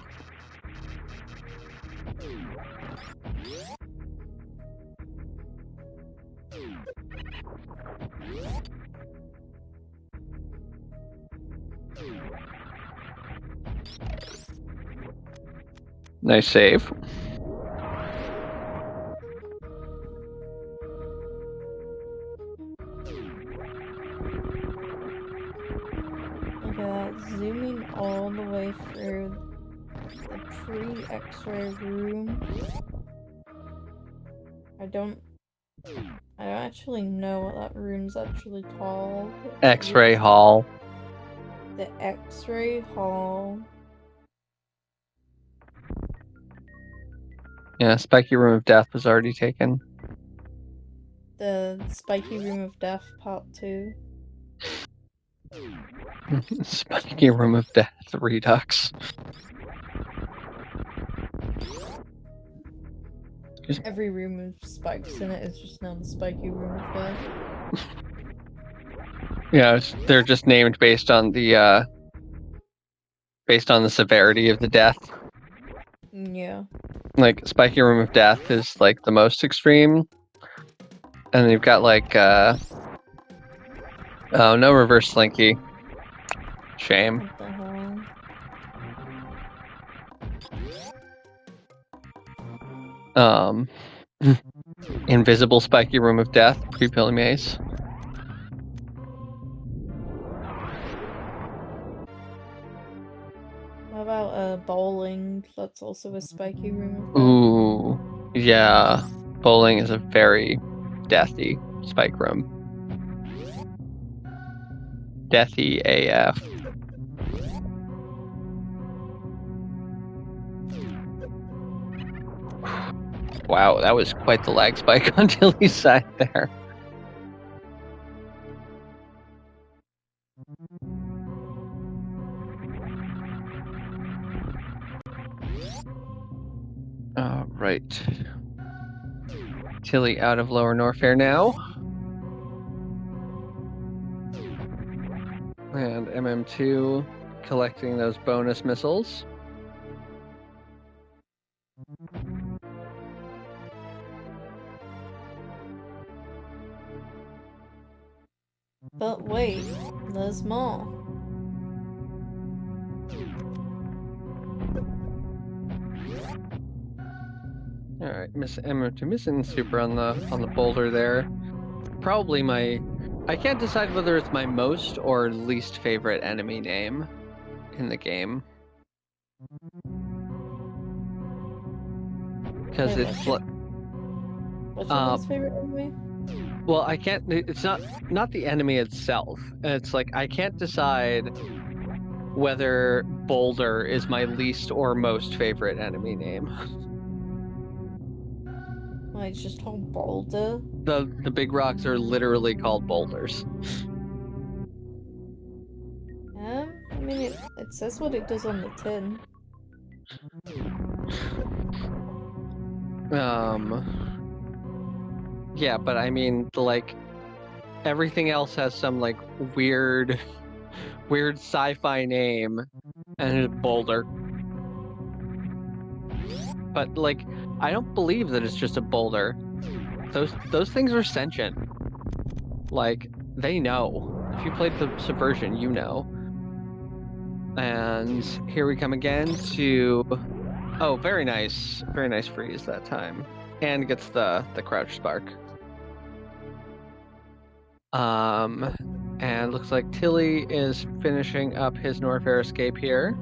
Nice save. Look at that, zooming all the way through the pre-X-ray room. I don't actually know what that room's actually called. X-ray hall. The X-ray hall. Yeah, spiky room of death was already taken. The spiky room of death part 2. Spiky room of death redux. Every room with spikes in it is just now the spiky room of death. Yeah, they're just named based on the severity of the death. Yeah. Like spiky room of death is like the most extreme, and you've got like oh, no reverse slinky. Shame. What the hell? Invisible spiky room of death, pre-pilly maze. What about bowling? That's also a spiky room of death. Ooh, yeah. Bowling is a very deathy spike room. Deathy AF. Wow, that was quite the lag spike on Tilly's side there. All right. Tilly out of Lower Norfair now. And MM2 collecting those bonus missiles. But wait, there's more. All right, Miss MM2 missing super on the boulder there. Probably I can't decide whether it's my most or least favorite enemy name in the game. Because Wait, it's what's your least favorite enemy? well, I can't. It's not the enemy itself. It's like I can't decide whether Boulder is my least or most favorite enemy name. Like, it's just called Boulder. The big rocks are literally called boulders. I mean, it says what it does on the tin. Yeah, but I mean, like, everything else has some like weird sci-fi name, and it's Boulder. But like, I don't believe that it's just a boulder. Those things are sentient. Like, they know. If you played the Subversion, you know. And here we come again to... Oh, very nice freeze that time. And gets the crouch spark. And looks like Tilly is finishing up his Norfair escape here.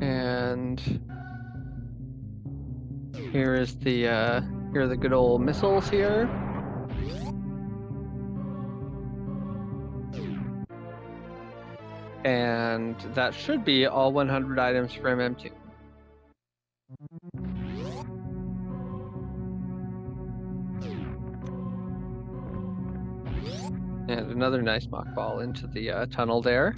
And here are the good old missiles here. And that should be all 100 items for MM2. And another nice mock ball into the tunnel there.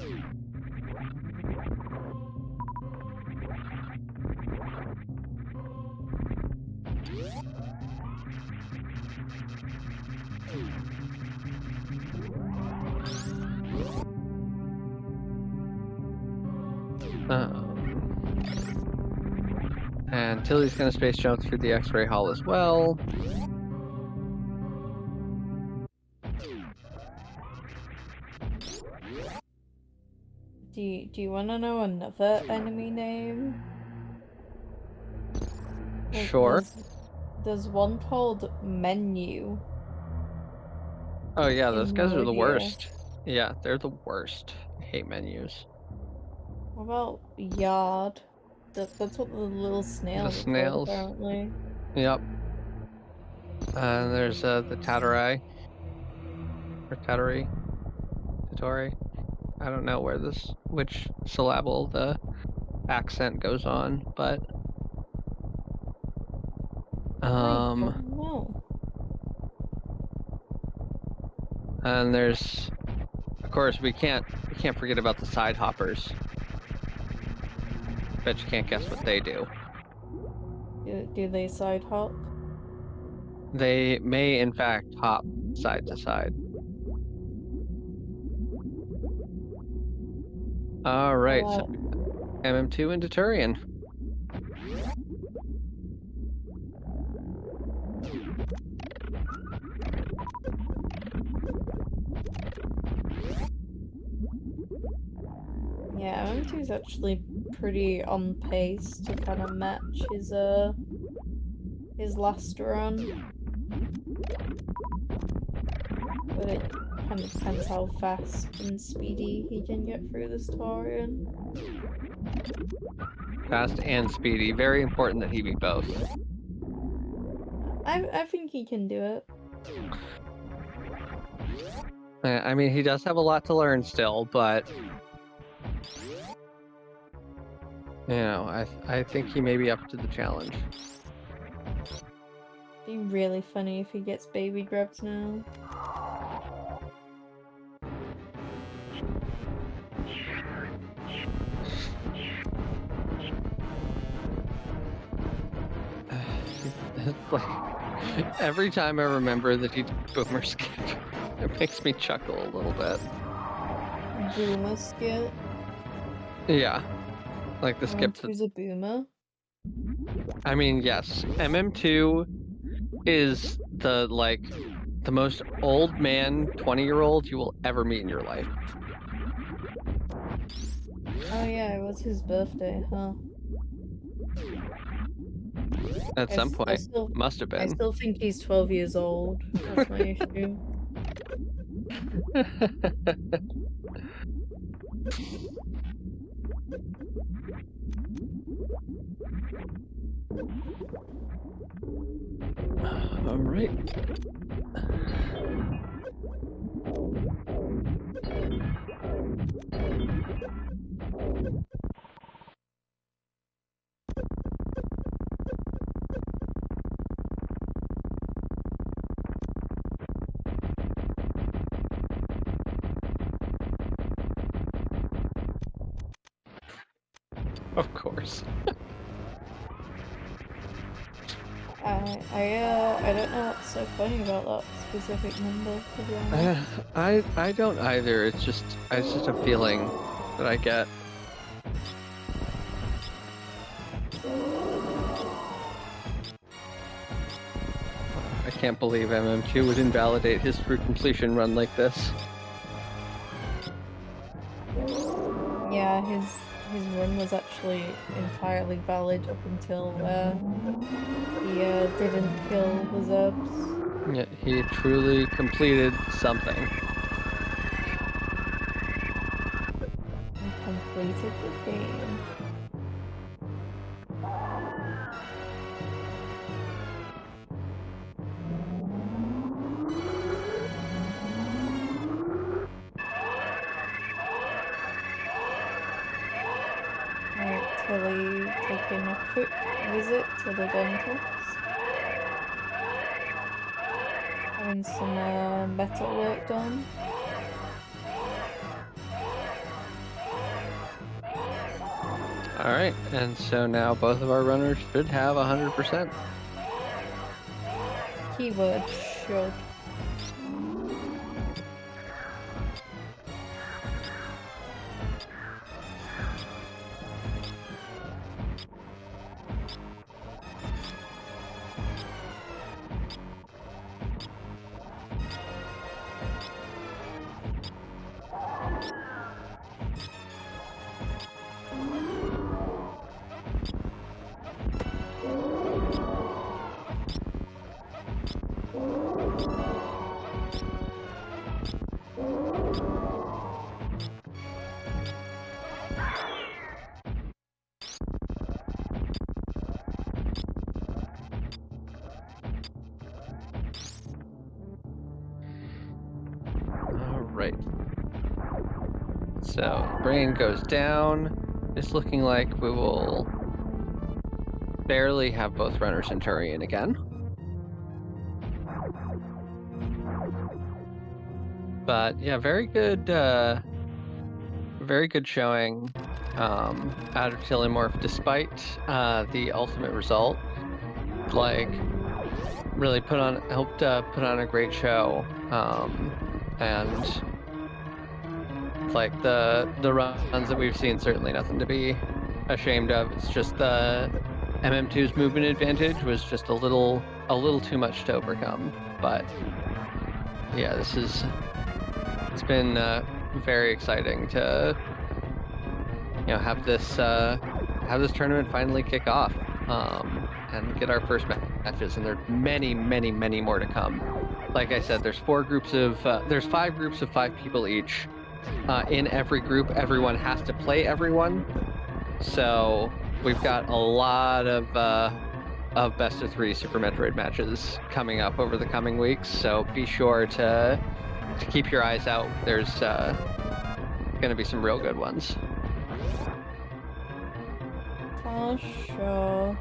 And Tilly's gonna space jump through the X-ray hall as well. Do you want to know another enemy name? Like, Sure. there's one called Menu. Oh yeah, those guys are the Meridia. worst. Yeah, they're the worst. I hate menus. What about Yard? That's what the little snails are called, apparently. Yep. And there's the Tatarai. Or Tatari. Tatori. I don't know which syllable the accent goes on, but I don't know. And there's, of course, we can't forget about the side hoppers. Bet you can't guess what they do. Do they side hop? They may, in fact, hop side to side. All right, so MM2 into Turian. Yeah, M2 is actually pretty on pace to kind of match his last run. But it kind of depends how fast and speedy he can get through this Torian. Fast and speedy. Very important that he be both. I think he can do it. I mean, he does have a lot to learn still, but you know, I think he may be up to the challenge. Be really funny if he gets baby grabbed now. Like, every time I remember that he did boomer skip, it makes me chuckle a little bit. Boomer skip. Yeah, like the skip to. M2's a boomer. I mean, yes, MM2 is the most old man 20-year-old you will ever meet in your life. Oh yeah, it was his birthday, huh? At some point, must have I been. still think he's 12 years old. That's my issue. All right. Of course. I don't know what's so funny about that specific number, to be honest. I don't either. It's just a feeling that I get. I can't believe MM2 would invalidate his through completion run like this. Yeah, his run was actually entirely valid up until he didn't kill the Zebs. Yeah, he truly completed something. He completed the game. Alright, Tilly taking a quick visit to the dentist. Having some metal work done. Alright, and so now both of our runners should have 100%. Keyword should. Alright. So, brain goes down. It's looking like we will barely have both runners in Turian again. But yeah, very good showing out of Tilimorf, despite the ultimate result. Like, really helped put on a great show, and like the runs that we've seen, certainly nothing to be ashamed of. It's just the MM2's movement advantage was just a little too much to overcome. But yeah, it's been very exciting to have this tournament finally kick off, and get our first matches, and there's many more to come. Like I said, there's 5 groups of 5 people each. In every group, everyone has to play everyone, so we've got a lot of best of 3 Super Metroid matches coming up over the coming weeks. So be sure to keep your eyes out. There's going to be some real good ones. For sure.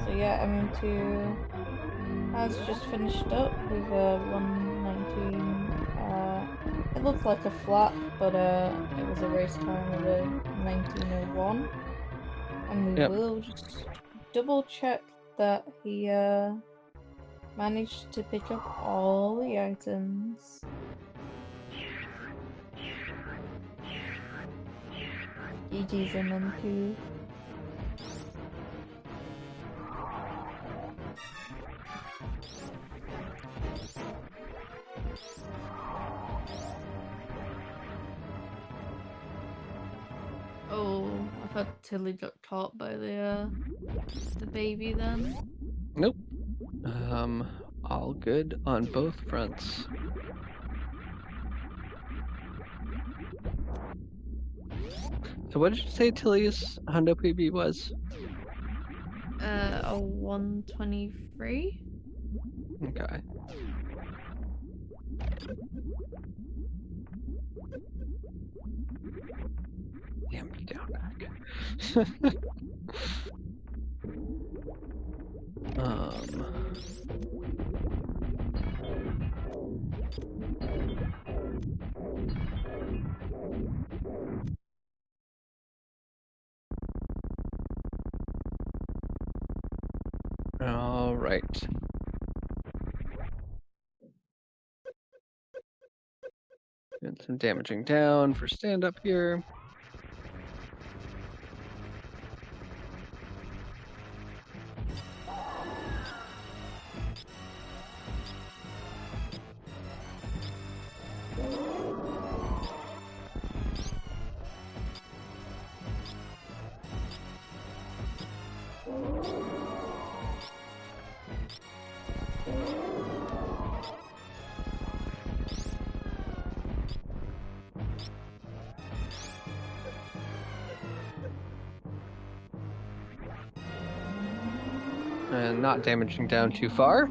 So yeah, MM2 has just finished up with 119. It looks like a flat, but it was a race time of a 1901. And we will just double check that he managed to pick up all the items. GG's MM2. Oh, I thought Tilly got caught by the baby then. Nope. All good on both fronts. So what did you say Tilly's Hundo PB was? A 123? Okay. Damn, down back. All right. Get some damaging down for stand up here. And not damaging down too far.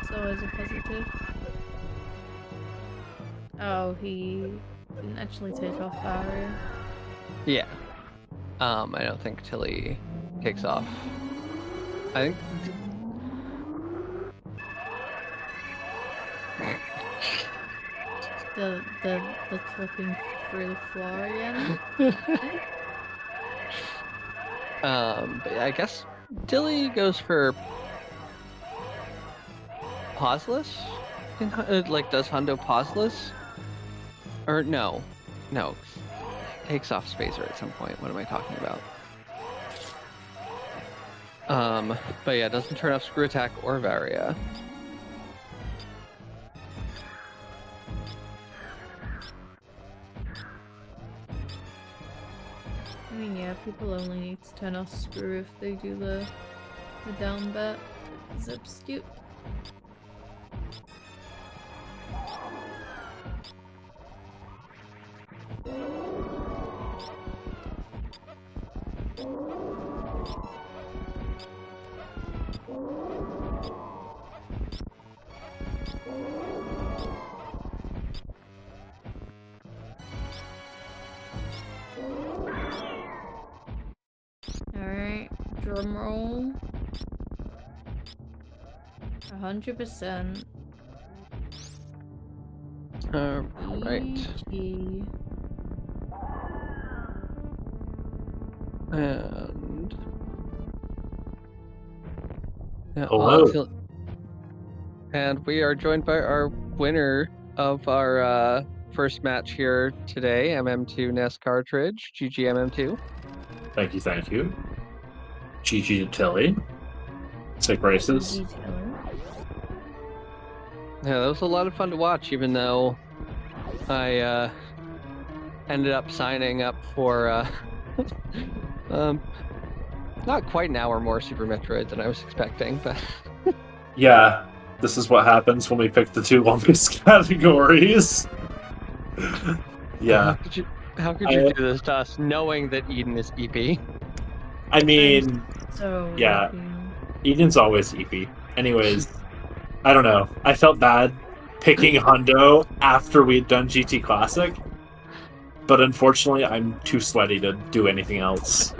It's always a positive. Oh, he didn't actually take off Aria. Yeah. I don't think Tilly takes off. I think The clipping through the floor again. But I guess Tilly goes for pauseless. Like, does Hundo pauseless? Or no, takes off spacer at some point. What am I talking about? But yeah, doesn't turn off screw attack or Varia. I mean, yeah, people only need to turn off screw if they do the down bet zip skip. Alright, drum roll. 100%. Right. EG. And yeah, Hello. and we are joined by our winner of our first match here today, mm2nescartridge, GG MM2. Thank you. GG to Tilly. Sick races. EG Tilly. Yeah, that was a lot of fun to watch, even though I ended up signing up for not quite an hour more Super Metroid than I was expecting, but Yeah, this is what happens when we pick the two longest categories. Yeah. How could you do this to us, knowing that Eden is EP? I mean, So yeah, EP. Eden's always EP. Anyways, I don't know. I felt bad picking Hundo after we'd done GT Classic, but unfortunately, I'm too sweaty to do anything else.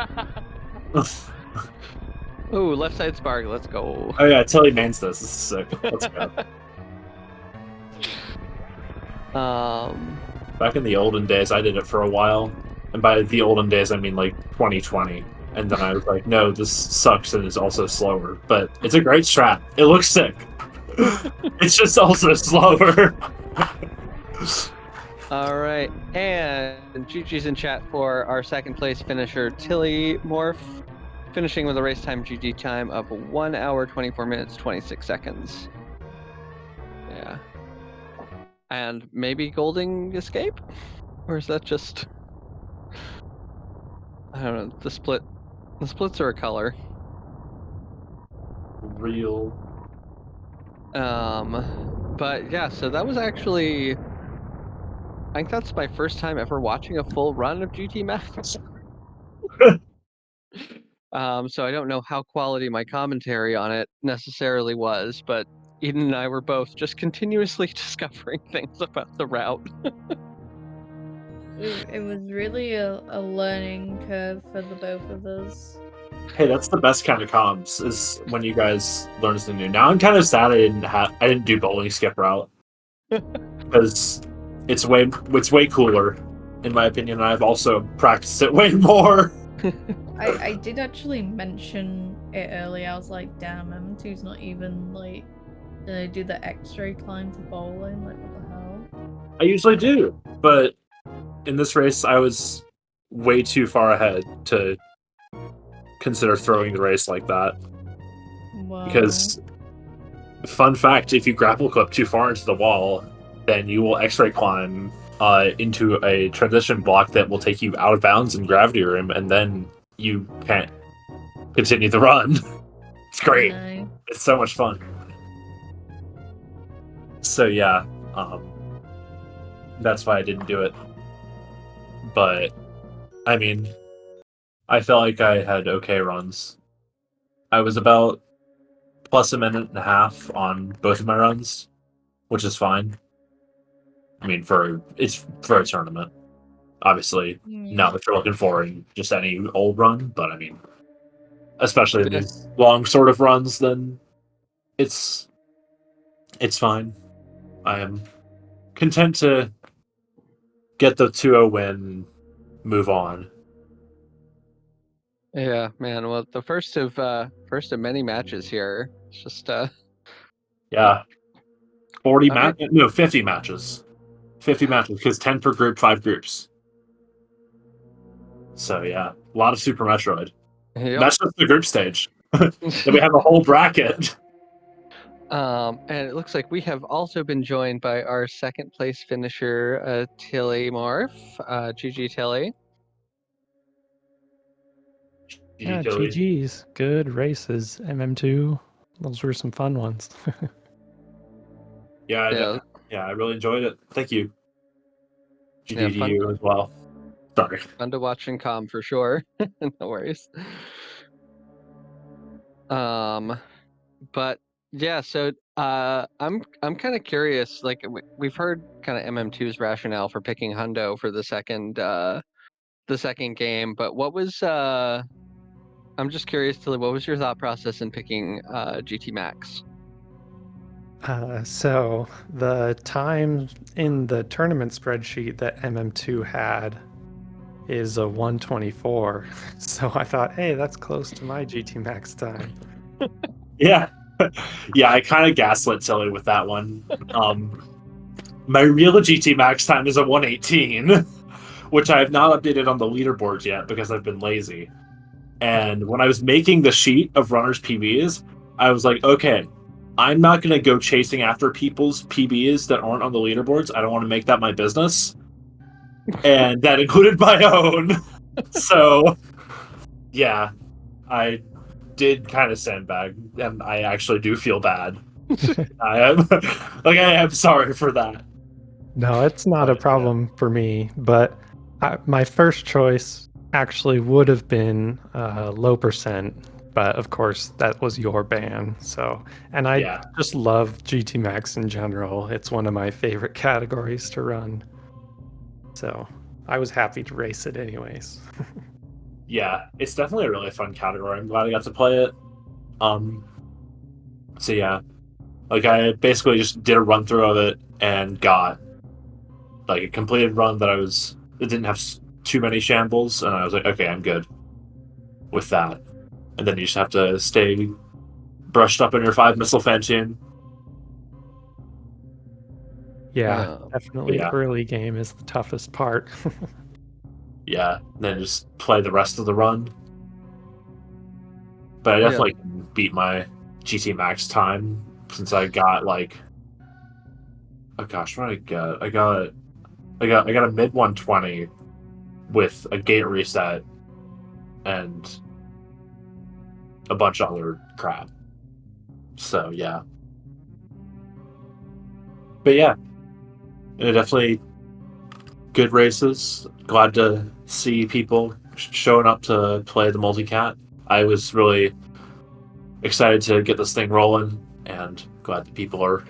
Ooh, left side spark, let's go. Oh yeah, Tilly mains this. This is sick. Let's go. Back in the olden days, I did it for a while. And by the olden days, I mean like 2020. And then I was like, no, this sucks and is also slower. But it's a great strat. It looks sick. It's just also slower. All right, and GG's in chat for our second place finisher, Tilimorf, finishing with a race time GG time of 1 hour, 24 minutes, 26 seconds. Yeah. And maybe Golding Escape? Or is that just... I don't know, the splits are a color. Real. But yeah, so that was actually... I think that's my first time ever watching a full run of GT Max. So I don't know how quality my commentary on it necessarily was, but Eden and I were both just continuously discovering things about the route. It was really a learning curve for the both of us. Hey, that's the best kind of comms, is when you guys learn something new. Now I'm kind of sad I didn't do bowling skip route. Because it's way cooler, in my opinion, and I've also practiced it way more. I did actually mention it earlier. I was like, damn, M2's not even like gonna do the X-ray climb to bowling. Like, what the hell? I usually do, but in this race, I was way too far ahead to consider throwing the race like that. Wow. Because, fun fact, if you grapple clip too far into the wall, then you will X-ray climb into a transition block that will take you out of bounds in gravity room, and then you can't continue the run. It's great. No. It's so much fun. So yeah, that's why I didn't do it. But I mean, I felt like I had okay runs. I was about plus a minute and a half on both of my runs, which is fine. I mean, it's for a tournament. Obviously, not what you're looking for in just any old run, but I mean, especially in these long sort of runs, then it's fine. I am content to get the 2-0 win, move on. Yeah, man. Well, the first of many matches here. It's just Yeah, 40 right. matches? No, 50 matches. 50 matches, because 10 per group, 5 groups. So yeah, a lot of Super Metroid. Yep. That's just the group stage. Then we have a whole bracket. And it looks like we have also been joined by our second place finisher, Tilimorf. GG Tilly. Yeah, GG's. Good races. MM2. Those were some fun ones. Yeah, I really enjoyed it. Thank you. GG to you as well. Sorry. Fun to watch in comm for sure. No worries. But yeah, so I'm kind of curious. Like we've heard kind of MM2's rationale for picking Hundo for the second game, but what was I'm just curious, Tilly, what was your thought process in picking GT Max? So the time in the tournament spreadsheet that MM2 had is a 124. So I thought, hey, that's close to my GT Max time. Yeah. Yeah, I kind of gaslit Tilly with that one. My real GT Max time is a 118, which I have not updated on the leaderboard yet because I've been lazy. And when I was making the sheet of runners' PBs, I was like, okay, I'm not going to go chasing after people's PBs that aren't on the leaderboards. I don't want to make that my business. And that included my own. So, yeah, I did kind of sandbag, and I actually do feel bad. I am sorry for that. No, it's not a problem for me, but my first choice actually would have been low percent, but of course that was your ban. So, and I just love GT Max in general. It's one of my favorite categories to run. So I was happy to race it anyways. Yeah, it's definitely a really fun category. I'm glad I got to play it. So yeah, like I basically just did a run through of it and got like a completed run that didn't have too many shambles, and I was like, okay, I'm good with that. And then you just have to stay brushed up in your 5-missile Phantoon. Yeah, definitely early game is the toughest part. Yeah, and then just play the rest of the run. But I definitely beat my GT Max time since I got like, oh gosh, what did I get? I got a mid 120 with a gate reset and a bunch of other crap. So yeah, but yeah, definitely good races. Glad to see people showing up to play the multicat. I was really excited to get this thing rolling, and glad that people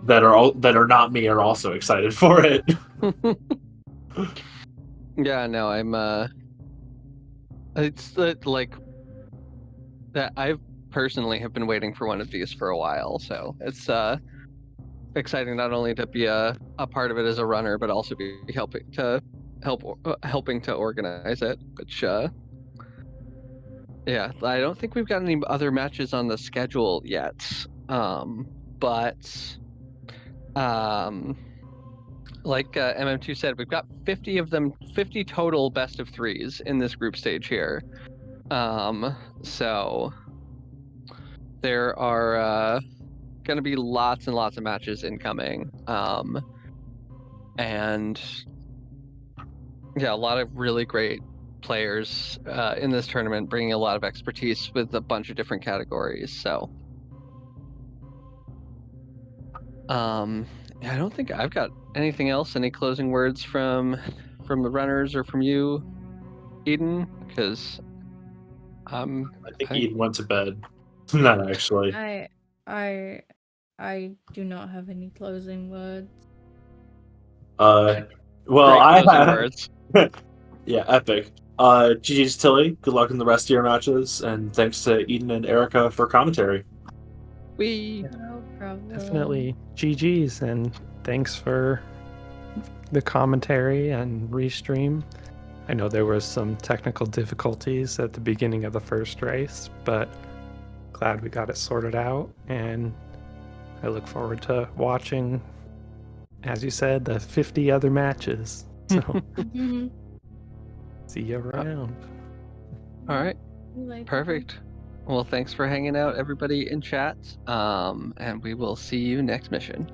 that are not me are also excited for it. Yeah, no, I'm it's like that I personally have been waiting for one of these for a while, so it's exciting not only to be a part of it as a runner, but also be helping to organize it, which yeah, I don't think we've got any other matches on the schedule yet. But like MM2 said, we've got 50 of them, 50 total best of threes in this group stage here. So there are going to be lots and lots of matches incoming. And yeah, a lot of really great players in this tournament, bringing a lot of expertise with a bunch of different categories. So I don't think I've got anything else. Any closing words from the runners or from you, Eden? Because I think Eden went to bed. Not actually. I do not have any closing words. Well, great closing words. Yeah, epic. GG's Tilly. Good luck in the rest of your matches, and thanks to Eden and Erica for commentary. No problem. Definitely GG's, and thanks for the commentary and restream. I know there was some technical difficulties at the beginning of the first race, but glad we got it sorted out, and I look forward to watching, as you said, the 50 other matches. So see you around. All right. Perfect. Well, thanks for hanging out, everybody in chat. And we will see you next mission.